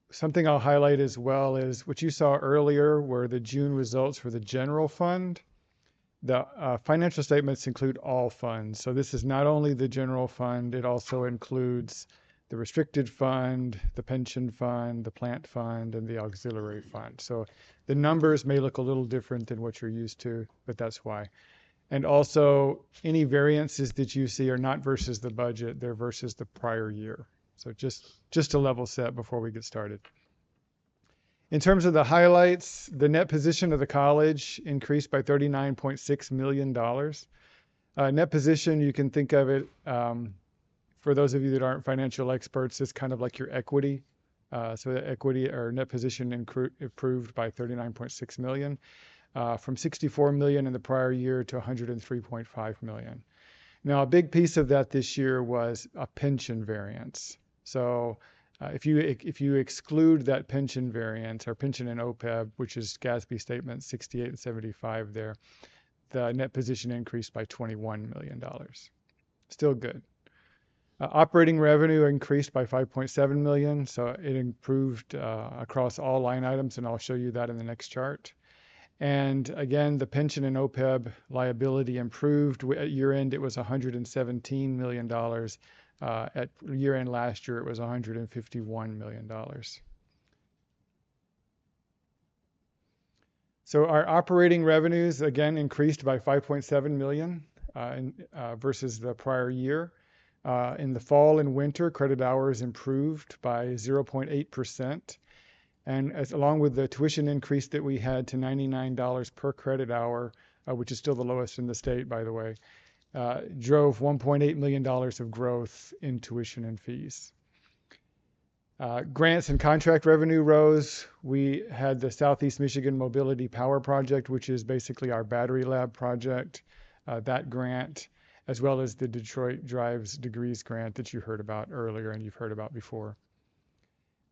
Something I'll highlight as well is what you saw earlier were the June results for the general fund. The financial statements include all funds. So this is not only the general fund, it also includes the restricted fund, the pension fund, the plant fund, and the auxiliary fund. So the numbers may look a little different than what you're used to, but that's why. And also, any variances that you see are not versus the budget, they're versus the prior year. So just a level set before we get started. In terms of the highlights, the net position of the college increased by $39.6 million. Net position, you can think of it, for those of you that aren't financial experts, it's kind of like your equity. So the equity or net position improved by $39.6 million, from $64 million in the prior year to $103.5 million. Now, a big piece of that this year was a pension variance. So if you exclude that pension variance, or pension and OPEB, which is GASB statement 68 and 75 there, the net position increased by $21 million. Still good. Operating revenue increased by $5.7 million, so it improved across all line items, and I'll show you that in the next chart. And again, the pension and OPEB liability improved. At year end, it was $117 million. At year end last year, it was $151 million. So our operating revenues, again, increased by $5.7 million versus the prior year. In the fall and winter, credit hours improved by 0.8%. And along with the tuition increase that we had to $99 per credit hour, which is still the lowest in the state, by the way, drove $1.8 million of growth in tuition and fees. Grants and contract revenue rose. We had the Southeast Michigan Mobility Power Project, which is basically our battery lab project, that grant, as well as the Detroit Drives Degrees grant that you heard about earlier and you've heard about before.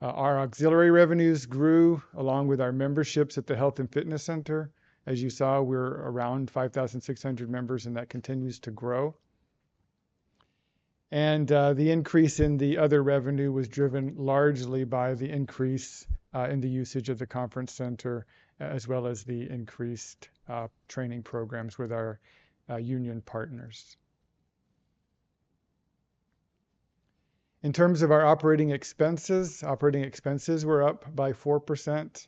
Our auxiliary revenues grew along with our memberships at the Health and Fitness Center. As you saw, we're around 5,600 members, and that continues to grow. And the increase in the other revenue was driven largely by the increase in the usage of the conference center, as well as the increased training programs with our union partners. In terms of our operating expenses were up by 4%.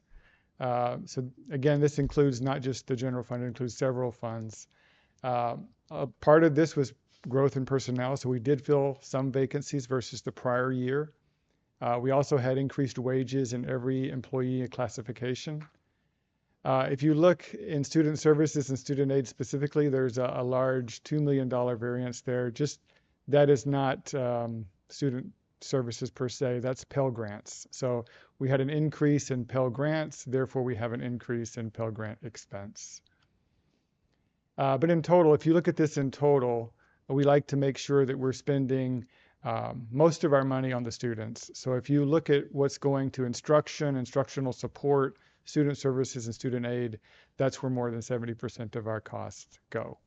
So again, this includes not just the general fund, it includes several funds. A part of this was growth in personnel, so we did fill some vacancies versus the prior year. We also had increased wages in every employee classification. If you look in student services and student aid specifically, there's a large $2 million variance there. Just that is not student services per se, that's Pell Grants. So we had an increase in Pell Grants, therefore we have an increase in Pell Grant expense. But in total, if you look at this in total, we like to make sure that we're spending most of our money on the students. So if you look at what's going to instruction, instructional support, student services, and student aid, that's where more than 70% of our costs go.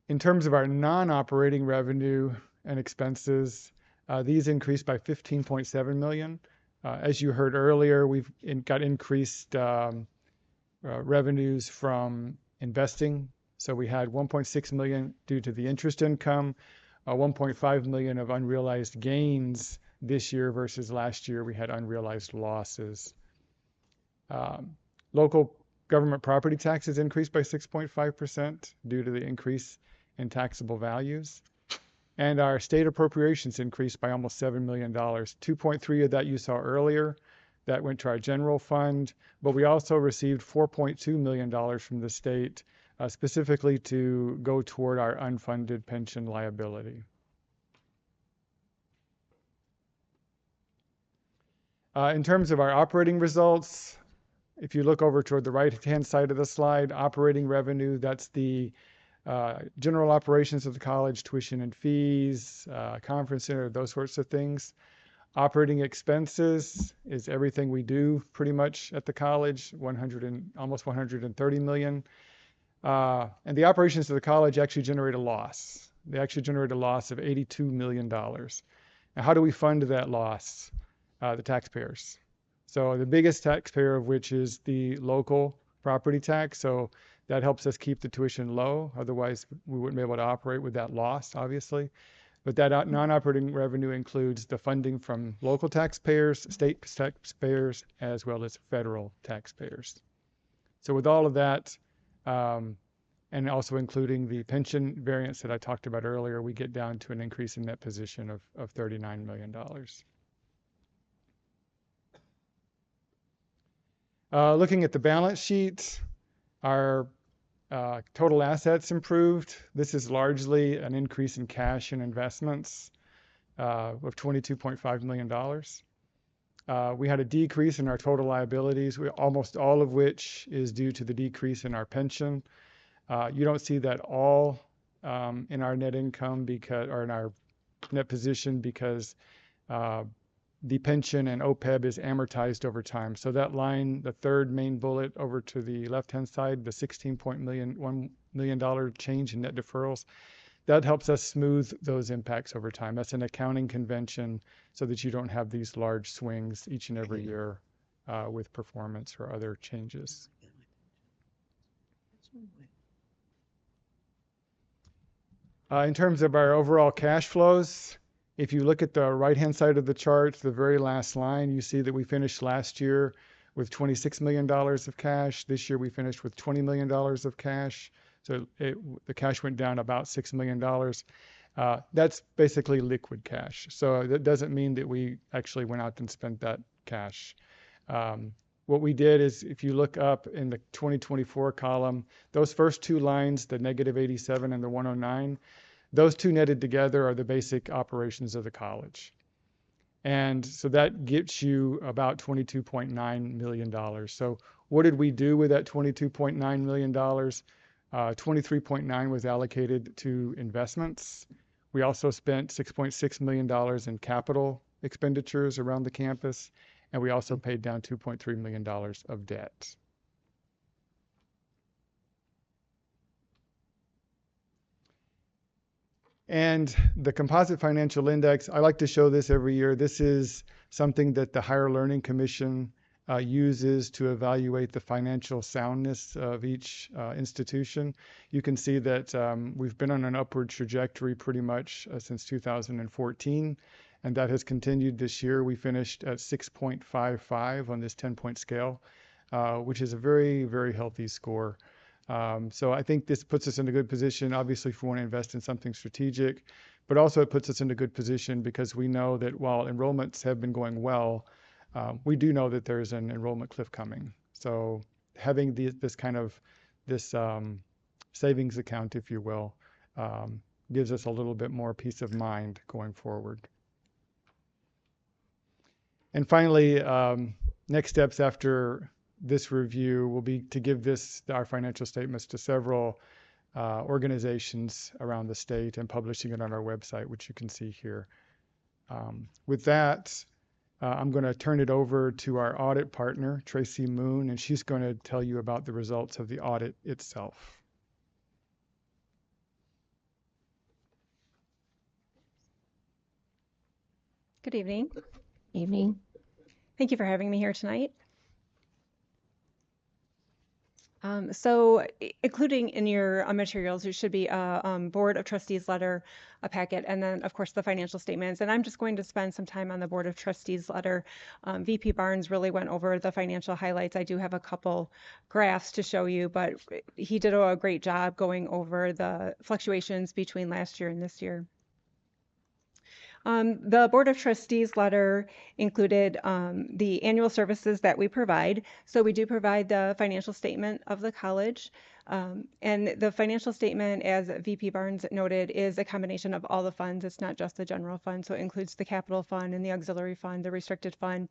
In terms of our non-operating revenue and expenses, these increased by $15.7 million. As you heard earlier, we've got increased revenues from investing. So we had 1.6 million due to the interest income, 1.5 million of unrealized gains this year versus last year we had unrealized losses. Local government property taxes increased by 6.5% due to the increase in taxable values. And our state appropriations increased by almost $7 million. 2.3 of that you saw earlier. That went to our general fund, but we also received $4.2 million from the state, specifically to go toward our unfunded pension liability. In terms of our operating results, if you look over toward the right-hand side of the slide, operating revenue, that's the general operations of the college, tuition and fees, conference center, those sorts of things. Operating expenses is everything we do pretty much at the college, almost 130 million. And the operations of the college actually generate a loss. They actually generate a loss of $82 million. Now, how do we fund that loss? The taxpayers. So the biggest taxpayer of which is the local property tax. So that helps us keep the tuition low. Otherwise, we wouldn't be able to operate with that loss, obviously. But that non-operating revenue includes the funding from local taxpayers, state taxpayers, as well as federal taxpayers. So with all of that, and also including the pension variance that I talked about earlier, we get down to an increase in net position of $39 million. Looking at the balance sheet, our total assets improved. This is largely an increase in cash and investments of $22.5 million. We had a decrease in our total liabilities, almost all of which is due to the decrease in our pension. You don't see that all in our net income or in our net position because the pension and OPEB is amortized over time. So that line, the third main bullet over to the left-hand side, the $16.1 million change in net deferrals, that helps us smooth those impacts over time. That's an accounting convention so that you don't have these large swings each and every year with performance or other changes. In terms of our overall cash flows, if you look at the right-hand side of the chart, the very last line, you see that we finished last year with $26 million of cash. This year we finished with $20 million of cash. So the cash went down about $6 million. That's basically liquid cash. So that doesn't mean that we actually went out and spent that cash. What we did is, if you look up in the 2024 column, those first two lines, the -87 and the 109, those two netted together are the basic operations of the college. And so that gets you about $22.9 million. So what did we do with that $22.9 million? 23.9 was allocated to investments. We also spent $6.6 million in capital expenditures around the campus, and we also paid down $2.3 million of debt. And the composite financial index, I like to show this every year. This is something that the Higher Learning Commission uses to evaluate the financial soundness of each institution. You can see that we've been on an upward trajectory pretty much since 2014, and that has continued this year. We finished at 6.55 on this 10-point scale, which is a very, very healthy score. So I think this puts us in a good position, obviously, if we want to invest in something strategic, but also it puts us in a good position because we know that while enrollments have been going well, we do know that there's an enrollment cliff coming. So having this savings account, if you will, gives us a little bit more peace of mind going forward. And finally, next steps after this review will be to give our financial statements to several organizations around the state and publishing it on our website, which you can see here. With that, I'm going to turn it over to our audit partner, Tracy Moon, and she's going to tell you about the results of the audit itself. Good evening. Evening. Thank you for having me here tonight. Including in your materials, there should be a Board of Trustees letter, a packet, and then, of course, the financial statements. And I'm just going to spend some time on the Board of Trustees letter. VP Barnes really went over the financial highlights. I do have a couple graphs to show you, but he did a great job going over the fluctuations between last year and this year. The Board of Trustees letter included the annual services that we provide. So we do provide the financial statement of the college. And the financial statement, as VP Barnes noted, is a combination of all the funds. It's not just the general fund. So it includes the capital fund and the auxiliary fund, the restricted fund,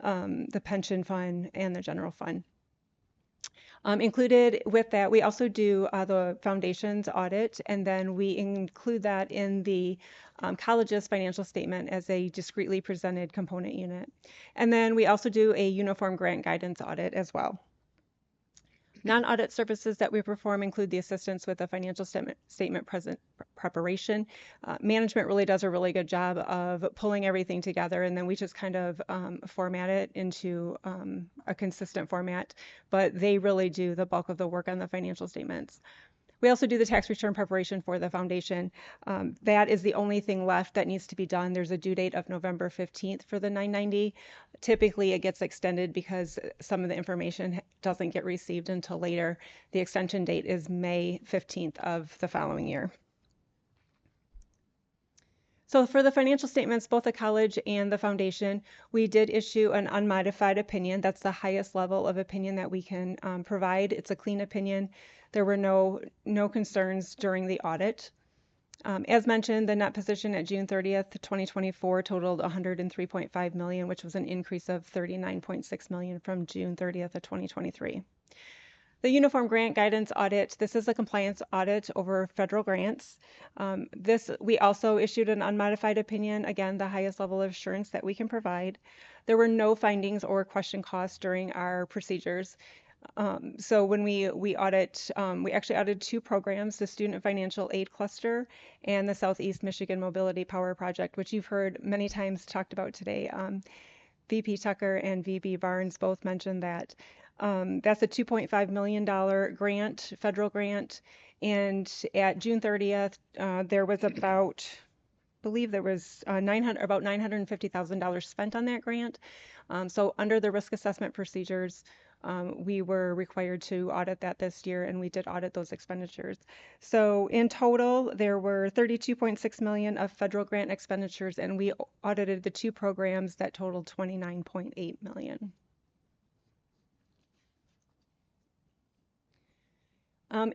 the pension fund, and the general fund. Included with that, we also do the foundation's audit, and then we include that in the college's financial statement as a discretely presented component unit. And then we also do a uniform grant guidance audit as well. Non-audit services that we perform include the assistance with the financial statement preparation. Management really does a really good job of pulling everything together, and then we just kind of format it into a consistent format, but they really do the bulk of the work on the financial statements. We also do the tax return preparation for the foundation. That is the only thing left that needs to be done. There's a due date of November 15th for the 990. Typically, it gets extended because some of the information doesn't get received until later. The extension date is May 15th of the following year. So for the financial statements, both the college and the foundation, we did issue an unmodified opinion. That's the highest level of opinion that we can provide. It's a clean opinion. There were no concerns during the audit. As mentioned, the net position at June 30th, 2024 totaled $103.5 million, which was an increase of $39.6 million from June 30th of 2023. The Uniform Grant Guidance Audit, this is a compliance audit over federal grants. We also issued an unmodified opinion, again, the highest level of assurance that we can provide. There were no findings or question costs during our procedures. So when we audit, we actually audited two programs, the Student Financial Aid Cluster and the Southeast Michigan Mobility Power Project, which you've heard many times talked about today. VP Tucker and VP Barnes both mentioned that. That's a $2.5 million grant, federal grant, and at June 30th, there was about, I believe there was about $950,000 spent on that grant. So under the risk assessment procedures, we were required to audit that this year, and we did audit those expenditures. So in total, there were $32.6 million of federal grant expenditures, and we audited the two programs that totaled $29.8 million.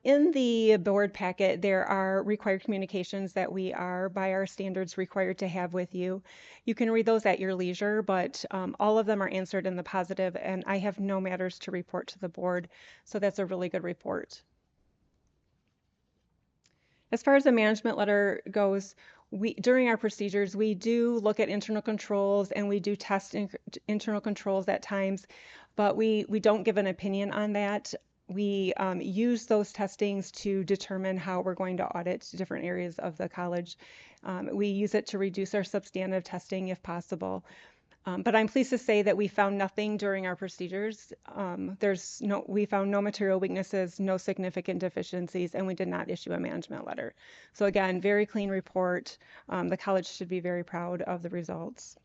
In the board packet, there are required communications that we are, by our standards, required to have with you. You can read those at your leisure, but all of them are answered in the positive, and I have no matters to report to the board, so that's a really good report. As far as the management letter goes, during our procedures, we do look at internal controls, and we do test internal controls at times, but we don't give an opinion on that. We use those testings to determine how we're going to audit different areas of the college. We use it to reduce our substantive testing if possible. But I'm pleased to say that we found nothing during our procedures. We found no material weaknesses, no significant deficiencies, and we did not issue a management letter. So again, very clean report. The college should be very proud of the results.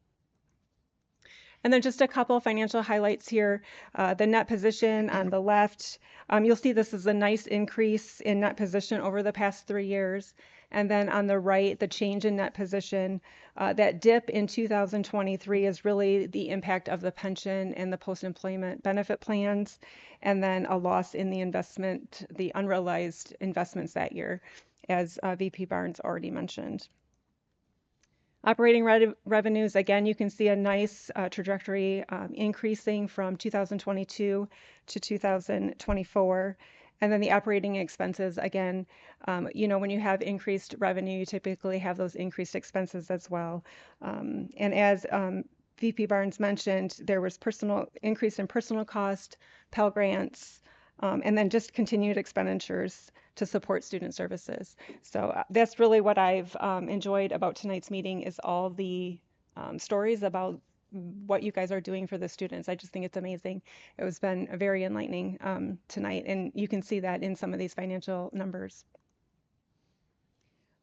And then just a couple financial highlights here. The net position on the left, you'll see this is a nice increase in net position over the past 3 years. And then on the right, the change in net position, that dip in 2023 is really the impact of the pension and the post-employment benefit plans, and then a loss in the investment, the unrealized investments that year, as VP Barnes already mentioned. Operating revenues, again, you can see a nice trajectory increasing from 2022 to 2024. And then the operating expenses, again, when you have increased revenue, you typically have those increased expenses as well. And as VP Barnes mentioned, there was increase in personal cost, Pell Grants, and then just continued expenditures to support student services. So that's really what I've enjoyed about tonight's meeting, is all the stories about what you guys are doing for the students. I just think it's amazing. It has been very enlightening tonight, and you can see that in some of these financial numbers.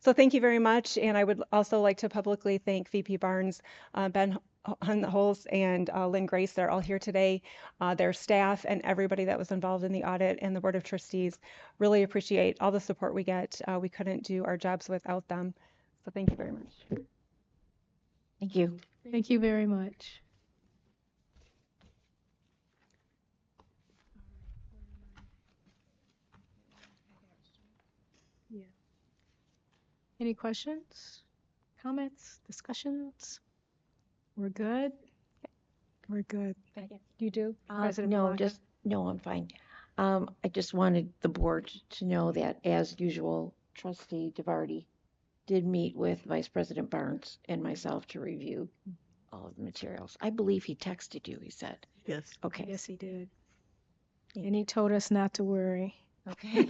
So thank you very much, and I would also like to publicly thank VP Barnes, Ben Holz, and Lynn Grace. They're all here today, their staff, and everybody that was involved in the audit, and the Board of Trustees. Really appreciate all the support we get. We couldn't do our jobs without them. So thank you very much. Thank you. Thank you very much. Yeah. Any questions, comments, discussions? We're good? We're good. Thank you. You do? President No, Malaka? no, I'm fine. I just wanted the board to know that, as usual, Trustee DeVarty did meet with Vice President Barnes and myself to review all of the materials. I believe he texted you, he said. Yes. Okay. Yes, he did. And he told us not to worry. Okay.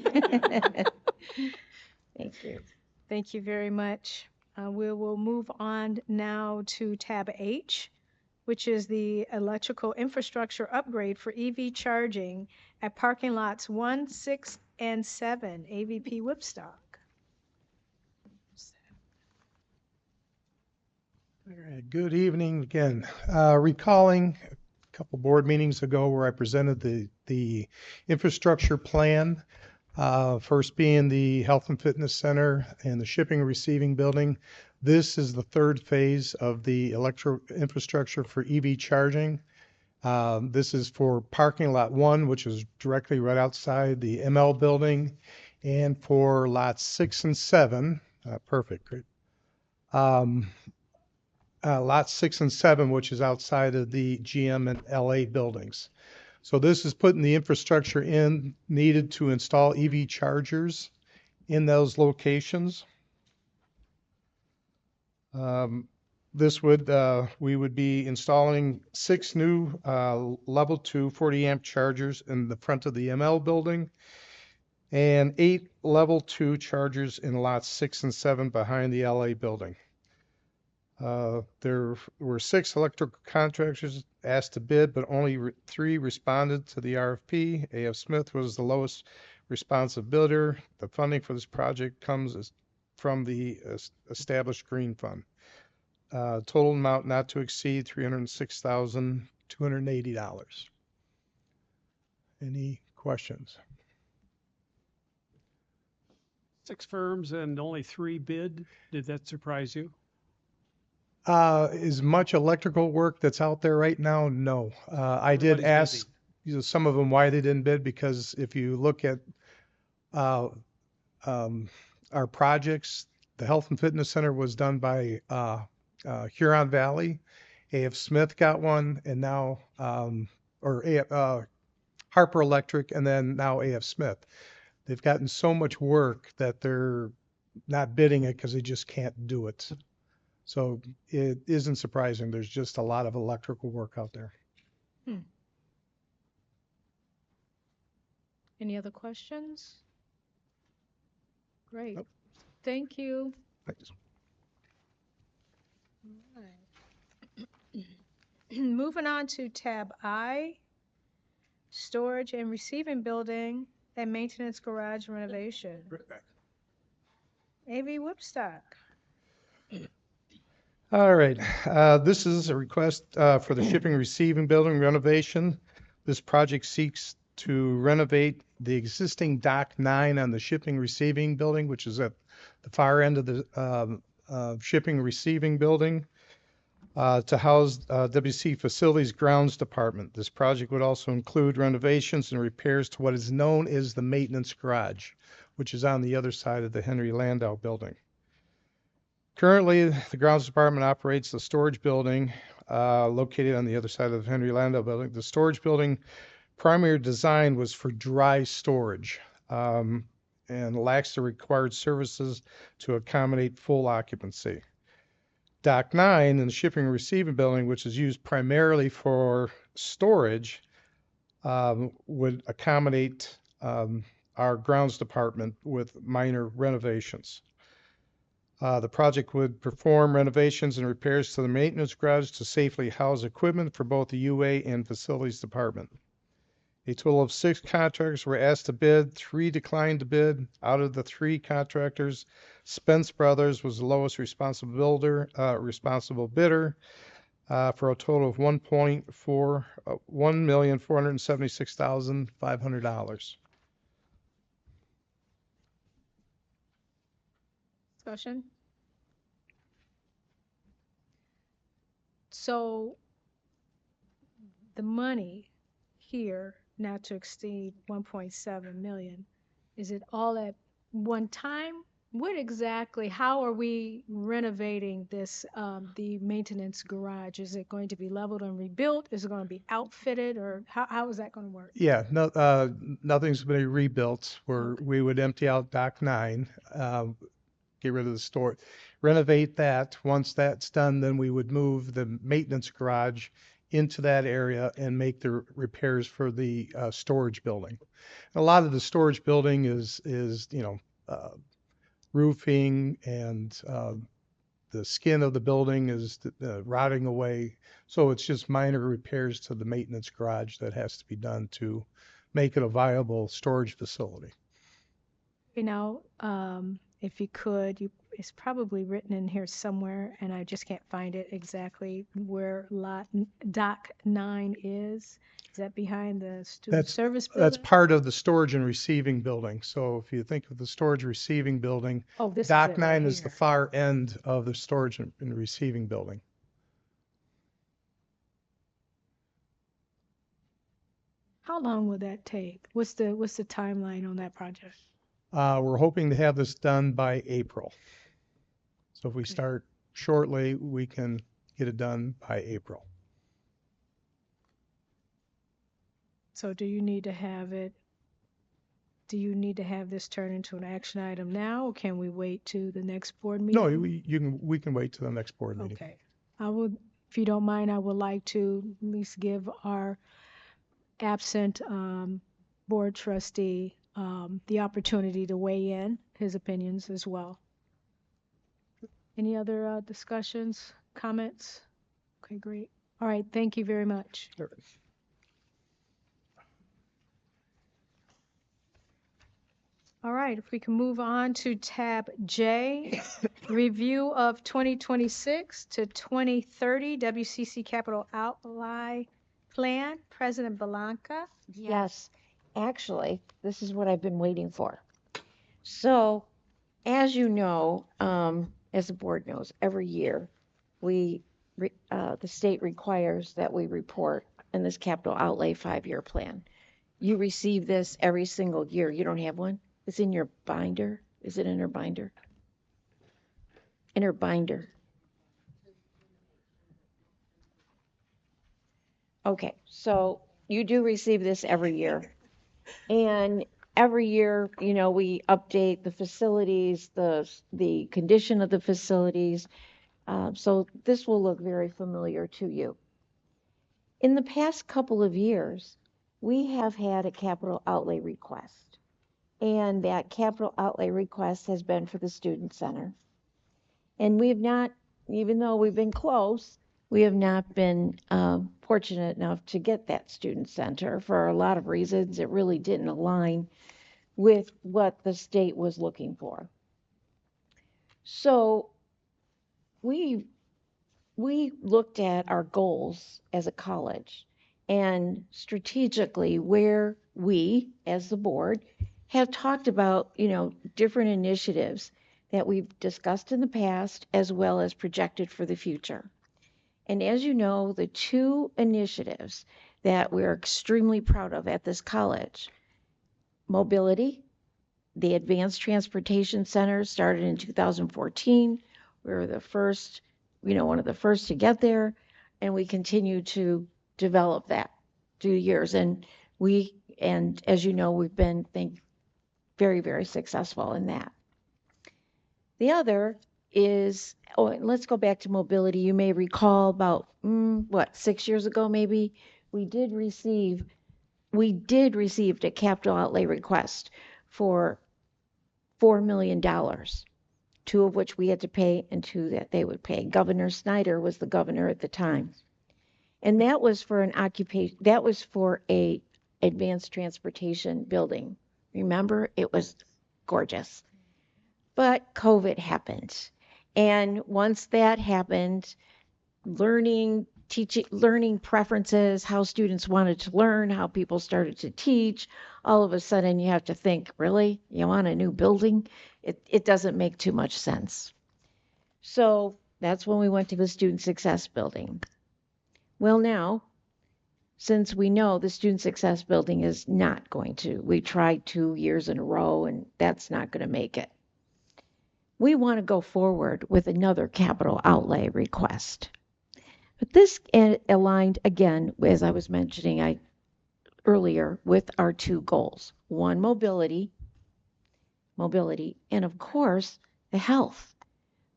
Thank you. Thank you very much. We will move on now to tab H, which is the electrical infrastructure upgrade for EV charging at parking lots 1, 6, and 7, AVP Whipstock. All right, good evening again. Recalling a couple board meetings ago where I presented the infrastructure plan, first being the Health and Fitness Center and the shipping and receiving building. This is the third phase of the electro infrastructure for EV charging. This is for parking lot 1, which is directly right outside the ML building, and for lots 6 and 7. Perfect, great. Lots 6 and 7, which is outside of the GM and LA buildings. So this is putting the infrastructure in needed to install EV chargers in those locations. We would be installing 6 new level 2 40 amp chargers in the front of the ML building and 8 level 2 chargers in lots 6 and 7 behind the LA building. There were 6 electrical contractors asked to bid, but only 3 responded to the RFP. A.F. Smith was the lowest responsive bidder. The funding for this project comes from the established green fund. Total amount not to exceed $306,280. Any questions? 6 firms and only 3 bid. Did that surprise you? As much electrical work that's out there right now, no. I did ask some of them why they didn't bid, because if you look at our projects, the Health and Fitness Center was done by Huron Valley. A.F. Smith got one, and now, Harper Electric, and then now A.F. Smith. They've gotten so much work that they're not bidding it because they just can't do it. So it isn't surprising. There's just a lot of electrical work out there. Any other questions? Great. Nope. Thank you. Thanks. All right. Moving on to tab I, storage and receiving building and maintenance garage renovation. AV Whipstock. All right. This is a request for the shipping and receiving building renovation. This project seeks to renovate the existing Dock 9 on the shipping receiving building, which is at the far end of the shipping receiving building, to house WCC Facilities Grounds Department. This project would also include renovations and repairs to what is known as the maintenance garage, which is on the other side of the Henry Landau building. Currently, the grounds department operates the storage building located on the other side of the Henry Landau building. The storage building primary design was for dry storage and lacks the required services to accommodate full occupancy. Dock 9 in the shipping and receiving building, which is used primarily for storage, would accommodate our grounds department with minor renovations. The project would perform renovations and repairs to the maintenance garage to safely house equipment for both the UA and facilities department. A total of 6 contractors were asked to bid, 3 declined to bid. Out of the 3 contractors, Spence Brothers was the lowest responsible bidder for a total of $1,476,500. Discussion? So the money here, not to exceed 1.7 million, is it all at one time? What exactly, how are we renovating this, the maintenance garage? Is it going to be leveled and rebuilt? Is it going to be outfitted, or how is that going to work? Yeah, no, nothing's been rebuilt. We would empty out Dock 9, get rid of the store, renovate that. Once that's done, then we would move the maintenance garage into that area and make the repairs for the storage building. A lot of the storage building is roofing, and the skin of the building is rotting away. So it's just minor repairs to the maintenance garage that has to be done to make it a viable storage facility. You know, if you could, it's probably written in here somewhere, and I just can't find it exactly where Dock 9 is. Is that behind the student service building? That's part of the storage and receiving building. So if you think of the storage receiving building, this Dock is it 9 right is the here. far end of the storage and receiving building. How long will that take? What's the timeline on that project? We're hoping to have this done by April. So if we start shortly, we can get it done by April. So do you need to have this turned into an action item now, or can we wait to the next board meeting? No, we can wait till the next board meeting. Okay. I would, if you don't mind, I would like to at least give our absent board trustee the opportunity to weigh in his opinions as well. Any other discussions, comments? Okay, great. All right, thank you very much. Sure. All right, if we can move on to tab J, review of 2026 to 2030 WCC Capital Outlay Plan, President Belanca. Yes, actually, this is what I've been waiting for. So, as you know, as the board knows, every year the state requires that we report in this capital outlay 5-year plan. You receive this every single year. You don't have one? It's in your binder. Is it in her binder? In her binder. Okay, so you do receive this every year. And every year, we update the facilities, the condition of the facilities. So this will look very familiar to you. In the past couple of years, we have had a capital outlay request. And that capital outlay request has been for the Student Center. And we have not, even though we've been close, we have not been fortunate enough to get that Student Center for a lot of reasons. It really didn't align with what the state was looking for. So we looked at our goals as a college and strategically where we, as the board, have talked about, different initiatives that we've discussed in the past as well as projected for the future. And as you know, the 2 initiatives that we're extremely proud of at this college, mobility, the Advanced Transportation Center started in 2014. We were the first, one of the first to get there, and we continue to develop that through years. And as you know, we've been, very, very successful in that. The other is, let's go back to mobility. You may recall about, 6 years ago maybe, we did receive a capital outlay request for $4 million. two of which we had to pay and two that they would pay. Governor Snyder was the governor at the time. And that was for an occupation, that was for a advanced transportation building. Remember, it was gorgeous. But COVID happened. And once that happened, learning preferences, how students wanted to learn, how people started to teach, all of a sudden you have to think, really? You want a new building? It doesn't make too much sense. So that's when we went to the Student Success Building. Well, now, since we know the Student Success Building is not going to, we tried 2 years in a row and that's not going to make it. We want to go forward with another capital outlay request. But this aligned, again, as I was mentioning earlier, with our two goals. One, mobility, and of course, the health,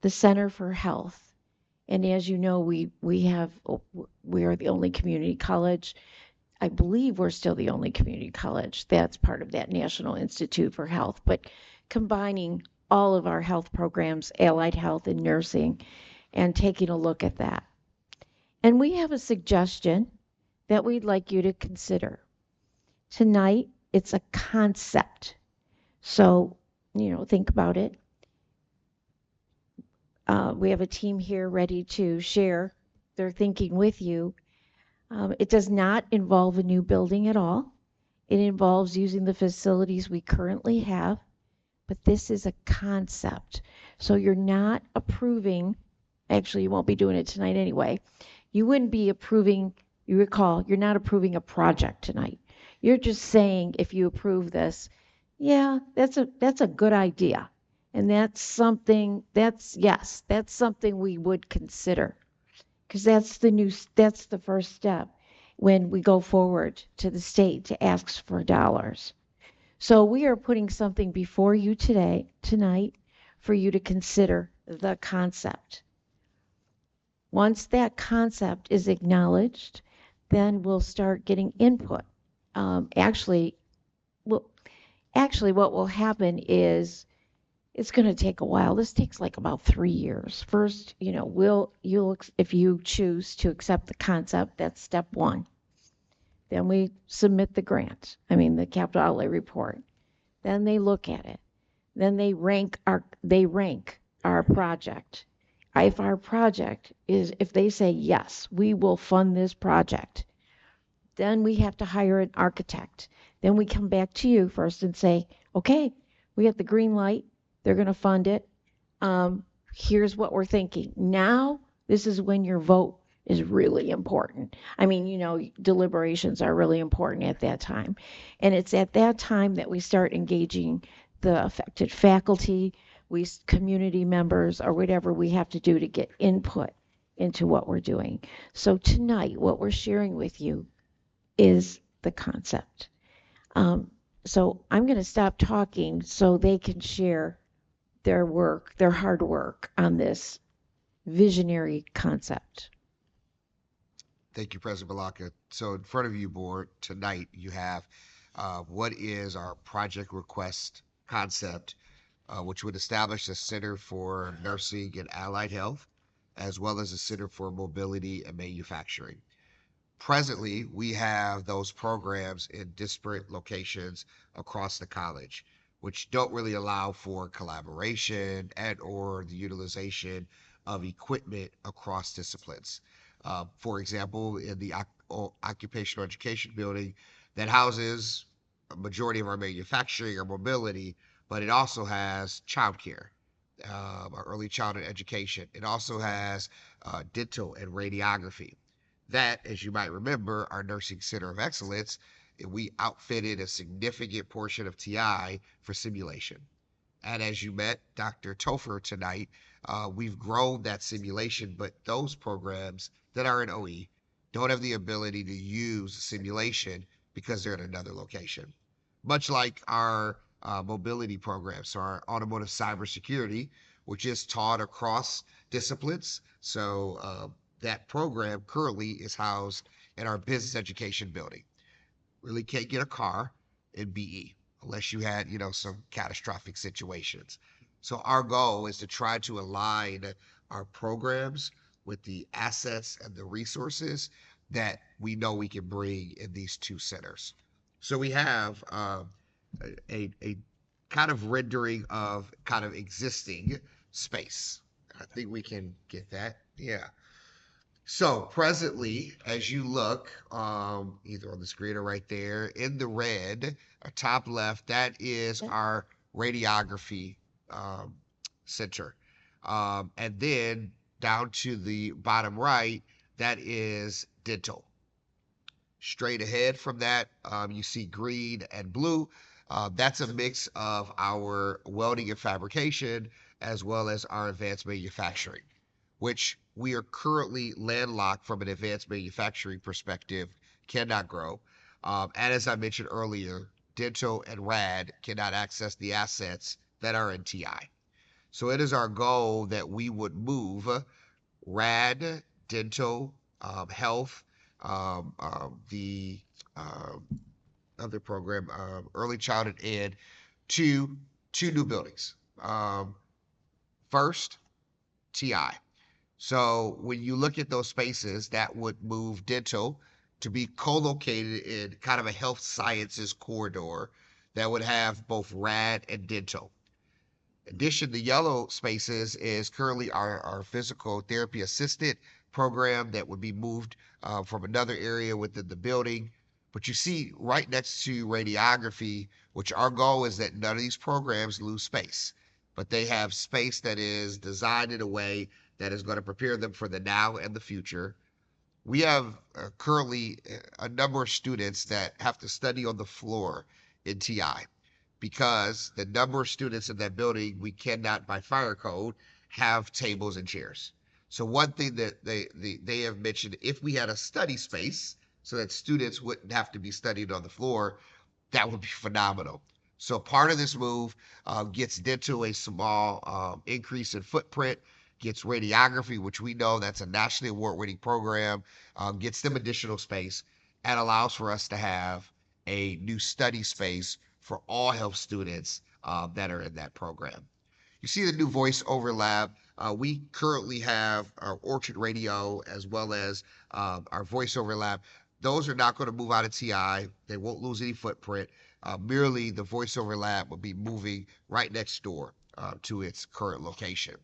the Center for Health. And as you know, we are the only community college. I believe we're still the only community college that's part of that National Institute for Health, but combining all of our health programs, allied health and nursing, and taking a look at that. And we have a suggestion that we'd like you to consider. Tonight, it's a concept. So, think about it. We have a team here ready to share their thinking with you. It does not involve a new building at all. It involves using the facilities we currently have, but this is a concept. So you're not approving, actually you won't be doing it tonight anyway. You wouldn't be approving, you recall, you're not approving a project tonight. You're just saying if you approve this, yeah, that's a good idea. And that's something we would consider. Because that's the first step when we go forward to the state to ask for dollars. So we are putting something before you tonight, for you to consider the concept. Once that concept is acknowledged, then we'll start getting input. Actually, what will happen is it's going to take a while. This takes like about 3 years. First, if you choose to accept the concept, that's step one. Then we submit the the capital outlay report. Then they look at it. Then they rank our project. If our project if they say, yes, we will fund this project, then we have to hire an architect. Then we come back to you first and say, okay, we got the green light. They're going to fund it. Here's what we're thinking. Now, this is when your vote is really important. Deliberations are really important at that time. And it's at that time that we start engaging the affected faculty, community members, or whatever we have to do to get input into what we're doing. So tonight, what we're sharing with you is the concept. So I'm going to stop talking so they can share their hard work on this visionary concept. Thank you, President Malaka. So in front of you, board, tonight you have what is our project request concept, which would establish a Center for Nursing and Allied Health, as well as a Center for Mobility and Manufacturing. Presently, we have those programs in disparate locations across the college, which don't really allow for collaboration and or the utilization of equipment across disciplines. For example, in the occupational education building that houses a majority of our manufacturing or mobility, but it also has childcare, our early childhood education. It also has dental and radiography. That, as you might remember, our Nursing Center of Excellence, we outfitted a significant portion of TI for simulation. And as you met Dr. Topher tonight, we've grown that simulation, but those programs that are in OE don't have the ability to use simulation because they're in another location. Much like our mobility program, so our automotive cybersecurity, which is taught across disciplines. So that program currently is housed in our business education building. Really can't get a car in BE unless you had, some catastrophic situations. So our goal is to try to align our programs with the assets and the resources that we know we can bring in these two centers. So we have a kind of rendering of kind of existing space. I think we can get that. Yeah. So presently, as you look, either on the screen or right there, in the red, top left, that is our radiography um, center. And then down to the bottom right, that is dental. Straight ahead from that, you see green and blue. That's a mix of our welding and fabrication as well as our advanced manufacturing, which we are currently landlocked from an advanced manufacturing perspective, cannot grow. And as I mentioned earlier, dental and RAD cannot access the assets that are in TI. So it is our goal that we would move RAD, dental, health, the other program, early childhood ed, to two new buildings. First, TI. So when you look at those spaces, that would move dental to be co-located in kind of a health sciences corridor that would have both RAD and dental. In addition, the yellow spaces is currently our physical therapy assistant program that would be moved from another area within the building. But you see right next to radiography, which our goal is that none of these programs lose space, but they have space that is designed in a way that is going to prepare them for the now and the future. We have currently a number of students that have to study on the floor in TI because the number of students in that building, we cannot, by fire code, have tables and chairs. So one thing that they have mentioned, if we had a study space so that students wouldn't have to be studying on the floor, that would be phenomenal. So part of this move gets dental a small increase in footprint, gets radiography, which we know that's a nationally award-winning program, gets them additional space, and allows for us to have a new study space for all health students that are in that program. You see the new voice-over lab. We currently have our Orchard Radio as well as our voice-over lab. Those are not going to move out of TI. They won't lose any footprint. Merely the voice-over lab will be moving right next door to its current location.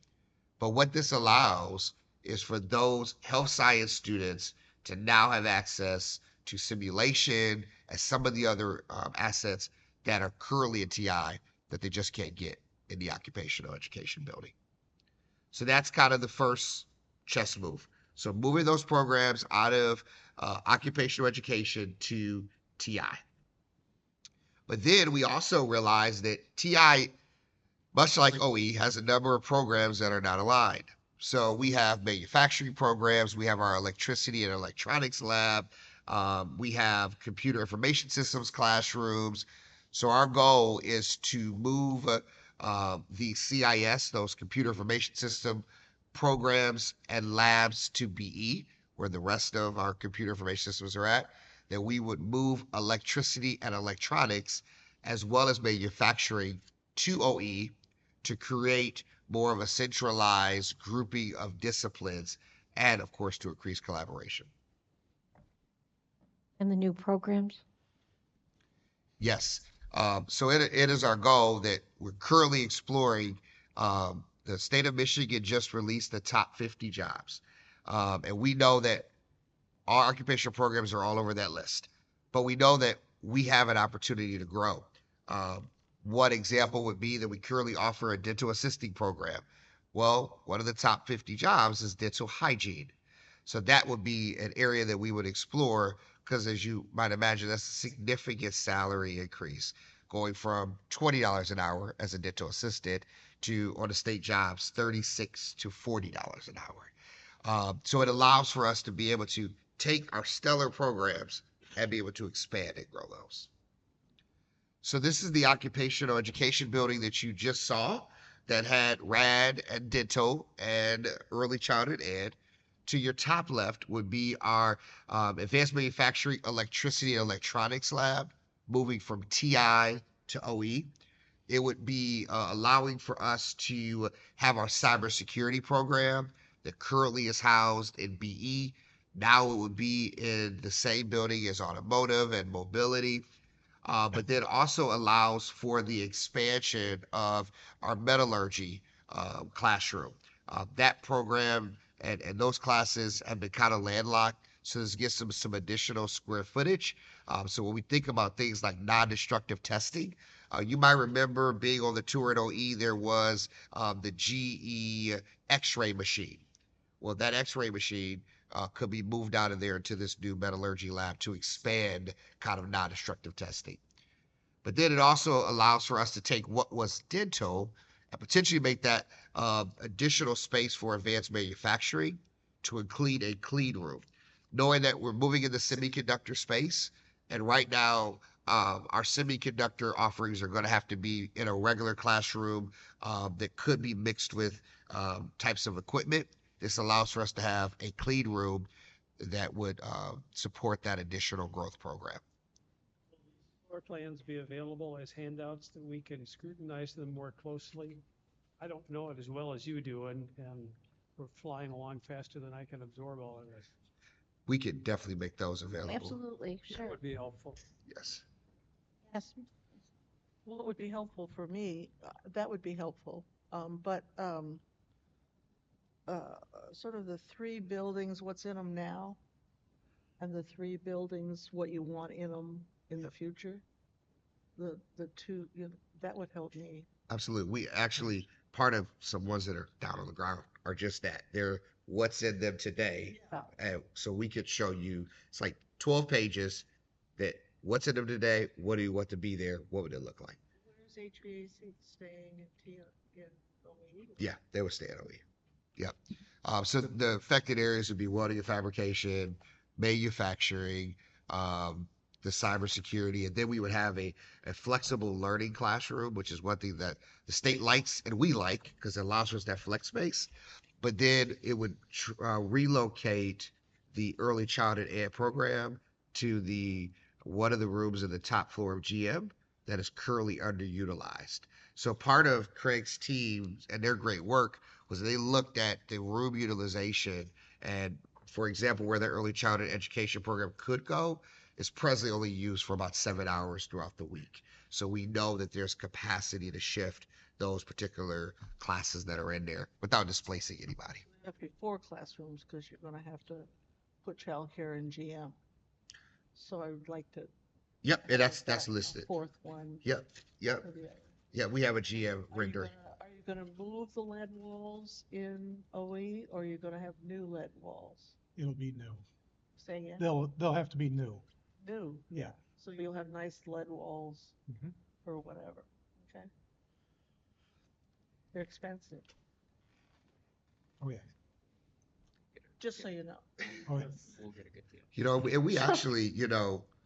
But what this allows is for those health science students to now have access to simulation and some of the other assets that are currently in TI that they just can't get in the occupational education building. So that's kind of the first chess move. So moving those programs out of occupational education to TI. But then we also realized that TI, much like OE, has a number of programs that are not aligned. So we have manufacturing programs, we have our electricity and electronics lab, we have computer information systems classrooms. So our goal is to move the CIS, those computer information system programs and labs, to BE, where the rest of our computer information systems are at, that we would move electricity and electronics as well as manufacturing to OE to create more of a centralized grouping of disciplines and, of course, to increase collaboration. And the new programs? Yes. So it is our goal that we're currently exploring. The state of Michigan just released the top 50 jobs. And we know that our occupational programs are all over that list. But we know that we have an opportunity to grow. One example would be that we currently offer a dental assisting program. Well, one of the top 50 jobs is dental hygiene. So that would be an area that we would explore because, as you might imagine, that's a significant salary increase, going from $20 an hour as a dental assistant to, on the state jobs, $36 to $40 an hour. So it allows for us to be able to take our stellar programs and be able to expand and grow those. So this is the occupational education building that you just saw that had RAD and dental and early childhood ed. To your top left would be our advanced manufacturing electricity and electronics lab, moving from TI to OE. It would be allowing for us to have our cybersecurity program that currently is housed in BE. Now it would be in the same building as automotive and mobility, but then also allows for the expansion of our metallurgy classroom. That program and those classes have been kind of landlocked, so this gives them some additional square footage. So when we think about things like non-destructive testing, you might remember being on the tour at OE, there was the GE X-ray machine. Well, that X-ray machine could be moved out of there into this new metallurgy lab to expand kind of non-destructive testing. But then it also allows for us to take what was dental and potentially make that additional space for advanced manufacturing to include a clean room, knowing that we're moving in the semiconductor space. And right now, our semiconductor offerings are going to have to be in a regular classroom that could be mixed with types of equipment. This allows for us to have a clean room that would support that additional growth program. Floor plans be available as handouts that we can scrutinize them more closely? I don't know it as well as you do, and we're flying along faster than I can absorb all of this. We could definitely make those available. Absolutely, That sure. would be helpful. Yes. Yes. Well, it would be helpful for me. That would be helpful. But sort of the three buildings, what's in them now, and the three buildings, what you want in them in the future. The two, that would help me. Absolutely. We actually, part of some ones that are down on the ground are just that. They're what's in them today. Yeah. And so we could show you, it's like 12 pages that what's in them today, what do you want to be there, what would it look like? Where's HVAC staying in OE? Yeah, they would stay at OE. Yep. So the affected areas would be welding and fabrication, manufacturing, the cybersecurity, and then we would have a flexible learning classroom, which is one thing that the state likes and we like because it allows for us that flex space. But then it would relocate the early childhood ed program to one of the rooms in the top floor of GM that is currently underutilized. So part of Craig's team and their great work was they looked at the room utilization and, for example, where the early childhood education program could go is presently only used for about 7 hours throughout the week. So we know that there's capacity to shift those particular classes that are in there without displacing anybody. There have to be 4 classrooms because you're going to have to put childcare in GM. So I would like to. Yep, and that's listed. 4th one. Yep. Yeah, we have a GM render. Are you going to move the lead walls in OE, or are you going to have new lead walls? It'll be new. Say again? They'll have to be new. New. Yeah. So you'll have nice lead walls or whatever. Okay. They're expensive. Oh, yeah. Just so you know. Oh, yeah. We'll get a good deal. You know, and we actually,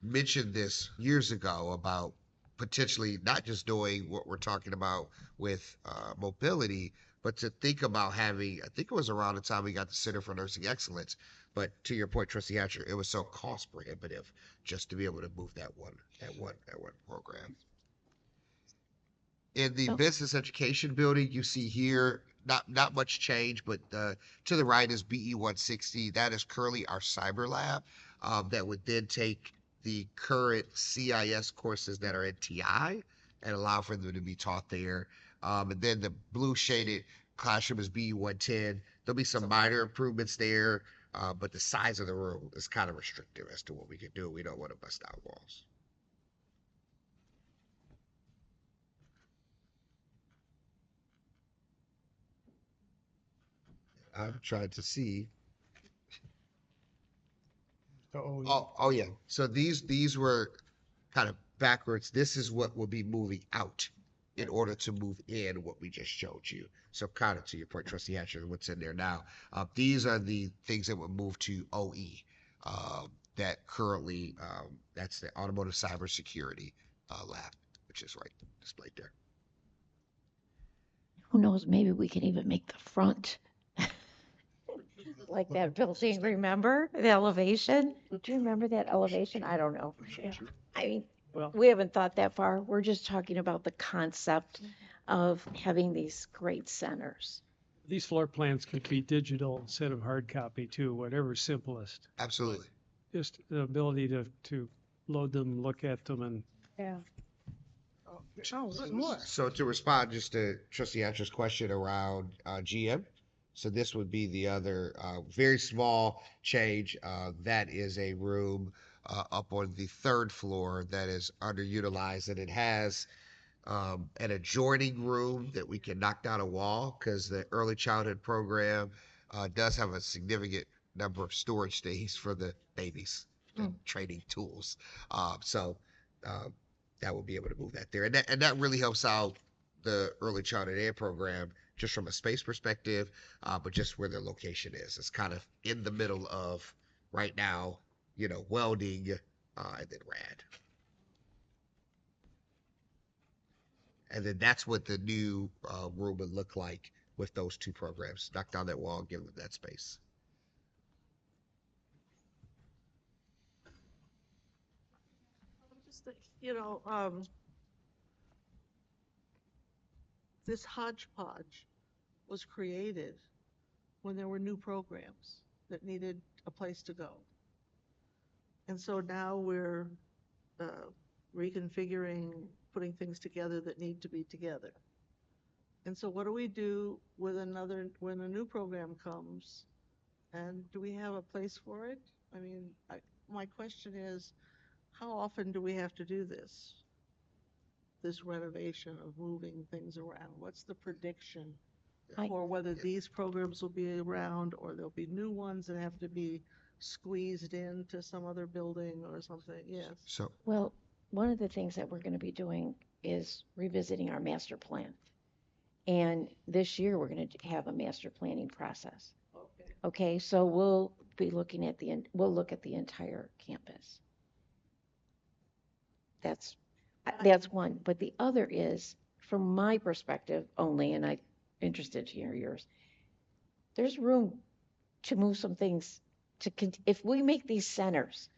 mentioned this years ago about potentially not just doing what we're talking about with mobility, but to think about having, I think it was around the time we got the Center for Nursing Excellence, but to your point, Trustee Hatcher, it was so cost prohibitive just to be able to move that one program. In the business education building, you see here, not much change, but to the right is BE 160. That is currently our cyber lab that would then take the current CIS courses that are in TI and allow for them to be taught there. And then the blue shaded classroom is BE 110. There'll be some minor improvements there, but the size of the room is kind of restrictive as to what we can do. We don't want to bust out walls. I'm trying to see. Oh yeah. So these were kind of backwards. This is what will be moving out in order to move in what we just showed you. So kind of to your point, Trustee Hatcher, what's in there now. These are the things that will move to OE that currently, that's the automotive cybersecurity lab, which is right displayed there. Who knows, maybe we can even make the front like that building, remember the elevation? Do you remember that elevation? I don't know. I mean, Well, we haven't thought that far. We're just talking about the concept of having these great centers. these floor plans could be digital instead of hard copy too, whatever's simplest. Absolutely. Just the ability to load them, look at them, and Yeah. Oh, more. So to respond just to Trustee Hatcher's question around GM, so this would be the other very small change. That is a room up on the third floor that is underutilized, and it has an adjoining room that we can knock down a wall because the early childhood program does have a significant number of storage days for the babies and training tools. So that will be able to move that there, and that really helps out the early childhood ed program just from a space perspective, but just where their location is. It's kind of in the middle of right now, welding and then rad. And then that's what the new room would look like with those two programs. Knock down that wall, give them that space. Just think, this hodgepodge was created when there were new programs that needed a place to go. And so now we're reconfiguring, putting things together that need to be together. And so what do we do with when a new program comes? And do we have a place for it? I mean, my question is, how often do we have to do this renovation of moving things around? What's the prediction for whether these programs will be around or there'll be new ones that have to be squeezed into some other building or something? Yes. So, Well, one of the things that we're going to be doing is revisiting our master plan. And this year we're going to have a master planning process. Okay, so we'll be looking at we'll look at the entire campus. That's one. But the other is, from my perspective only, and I'm interested to hear yours, there's room to move some things if we make these centers,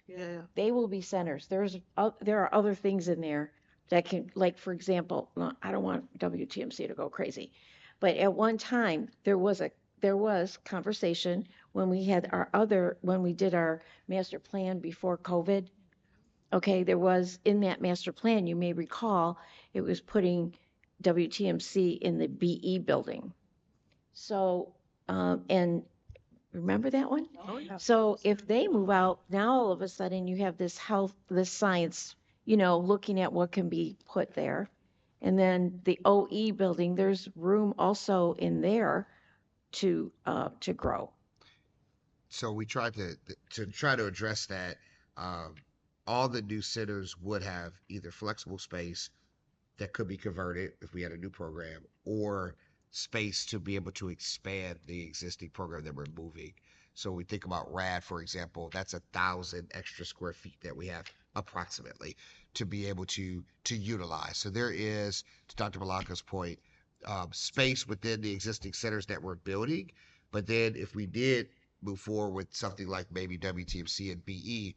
they will be centers. There are other things in there that can, like, for example, I don't want WTMC to go crazy, but at one time there was conversation when we did our master plan before COVID. Okay, there was in that master plan, you may recall, it was putting WTMC in the BE building. So, and remember that one? Oh, yeah. So if they move out, now all of a sudden you have this science, looking at what can be put there. And then the OE building, there's room also in there to grow. So we tried to address that. All the new centers would have either flexible space that could be converted if we had a new program, or space to be able to expand the existing program that we're moving. So we think about RAD, for example, that's 1,000 extra square feet that we have approximately to be able to utilize. So there is, to Dr. Malaka's point, space within the existing centers that we're building. But then if we did move forward with something like maybe WTMC and BE,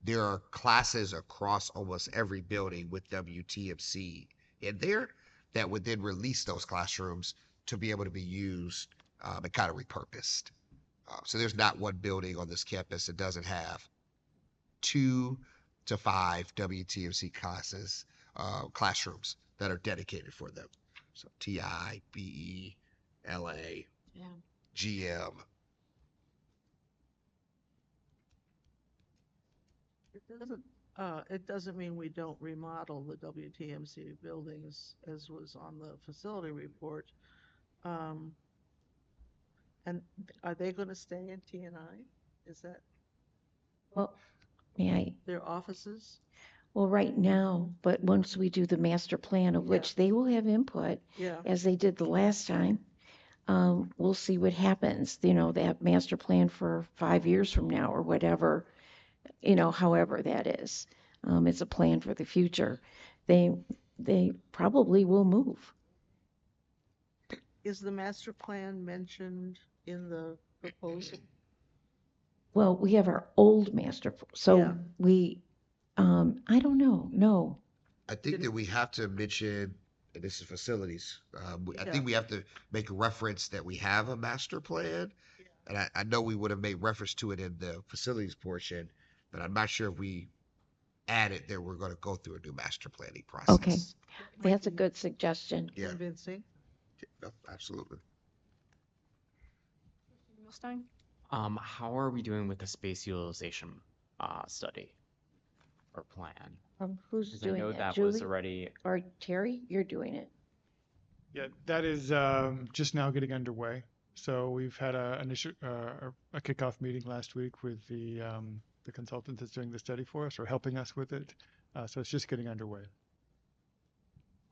there are classes across almost every building with WTMC in there that would then release those classrooms to be able to be used and kind of repurposed. So there's not one building on this campus that doesn't have 2 to 5 WTMC classrooms that are dedicated for them. So TI, BE, LA, GM. It doesn't mean we don't remodel the WTMC buildings as was on the facility report. And are they going to stay in TNI? Is that Well, may I? their offices? Well, right now, but once we do the master plan, of which they will have input, as they did the last time, we'll see what happens. That master plan for 5 years from now or whatever, however that is. It's a plan for the future. They probably will move. Is the master plan mentioned in the proposal? Well, we have our old master, so we I don't know. No. I think that we have to mention, and this is facilities. I Yeah. think we have to make a reference that we have a master plan. And I know we would have made reference to it in the facilities portion, but I'm not sure if we added that we're going to go through a new master planning Okay. process. That's a good suggestion. Yeah, Convincing. no, absolutely. Milstein? How are we doing with the space utilization study or plan? Who's 'Cause I doing know that? that was Julie already. or Terry? You're doing it. Yeah, that is just now getting underway. So we've had a kickoff meeting last week with the consultant that's doing the study for us or helping us with it. So it's just getting underway.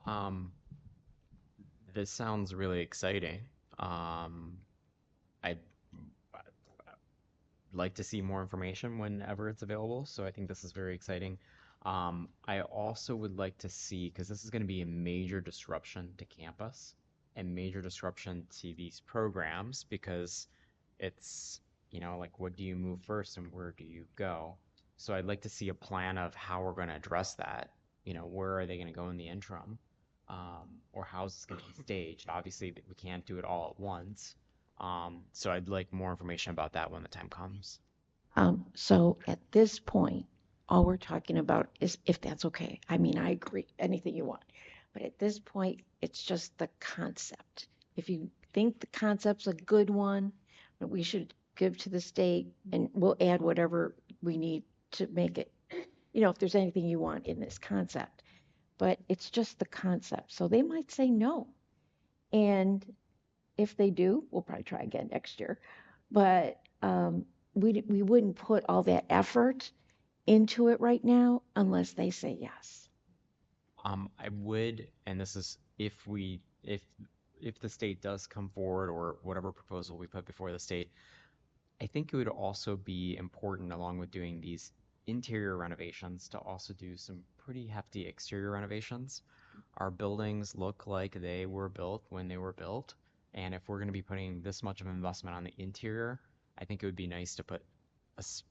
Um, this sounds really exciting. I'd like to see more information whenever it's available. So I think this is very exciting. I also would like to see, because this is going to be a major disruption to campus and major disruption to these programs because it's, like what do you move first and where do you go? So I'd like to see a plan of how we're going to address that. Where are they going to go in the interim? Or how's this going to be staged? Obviously, we can't do it all at once. So I'd like more information about that when the time comes. So at this point, all we're talking about is if that's okay. I mean, I agree, anything you want. But at this point, it's just the concept. If you think the concept's a good one, that we should give to the state and we'll add whatever we need to make it, if there's anything you want in this concept. But it's just the concept. So they might say no. And if they do, we'll probably try again next year. But we wouldn't put all that effort into it right now unless they say yes. I would, and this is if the state does come forward or whatever proposal we put before the state, I think it would also be important along with doing these interior renovations to also do some pretty hefty exterior renovations. Our buildings look like they were built when they were built, and if we're going to be putting this much of an investment on the interior, I think it would be nice to put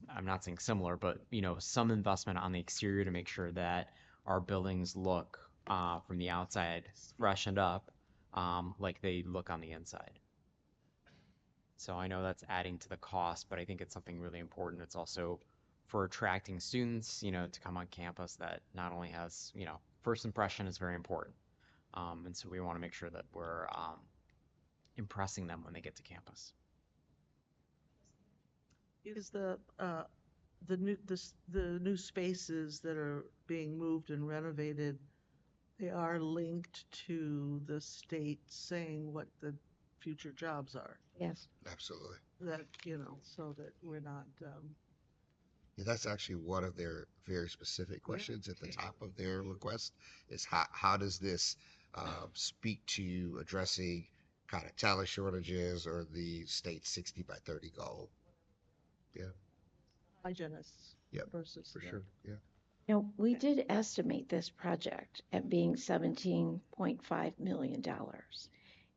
I'm not saying similar, but some investment on the exterior to make sure that our buildings look from the outside freshened up like they look on the inside. So I know that's adding to the cost, but I think it's something really important. It's also for attracting students, to come on campus that not only has, first impression is very important. And so we want to make sure that we're impressing them when they get to campus. Is the new spaces that are being moved and renovated, they are linked to the state saying what the future jobs are? Yes. Absolutely. That, so that we're not, Yeah, that's actually one of their very specific questions at the top of their request is how does this speak to addressing kind of talent shortages or the state 60 by 30 goal? Yeah. hygienists Yep. versus For the- sure. Yeah. We did estimate this project at being $17.5 million.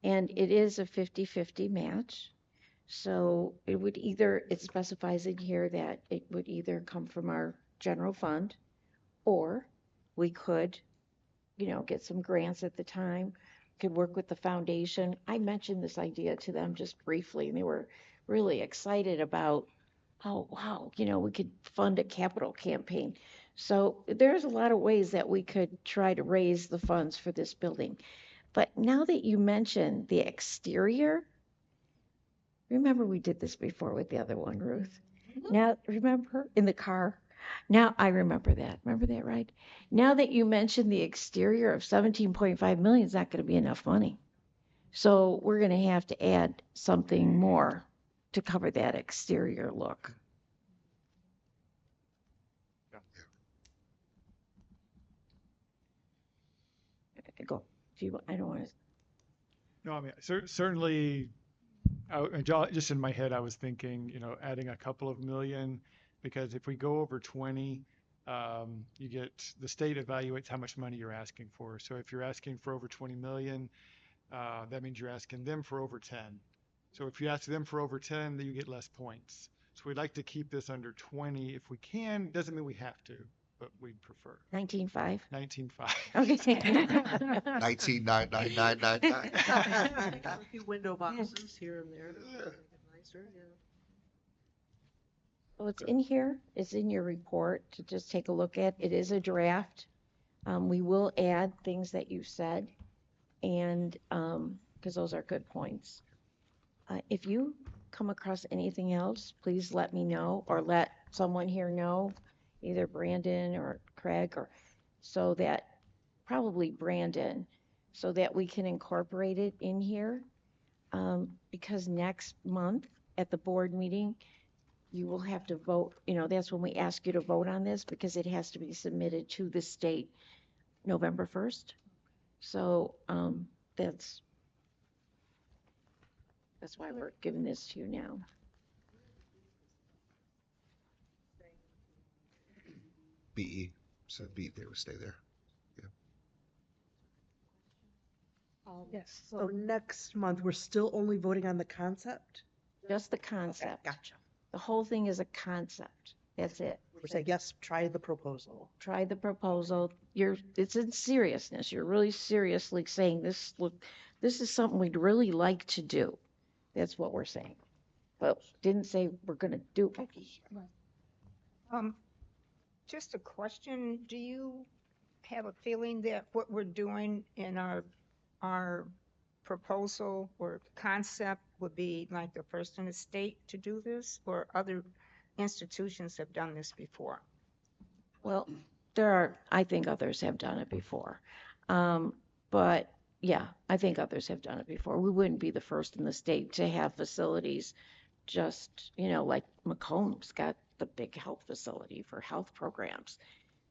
And it is a 50-50 match. So it specifies in here that it would either come from our general fund or we could, get some grants at the time, could work with the foundation. I mentioned this idea to them just briefly and they were really excited about, oh, wow, we could fund a capital campaign. So there's a lot of ways that we could try to raise the funds for this building. But now that you mention the exterior, remember we did this before with the other one, Ruth? Now, remember in the car? Now I remember that. Remember that, right? Now that you mentioned the exterior of 17.5 million is not going to be enough money. So we're going to have to add something more to cover that exterior look. Go. I don't want to. No, I mean, certainly, just in my head, I was thinking, adding a couple of million, because if we go over 20, the state evaluates how much money you're asking for. So if you're asking for over 20 million, that means you're asking them for over 10. So if you ask them for over 10, then you get less points. So we'd like to keep this under 20 if we can. Doesn't mean we have to, but we'd prefer 19.5. 19.5. Okay. 19.99999. A few window boxes here and there to make it nicer, yeah. Well, it's in here. It's in your report to just take a look at. It is a draft. We will add things that you said, and because those are good points. If you come across anything else, please let me know or let someone here know, either Brandon or Craig, or so that probably Brandon, so that we can incorporate it in here. Because next month at the board meeting, you will have to vote. That's when we ask you to vote on this, because it has to be submitted to the state November 1st. So that's why we're giving this to you now. BE. So B, they would stay there. Yes. So next month, we're still only voting on the concept? Just the concept. Gotcha. The whole thing is a concept. That's it. We're saying, yes, try the proposal. Try the proposal. It's in seriousness. You're really seriously saying this. Look, this is something we'd really like to do. That's what we're saying. But didn't say we're going to do it. Just a question, do you have a feeling that what we're doing in our proposal or concept would be like the first in the state to do this, or other institutions have done this before? Well, I think others have done it before. But yeah, I think others have done it before. We wouldn't be the first in the state to have facilities just, like Macomb's got the big health facility for health programs.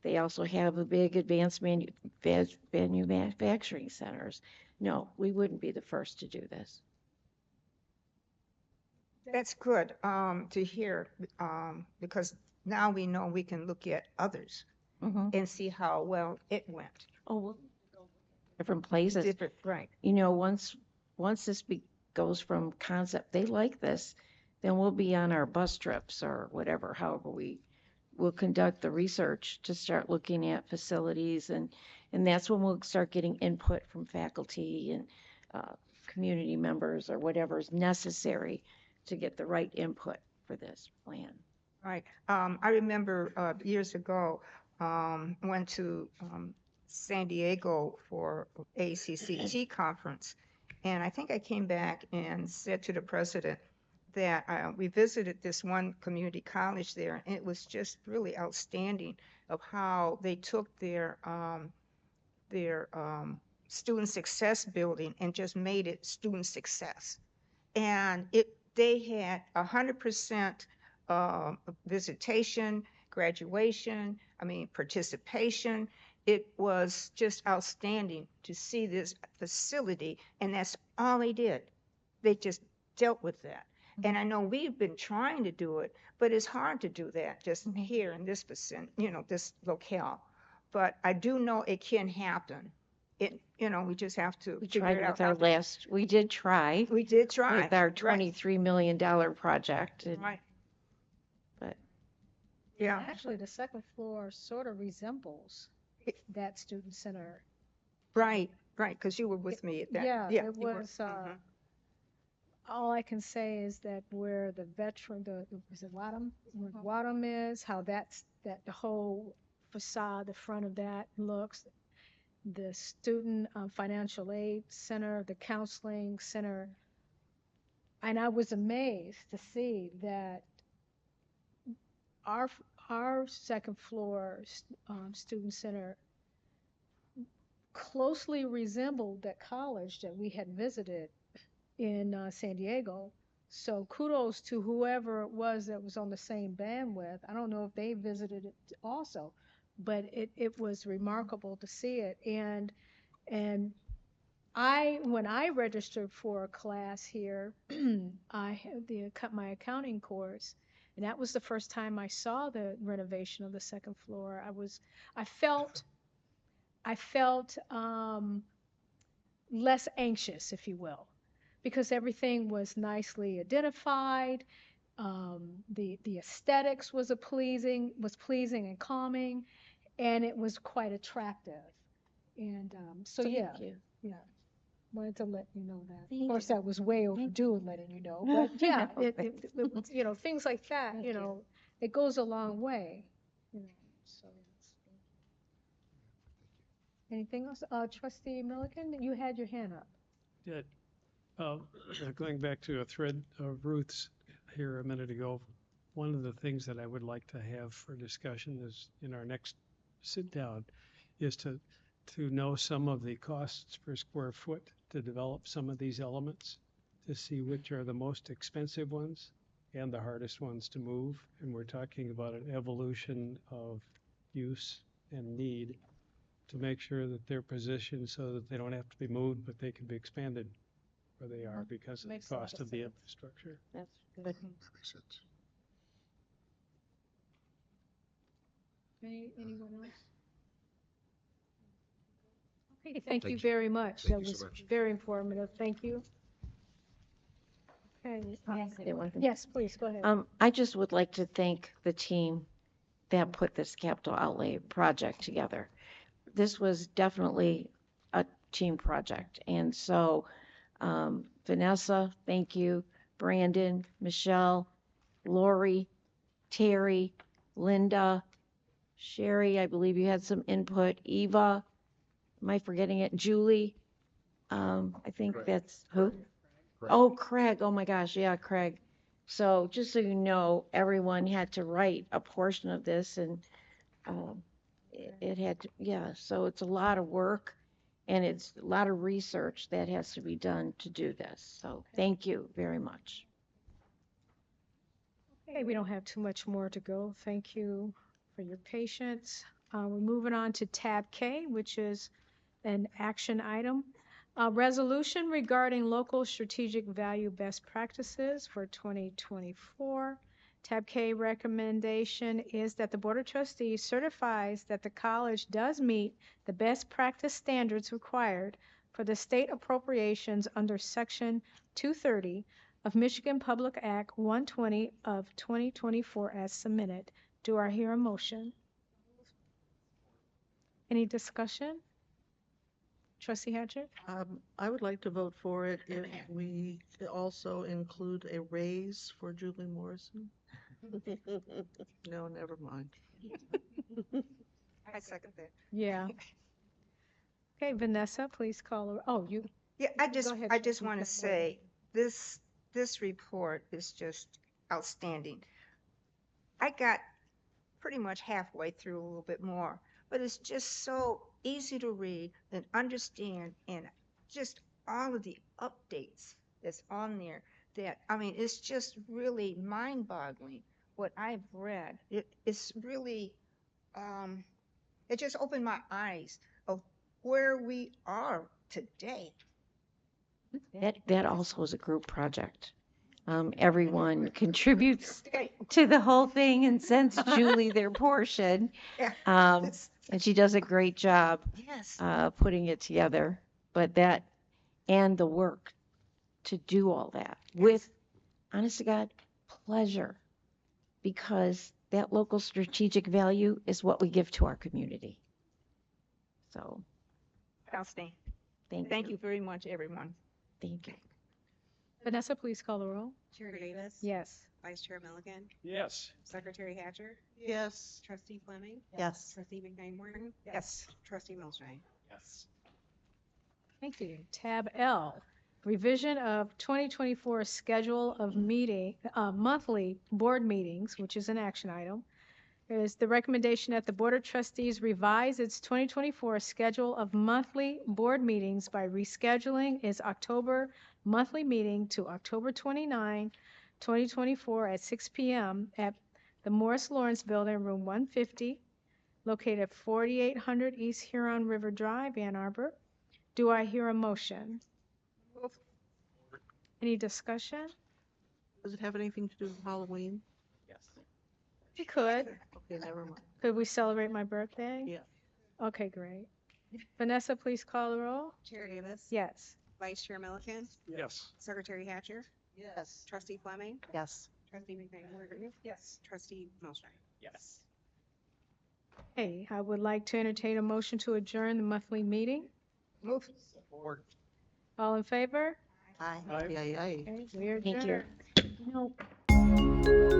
They also have a big advanced manufacturing centers. No, we wouldn't be the first to do this. That's good to hear, because now we know we can look at others and see how well it went. Oh, well, different places. Different, right. Once this goes from concept, they like this, then we'll be on our bus trips or whatever, however we'll conduct the research to start looking at facilities, and that's when we'll start getting input from faculty and community members or whatever is necessary to get the right input for this plan. Right. I remember years ago, went to San Diego for ACCT conference, and I think I came back and said to the president that we visited this one community college there, and it was just really outstanding of how they took their student success building and just made it student success. And they had 100% visitation, graduation, participation. It was just outstanding to see this facility, and that's all they did. They just dealt with that. And I know we've been trying to do it, but it's hard to do that just here in this this locale. But I do know it can happen. We just have to figure it out. We did try. We did try. With our $23 million project. Right. But yeah. Actually, the second floor sort of resembles that student center. Right, because you were with me at that. Yeah, it you were. was. All I can say is that where the veteran, is it Wadham? Where Wadham is, how that the whole facade, the front of that looks, the student financial aid center, the counseling center, and I was amazed to see that our second floor student center closely resembled that college that we had visited in San Diego. So kudos to whoever it was that was on the same bandwidth. I don't know if they visited it also, but it was remarkable to see it. And when I registered for a class here, I had my accounting course, and that was the first time I saw the renovation of the second floor. I felt less anxious, if you will, because everything was nicely identified. The aesthetics was pleasing and calming, and it was quite attractive. And so, Thank yeah, you. yeah, wanted to let you know that. Thank Of course, you. that was way overdue in letting you know, but yeah, you know, things like that, Thank you you. know, it goes a long way, you know, so. Anything else? Trustee Milliken, you had your hand up. Did, going back to a thread of Ruth's here a minute ago, one of the things that I would like to have for discussion is in our next sit down is to know some of the costs per square foot to develop some of these elements, to see which are the most expensive ones and the hardest ones to move. And we're talking about an evolution of use and need to make sure that they're positioned so that they don't have to be moved, but they can be expanded where they are because of the Makes a lot cost of of the sense. infrastructure. That's good. Anyone else? Okay, thank you Thank you. very much. Thank That you so was much. very informative. Thank you. Okay. May I say one thing? Yes, please, go ahead. I just would like to thank the team that put this capital outlay project together. This was definitely a team project. And so, Vanessa, thank you. Brandon, Michelle, Lori, Terry, Linda, Sherry, I believe you had some input. Eva, am I forgetting it? Julie, I think that's who? Oh, Craig. Oh my gosh. Yeah, Craig. So just so you know, everyone had to write a portion of this and it had to, yeah. So it's a lot of work and it's a lot of research that has to be done to do this. So thank you very much. Okay, we don't have too much more to go. Thank you for your patience. We're moving on to tab K, which is an action item. A resolution regarding local strategic value best practices for 2024. Tab K recommendation is that the Board of Trustees certifies that the college does meet the best practice standards required for the state appropriations under Section 230 of Michigan Public Act 120 of 2024 as submitted. Do I hear a motion? Any discussion? Trustee Hatcher? I would like to vote for it if we also include a raise for Julie Morrison. No, never mind. I second that. Yeah. Okay, Vanessa, please call her. Oh, you. Yeah, Go ahead, I just Trustee want to Kemp. say, this report is just outstanding. I got pretty much halfway through, a little bit more, but it's just so easy to read and understand, and just all of the updates that's on there that, I mean, it's just really mind-boggling what I've read. It's really, it just opened my eyes of where we are today. That also was a group project. Everyone contributes to the whole thing and sends Julie their portion. Yeah. And she does a great job Yes. putting it together. But that and the work to do all that with, honest to God, pleasure, because that local strategic value is what we give to our community. So Outstanding. thank you very much, everyone. Thank you. Vanessa, please call the roll. Chair Davis. Yes. Vice Chair Milliken. Yes. Secretary Hatcher. Yes. Trustee Fleming. Yes. Trustee McKnight-Morton. Yes. Trustee Milstein. Yes. Thank you. Tab L, revision of 2024 schedule of monthly board meetings, which is an action item. Is the recommendation that the Board of Trustees revise its 2024 schedule of monthly board meetings by rescheduling its October monthly meeting to October 29, 2024 at 6 p.m. at the Morris Lawrence Building, room 150, located at 4800 East Huron River Drive, Ann Arbor. Do I hear a motion? Any discussion? Does it have anything to do with Halloween? Yes. You could. Okay, never mind. Could we celebrate my birthday? Yeah. Okay, great. Vanessa, please call the roll. Chair Davis. Yes. Vice Chair Milliken. Yes. Secretary Hatcher. Yes. Trustee Fleming. Yes. Trustee McKnight-Morton. Yes. Trustee Milstein. Yes. Hey, I would like to entertain a motion to adjourn the monthly meeting. Move. All in favor? Aye. Aye. Aye, aye. Okay, we are Thank you. adjourned. No.